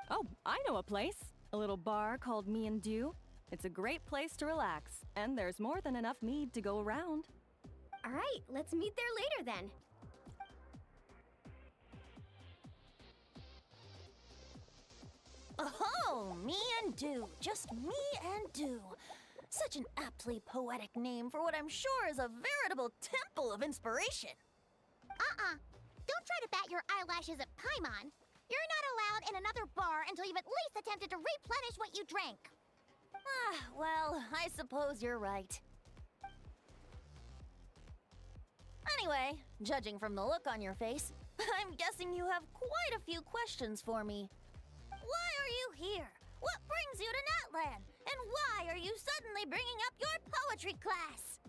Oh, I know a place. A little bar called Me and Dew. It's a great place to relax, and there's more than enough mead to go around. All right, let's meet there later then. Oh, Me and Dew. Just Me and Dew. Such an aptly poetic name for what I'm sure is a veritable temple of inspiration. Don't try to bat your eyelashes at Paimon. You're not allowed in another bar until you've at least attempted to replenish what you drank. Well, I suppose you're right. Anyway, judging from the look on your face, I'm guessing you have quite a few questions for me. Why are you here? What brings you to Natlan? And why are you suddenly bringing up your poetry class?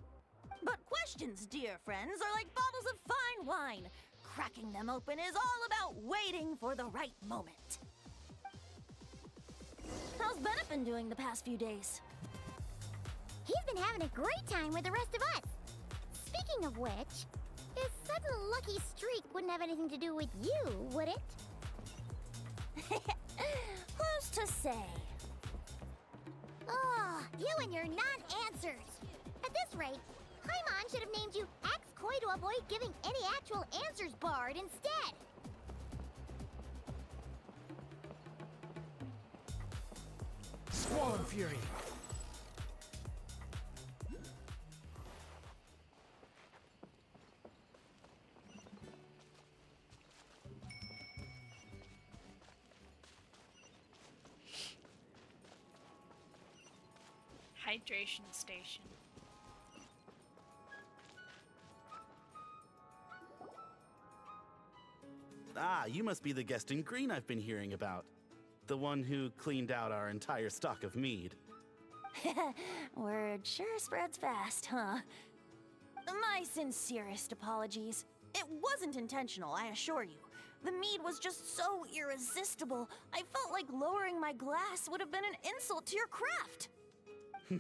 But questions, dear friends, are like bottles of fine wine. Cracking them open is all about waiting for the right moment. How's Bennett been doing the past few days? He's been having a great time with the rest of us. Speaking of which, his sudden lucky streak wouldn't have anything to do with you, would it? Who's to say? Oh, you and your non-answers. At this rate, Paimon should have named you Axe Koi to avoid giving any actual answers barred instead. Squall and Fury. Hydration station. Ah, you must be the guest in green I've been hearing about. The one who cleaned out our entire stock of mead. Word sure spreads fast, huh? My sincerest apologies. It wasn't intentional, I assure you. The mead was just so irresistible, I felt like lowering my glass would have been an insult to your craft.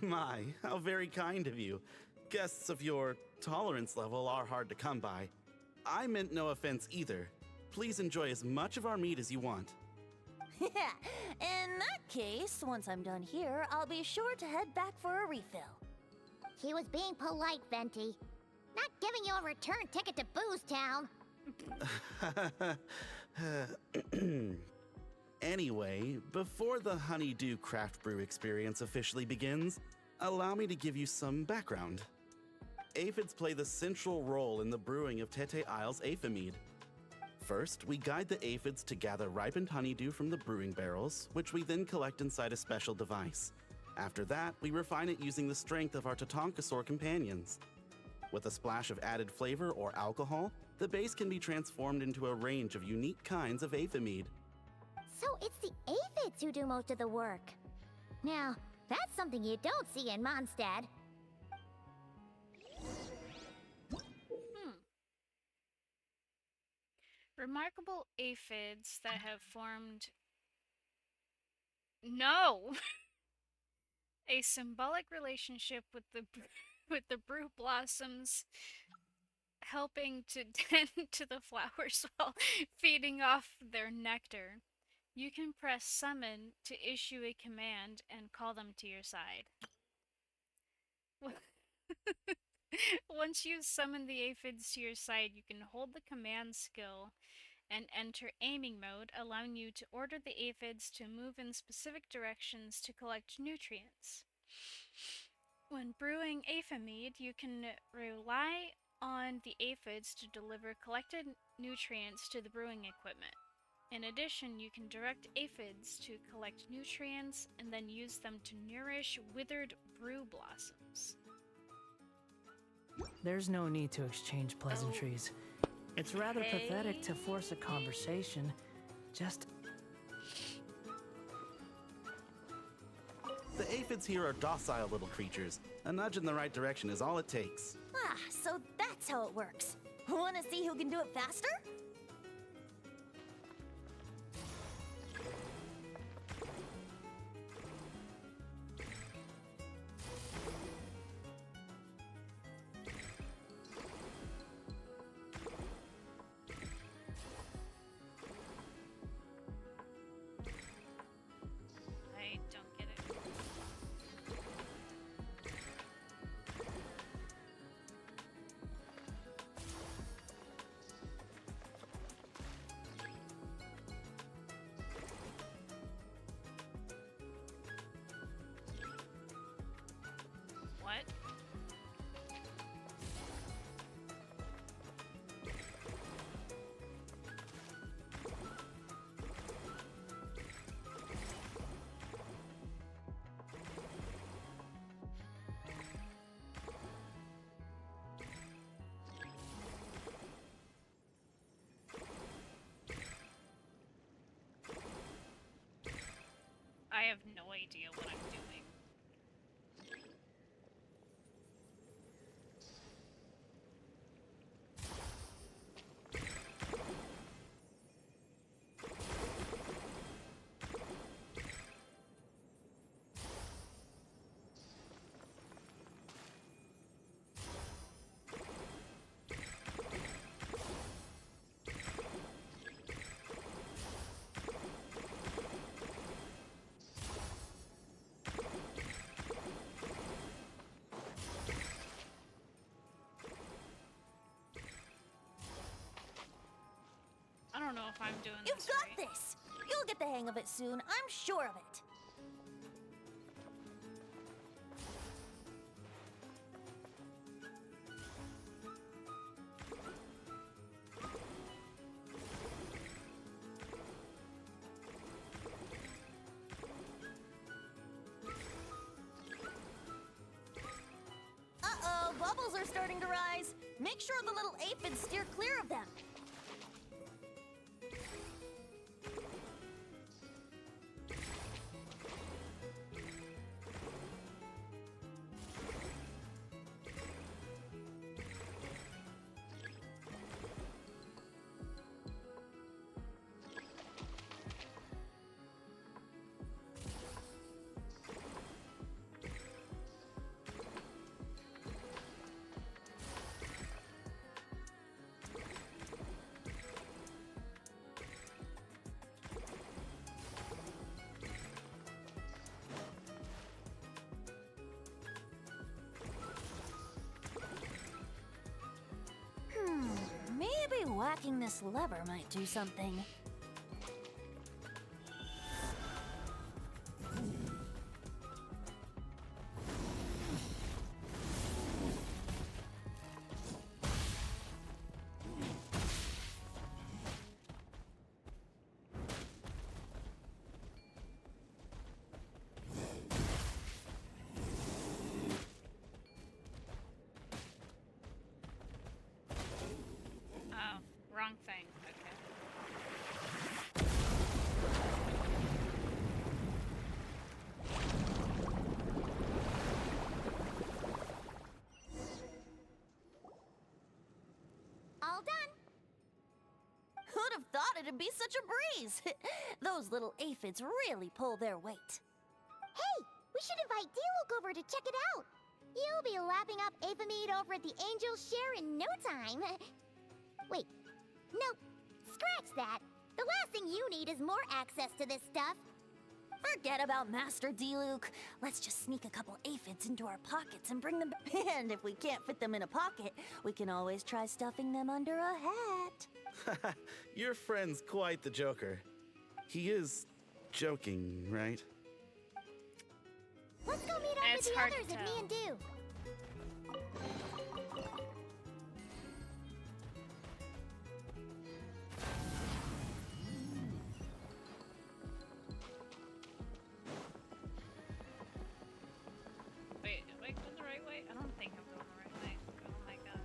My, how very kind of you. Guests of your tolerance level are hard to come by. I meant no offense either. Please enjoy as much of our mead as you want. In that case, once I'm done here, I'll be sure to head back for a refill. He was being polite, Venti. Not giving you a return ticket to Booze Town. Anyway, before the Honeydew Craft Brew experience officially begins, allow me to give you some background. Aphids play the central role in the brewing of Tete Isle's Aphid. First, we guide the aphids to gather ripened honeydew from the brewing barrels, which we then collect inside a special device. After that, we refine it using the strength of our Tatankasaur companions. With a splash of added flavor or alcohol, the base can be transformed into a range of unique kinds of aphid. So it's the aphids who do most of the work. Now, that's something you don't see in Mondstadt. Remarkable aphids that have formed... No! A symbolic relationship with the brew blossoms, helping to tend to the flowers while feeding off their nectar. You can press summon to issue a command and call them to your side. Once you summon the aphids to your side, you can hold the command skill and enter aiming mode, allowing you to order the aphids to move in specific directions to collect nutrients. When brewing aphid, you can rely on the aphids to deliver collected nutrients to the brewing equipment. In addition, you can direct aphids to collect nutrients and then use them to nourish withered brew blossoms. There's no need to exchange pleasantries. It's rather pathetic to force a conversation. Just... The aphids here are docile little creatures. A nudge in the right direction is all it takes. Ah, so that's how it works. Wanna see who can do it faster? I don't get it. What? I have no idea what I'm doing. know if I'm doing You've this got right. this! You'll get the hang of it soon, I'm sure of it. Uh-oh, bubbles are starting to rise. Make sure the little aphids steer clear of them. Maybe whacking this lever might do something. Oh, wrong thing. Okay. All done. Who'd have thought it'd be such a breeze? Those little aphids really pull their weight. Hey, we should invite D-Luke over to check it out. You'll be lapping up aphid over at the Angel's Share in no time. Wait, no, scratch that. The last thing you need is more access to this stuff. Forget about Master D-Luke. Let's just sneak a couple aphids into our pockets and bring them back. And if we can't fit them in a pocket, we can always try stuffing them under a hat. Your friend's quite the joker. He is joking, right? Let's go meet up It's with the hard to others at me tell. and Do. Wait, am I going the right way? I don't think I'm going the right way. Oh my god.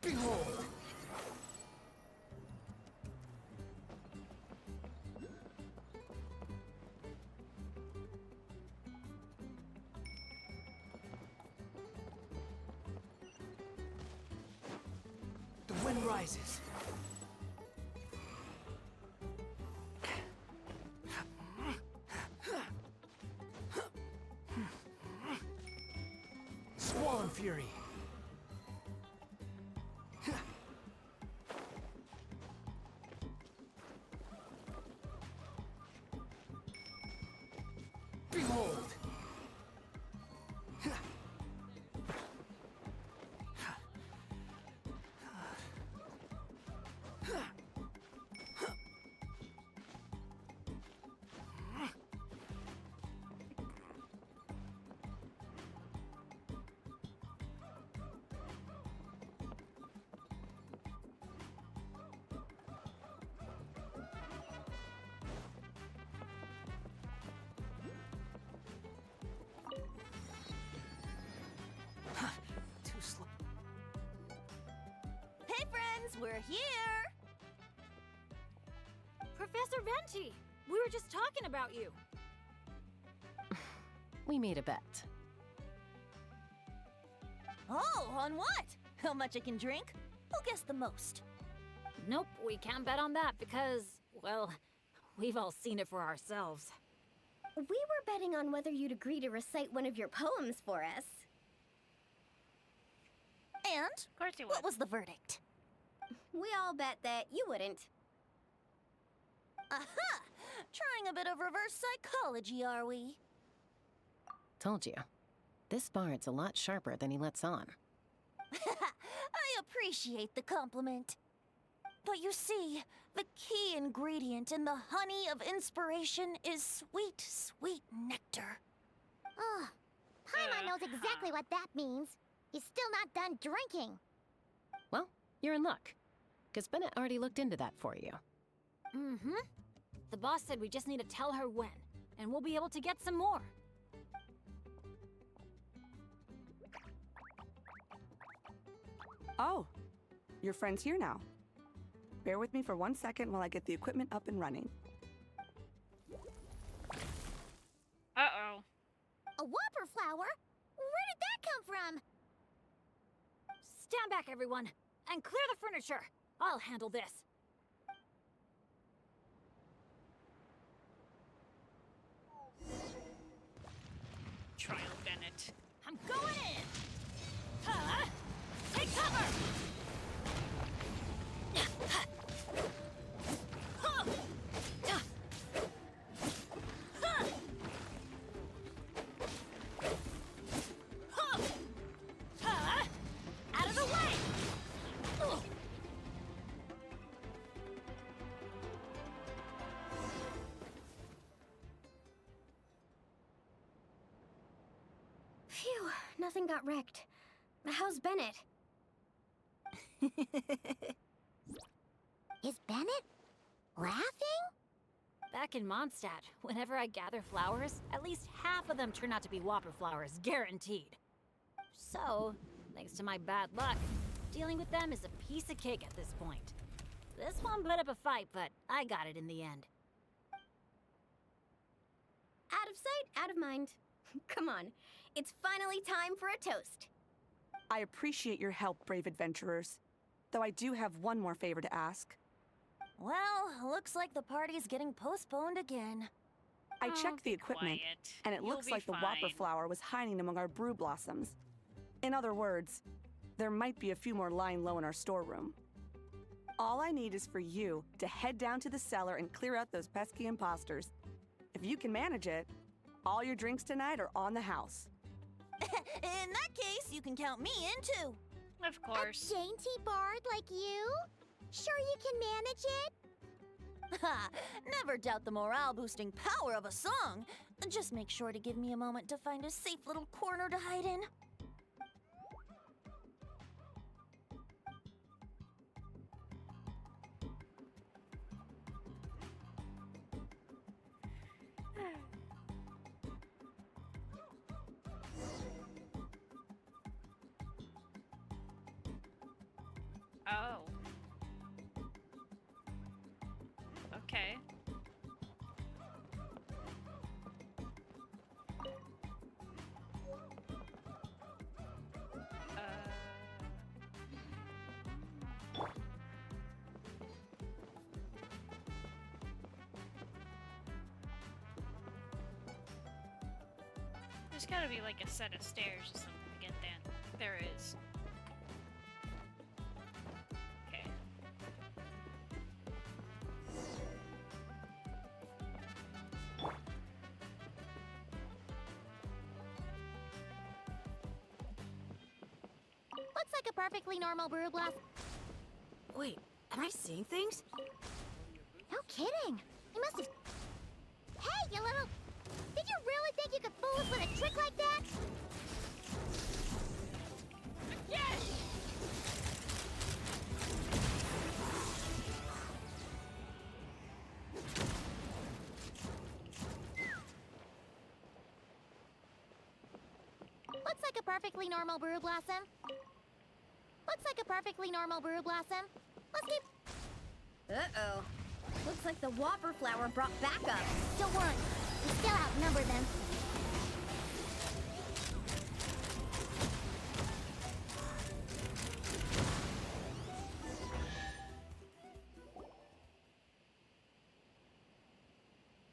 Behold! The wind rises. Squall Fury. Behold! Too slow. Hey friends, we're here! Professor Venti, we were just talking about you. We made a bet. Oh, on what? How much I can drink? Who guessed the most? Nope, we can't bet on that because, well, we've all seen it for ourselves. We were betting on whether you'd agree to recite one of your poems for us. And? Of course you would. What was the verdict? We all bet that you wouldn't. Aha! Trying a bit of reverse psychology, are we? Told you. This Bard's a lot sharper than he lets on. I appreciate the compliment. But you see, the key ingredient in the honey of inspiration is sweet, sweet nectar. Oh, Paimon knows exactly what that means. He's still not done drinking. Well, you're in luck. Because Bennett already looked into that for you. Mm-hmm. The boss said we just need to tell her when, and we'll be able to get some more. Oh, your friend's here now. Bear with me for 1 second while I get the equipment up and running. Uh-oh. A whopper flower? Where did that come from? Stand back, everyone, and clear the furniture. I'll handle this. Trial Bennett. I'm going in! Huh? Take cover! Out of the way! Phew, nothing got wrecked. How's Bennett? Is Bennett laughing? Back in Mondstadt, whenever I gather flowers, at least half of them turn out to be whopper flowers, guaranteed. So, thanks to my bad luck, dealing with them is a piece of cake at this point. This one put up a fight, but I got it in the end. Out of sight, out of mind. Come on, it's finally time for a toast. I appreciate your help, brave adventurers. Though I do have one more favor to ask. Well, looks like the party's getting postponed again. I checked the equipment, and it looks like the whopper flower was hiding among our brew blossoms. In other words, there might be a few more lying low in our storeroom. All I need is for you to head down to the cellar and clear out those pesky imposters. If you can manage it, all your drinks tonight are on the house. In that case, you can count me in too. Of course. A dainty bard like you? Sure you can manage it? Ha! Never doubt the morale-boosting power of a song. Just make sure to give me a moment to find a safe little corner to hide in. Oh. Okay. There's gotta be like a set of stairs or something to get that. There is. Okay. Looks like a perfectly normal brew blast. Wait, am I seeing things? No kidding. You must have... Hey, you little... Did you really think you could fool us with a trick like that? Yes! Looks like a perfectly normal brew blossom. Looks like a perfectly normal brew blossom. Let's keep... Uh-oh. Looks like the whopper flower brought backup. Don't worry. We still outnumber them.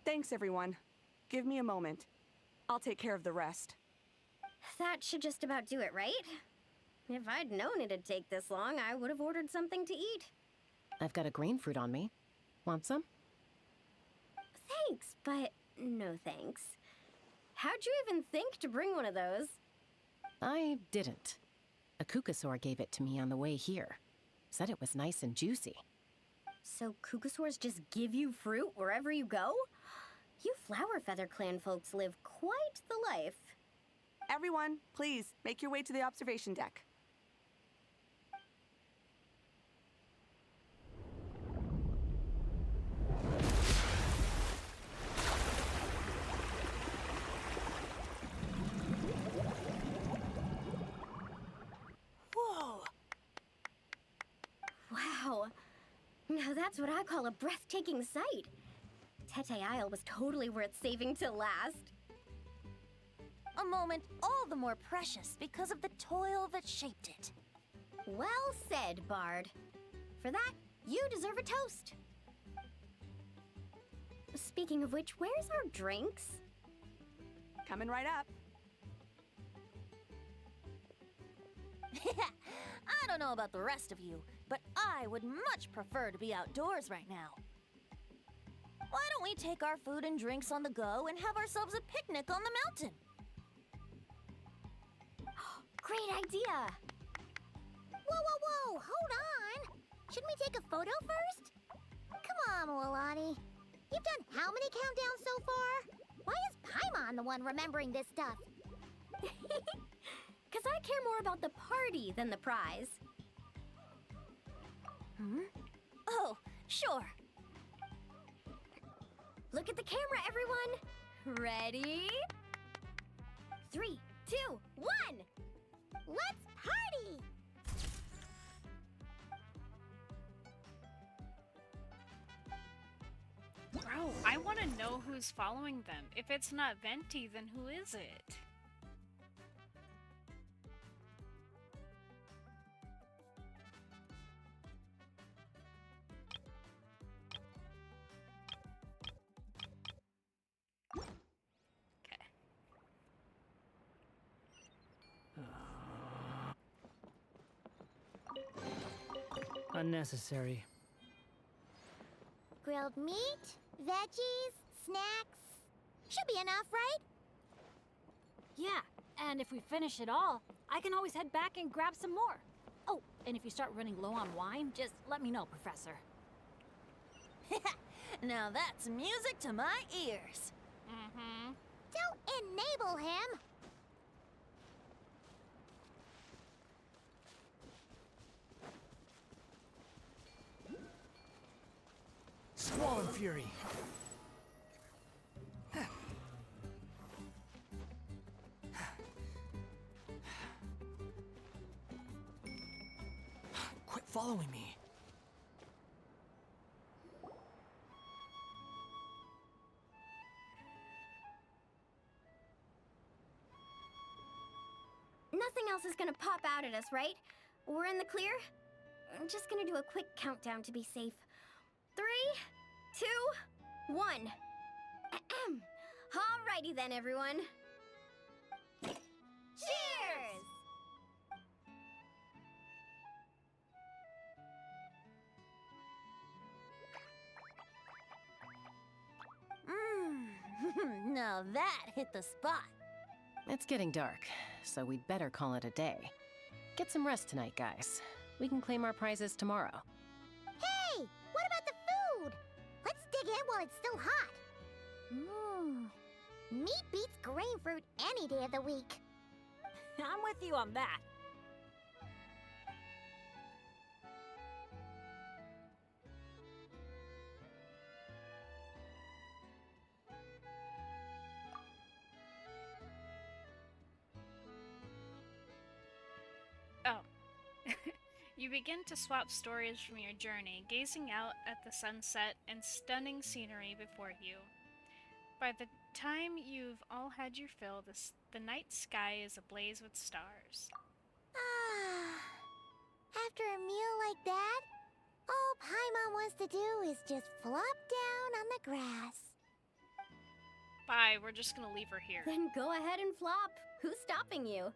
Thanks, everyone. Give me a moment. I'll take care of the rest. That should just about do it, right? If I'd known it'd take this long, I would have ordered something to eat. I've got a green fruit on me. Want some? Thanks, but no thanks. How'd you even think to bring one of those? I didn't. A Kukasaur gave it to me on the way here. Said it was nice and juicy. So Kukasaurs just give you fruit wherever you go? You Flower Feather Clan folks live quite the life. Everyone, please, make your way to the observation deck. Whoa! Wow. Now that's what I call a breathtaking sight. Tete Isle was totally worth saving till last. A moment all the more precious because of the toil that shaped it. Well said, Bard. For that, you deserve a toast. Speaking of which, where's our drinks? Coming right up. I don't know about the rest of you, but I would much prefer to be outdoors right now. Why don't we take our food and drinks on the go and have ourselves a picnic on the mountain? Great idea! Whoa, whoa, whoa! Hold on! Shouldn't we take a photo first? Come on, Mulani. You've done how many countdowns so far? Why is Paimon the one remembering this stuff? Because I care more about the party than the prize. Oh, sure. Look at the camera, everyone! Ready? 3, 2, 1! Let's party! Bro, I want to know who's following them. If it's not Venti, then who is it? Unnecessary. Grilled meat, veggies, snacks. Should be enough, right? Yeah, and if we finish it all, I can always head back and grab some more. Oh, and if you start running low on wine, just let me know, Professor. Now that's music to my ears. Don't enable him! Squall and Fury. Quit following me. Nothing else is gonna pop out at us, right? We're in the clear? I'm just gonna do a quick countdown to be safe. 3, 2, 1. Alrighty then, everyone. Cheers! Now that hit the spot. It's getting dark, so we'd better call it a day. Get some rest tonight, guys. We can claim our prizes tomorrow. Hey! What about the food? Let's dig in while it's still hot. Meat beats grain fruit any day of the week. I'm with you on that. Oh. You begin to swap stories from your journey, gazing out at the sunset and stunning scenery before you. By the time you've all had your fill, the night sky is ablaze with stars. After a meal like that, all Paimon wants to do is just flop down on the grass. Bye, we're just gonna leave her here. Then go ahead and flop. Who's stopping you?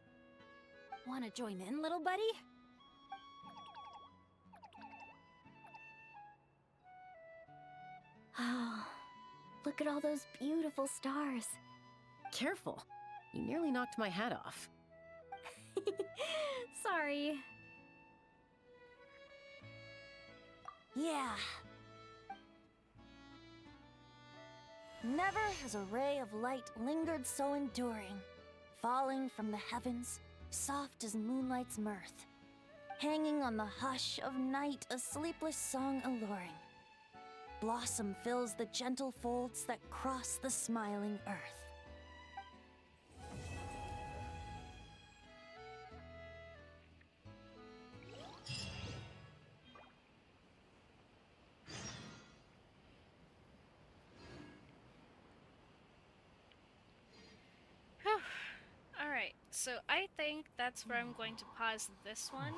Wanna join in, little buddy? Oh, Look at all those beautiful stars. Careful. You nearly knocked my hat off. Sorry. Yeah. Never has a ray of light lingered so enduring, falling from the heavens, soft as moonlight's mirth, hanging on the hush of night, a sleepless song alluring. Blossom fills the gentle folds that cross the smiling earth. Alright, so I think that's where I'm going to pause this one.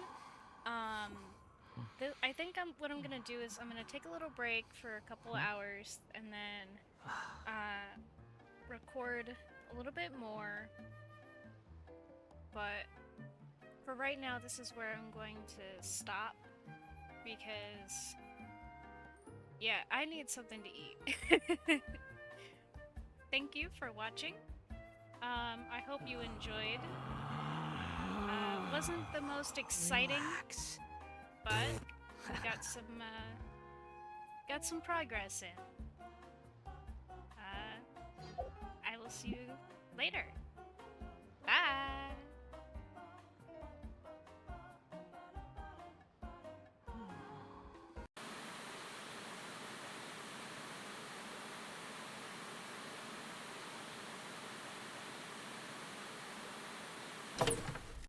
I think what I'm gonna do is I'm gonna take a little break for a couple hours and then record a little bit more. But for right now, this is where I'm going to stop because, yeah, I need something to eat. Thank you for watching. I hope you enjoyed. Wasn't the most exciting, but got some progress in. I will see you later. Bye.